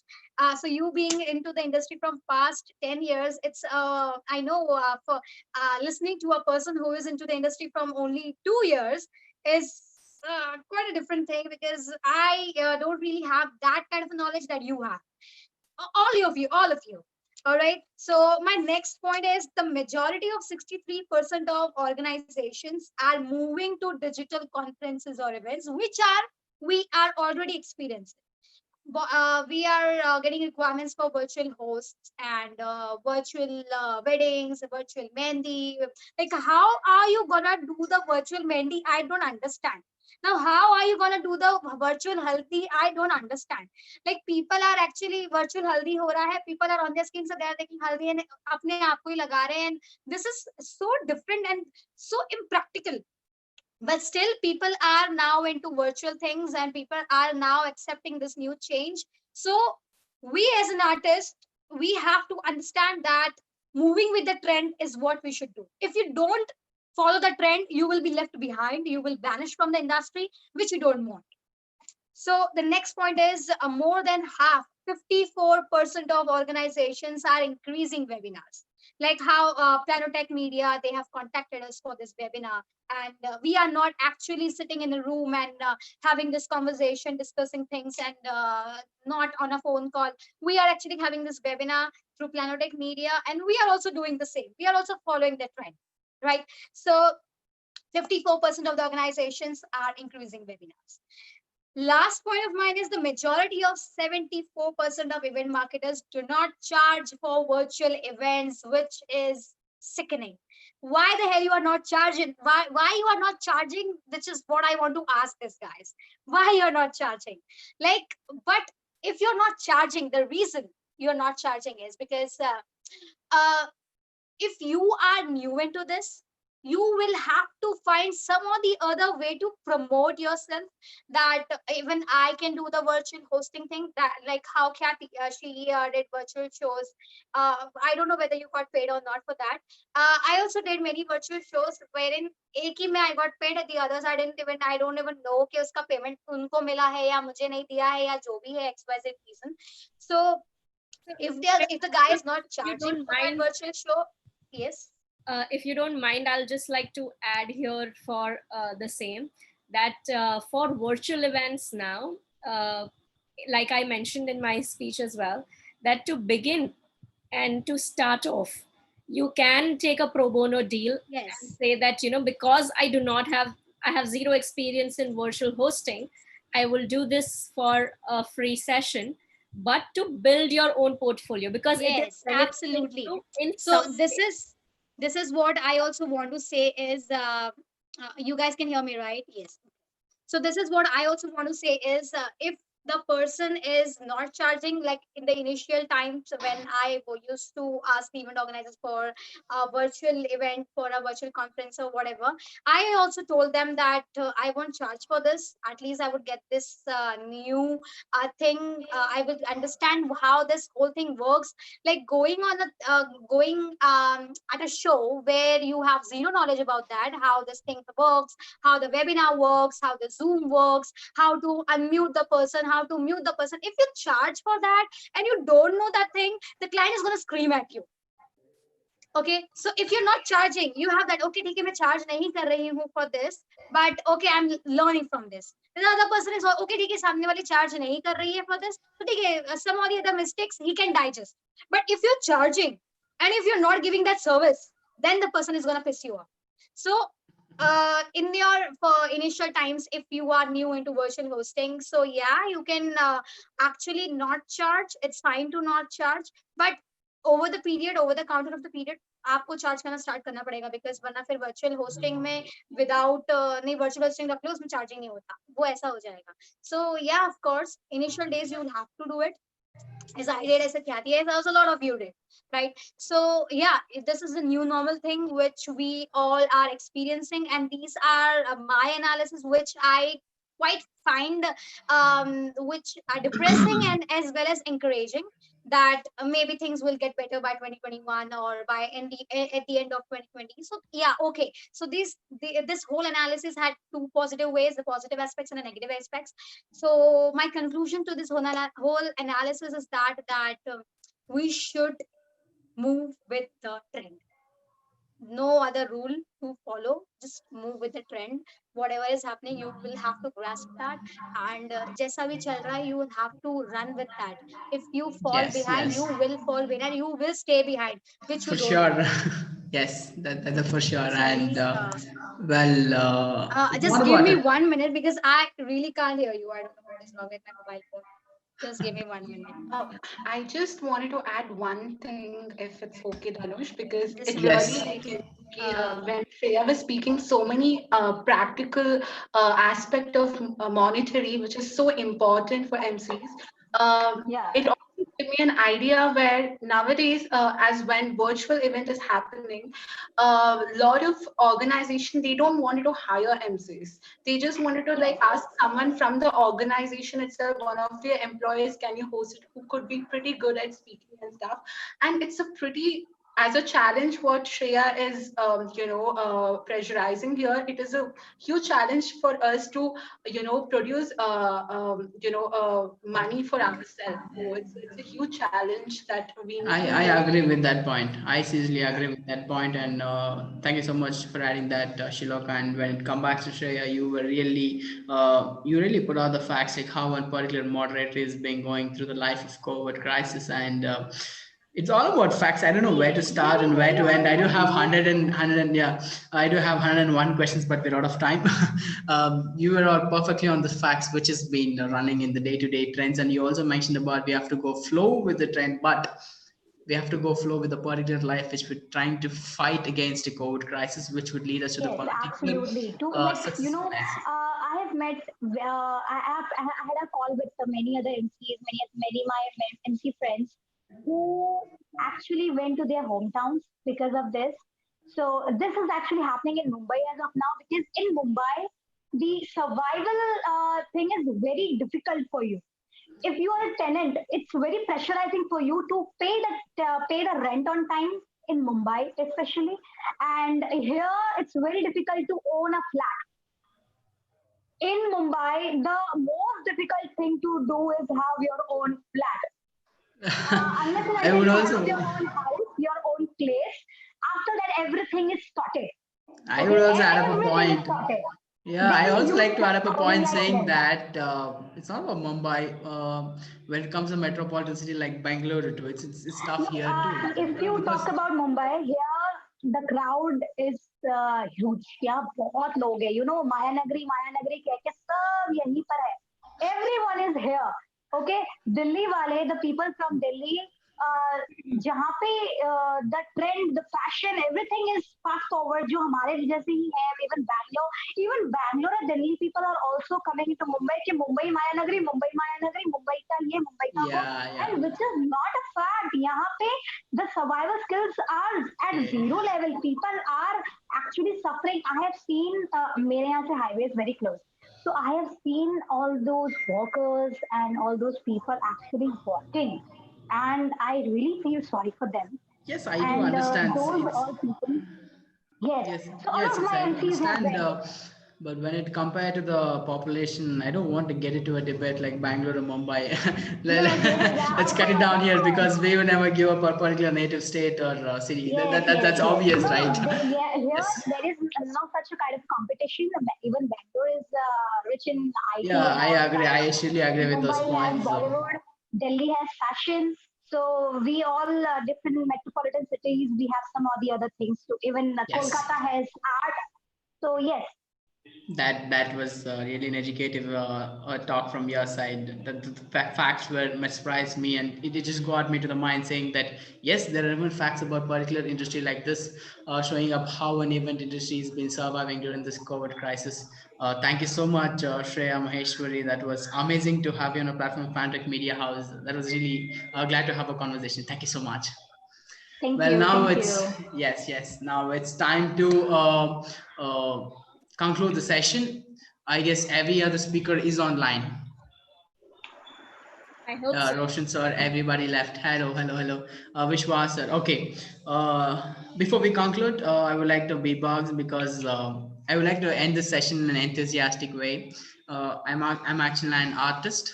So you being into the industry from past 10 years, it's I know for listening to a person who is into the industry from only 2 years is quite a different thing, because I don't really have that kind of knowledge that you have. All of you. All right. So my next point is the majority of 63% of organizations are moving to digital conferences or events, which we are already experiencing. We are getting requirements for virtual hosts and virtual weddings, virtual mehndi. Like, how are you gonna do the virtual mehndi? I don't understand. Now, how are you gonna do the virtual haldi? I don't understand. Like, people are actually virtual haldi ho raha hai. People are on their screen, so they are taking haldi and apne aap ko hi laga rahe hain. And this is so different and so impractical. But still people are now into virtual things and people are now accepting this new change. So we as an artist, we have to understand that moving with the trend is what we should do. If you don't follow the trend, you will be left behind, you will vanish from the industry, which you don't want. So the next point is more than half, 54% of organizations are increasing webinars. Like how Planotech Media, they have contacted us for this webinar. And we are not actually sitting in a room and having this conversation, discussing things, and not on a phone call. We are actually having this webinar through Planotech Media, and we are also doing the same. We are also following the trend, right? So 54% of the organizations are increasing webinars. Last point of mine is the majority of 74% of event marketers do not charge for virtual events, which is sickening. Why the hell you are not charging? Why you are not charging? Which is what I want to ask this guys. Why you're not charging? Like, but if you're not charging, the reason you're not charging is because if you are new into this, you will have to find some or the other way to promote yourself, that even I can do the virtual hosting thing, that like how Kathy, she did virtual shows. I don't know whether you got paid or not for that. I also did many virtual shows wherein एक ही में I got paid, the others I don't even know कि उसका payment उनको मिला है या मुझे नहीं दिया है या जो भी है XYZ reason. So if the guy is not charging for that virtual show, yes. If you don't mind, I'll just like to add here for the same, that for virtual events now, like I mentioned in my speech as well, that to begin And to start off, you can take a pro bono deal and Yes. say that, because I have zero experience in virtual hosting, I will do this for a free session, but to build your own portfolio, because it is Yes, beneficial to absolutely. you in So some this way. is what I also want to say is you guys can hear me, right? Yes. So this is what I also want to say is if the person is not charging, like in the initial times when used to ask event organizers for a virtual event, for a virtual conference or whatever, I also told them that I won't charge for this. At least I would get this new thing. I will understand how this whole thing works. Like going at a show where you have zero knowledge about that, how this thing works, how the webinar works, how the Zoom works, how to unmute the person, how to mute the person. If you charge for that and you don't know that thing, the client is going to scream at you. Okay, so if you're not charging, you have that, okay, ठीक है, मैं charge नहीं कर रही हूँ for this, but okay, I'm learning from this. The other person is okay, ठीक है, सामने वाली charge नहीं कर रही है for this, तो ठीक है, some of the other mistakes he can digest. But if you're charging and if you're not giving that service, then the person is gonna piss you off. So in your for initial times, if you are new into virtual hosting, so yeah, you can actually not charge. It's fine to not charge, but over the counter of the period, आपको charge करना start करना पड़ेगा, because वरना फिर virtual hosting में without नहीं, virtual hosting रख लो, उसमें चार्जिंग नहीं होता, वो ऐसा हो जाएगा. सो या of course initial days you will have to do it, as I did, as a Kathy, as a lot of you did, right? So yeah, this is a new normal thing which we all are experiencing, and these are my analysis, which I quite find which are depressing and as well as encouraging, that maybe things will get better by 2021 or by at the end of 2020. So yeah, okay. So this whole analysis had two positive ways, the positive aspects and the negative aspects. So my conclusion to this whole analysis is that we should move with the trend. No other rule to follow. Just move with the trend. Whatever is happening, you will have to grasp that. And jaisa bhi chal raha hai, you will have to run with that. If you fall Yes, behind, yes, you will fall behind. You will stay behind, which you for don't want. sure. Yes, that's for sure. And Sorry. what Just give about me it? 1 minute because I really can't hear you. I don't know what is wrong with my mobile phone. Just give me 1 minute. I just wanted to add one thing, if it's okay, Dhanush, because Just it one really Yes. minute. when Shreya was speaking, so many practical aspect of monetary, which is so important for MCs. Yeah. It also gave me an idea where nowadays, as when virtual event is happening, a lot of organization, they don't want to hire MCs. They just wanted to like ask someone from the organization itself, one of their employees, can you host it, who could be pretty good at speaking and stuff. And it's a pretty, as a challenge what Shreya is pressurizing here, it is a huge challenge for us to produce money for ourselves. So it's a huge challenge that we need to I work. agree with that point. I seriously agree with that point, and thank you so much for adding that, Shilok. And when it comes back to Shreya, you really put out the facts, like how one particular moderator is being going through the life of COVID crisis, and it's all about facts. I don't know where to start and where to end. I do have 100 and yeah, I do have 101 questions, but we're out of time. You were all perfectly on the facts, which has been running in the day-to-day trends, and you also mentioned about we have to go flow with the trend, but we have to go flow with the particular life which we're trying to fight against the COVID crisis, which would lead us to the Yes, particular absolutely. To like, success. I have met, I had a call with many other MCs, many my MC friends who actually went to their hometowns because of this. So this is actually happening in Mumbai as of now, because in Mumbai, the survival thing is very difficult for you. If you are a tenant, it's very pressurizing for you to pay the rent on time in Mumbai, especially. And here, it's very difficult to own a flat. In Mumbai, the most difficult thing to do is have your own flat. Unless and I until would you have also your own house, your own place, after that everything is sorted. I would Okay, also add up a everything is point. sorted. Yeah, I They also like used to the add up a crowding point like saying hell. that it's not about Mumbai. When it comes to metropolitan city like Bangalore, too, it's tough No, here too. if you talk Because about Mumbai, here the crowd is huge. यहाँ बहुत लोग हैं. You know, माया नगरी कह के सब यहीं पर है. Everyone is here. Okay, Delhi वाले, the people from Delhi, जहाँ पे the trend, the fashion, everything is fast forward. जो हमारे जैसे ही है. Even Bangalore and Delhi people are also coming into Mumbai. कि मुंबई माया नगरी, मुंबई का ये, मुंबई का वो. yeah, yeah, And which is not a fact. यहाँ पे the survival skills are at yeah. zero level. People are actually suffering. I have seen मेरे यहाँ से highway is very close. So I have seen all those workers and all those people actually working, and I really feel sorry for them. Yes, I do And understand. those It's all people, yes. yes, So all yes, of yes, my I do MCs have understand. went. But when it compared to the population, I don't want to get into a debate like Bangalore or Mumbai. No, no, Let's cut it down here because we will never give up our particular native state or city. yes, yes, That's yes. obvious, No, right? no. Yeah, here Yes. there is no such a kind of competition. Even Bangalore is rich in IT Yeah, and I all agree. that. I actually agree with those Mumbai has points. Bollywood. Delhi has fashion. So we all different metropolitan cities. We have some or the other things too. Even Yes. Kolkata has art. So yes, That was really an educative talk from your side. The facts were mesmerized me, and it just got me to the mind saying that yes, there are even facts about particular industry like this, showing up how an event industry has been surviving during this COVID crisis. Thank you so much, Shreya Maheshwari. That was amazing to have you on a platform of Fantric Media House. That was really glad to have a conversation. Thank you so much. thank Well, you, now thank it's you. yes, yes. Now it's time to conclude the session. I guess every other speaker is online. I hope so. Roshan sir, everybody left. Hello, hello, hello. Vishwas sir. Okay. Before we conclude, I would like to beatbox because I would like to end the session in an enthusiastic way. I'm actually an artist.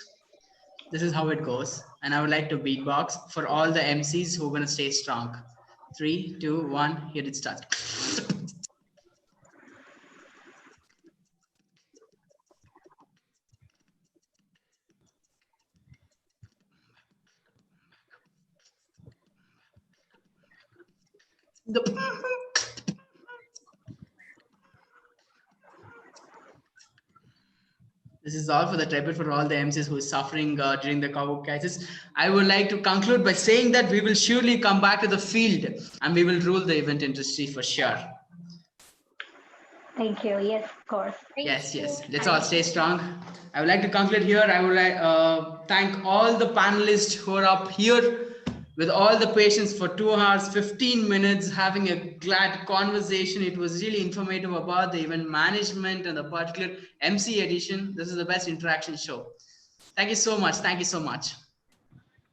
This is how it goes, and I would like to beatbox for all the MCs who are gonna stay strong. 3, 2, 1. Here it starts. This is all for the tribute for all the MCs who is suffering during the COVID crisis. I would like to conclude by saying that we will surely come back to the field and we will rule the event industry for sure. Thank you. Yes, of course. Yes, Thank yes. you. Let's all stay strong. I would like to conclude here. I would like thank all the panelists who are up here with all the patience for 2 hours, 15 minutes, having a glad conversation. It was really informative about the event management and the particular MC edition. This is the best interaction show. Thank you so much. Thank you so much.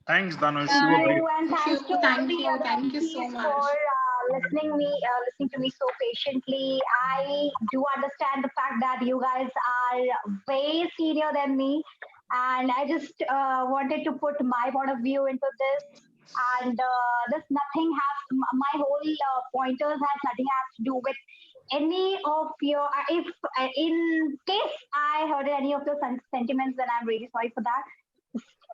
Thanks, Dhanush. Thank You were great. you, and thanks to all the other Thank you so MCs much. for listening to me so patiently. I do understand the fact that you guys are way senior than me, and I just wanted to put my point of view into this. And this nothing has my whole pointers has nothing has to do with any of your. If in case I hurt any of your sentiments, then I'm really sorry for that.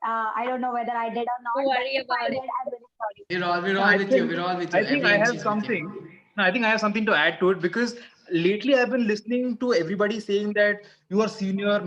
I don't know whether I did or not, Don't but worry if I about did, it. I'm really sorry. We're all I with you. think We're all with you. I think Every I MC have is with you. something. No, I think I have something to add to it because lately I've been listening to everybody saying that you are senior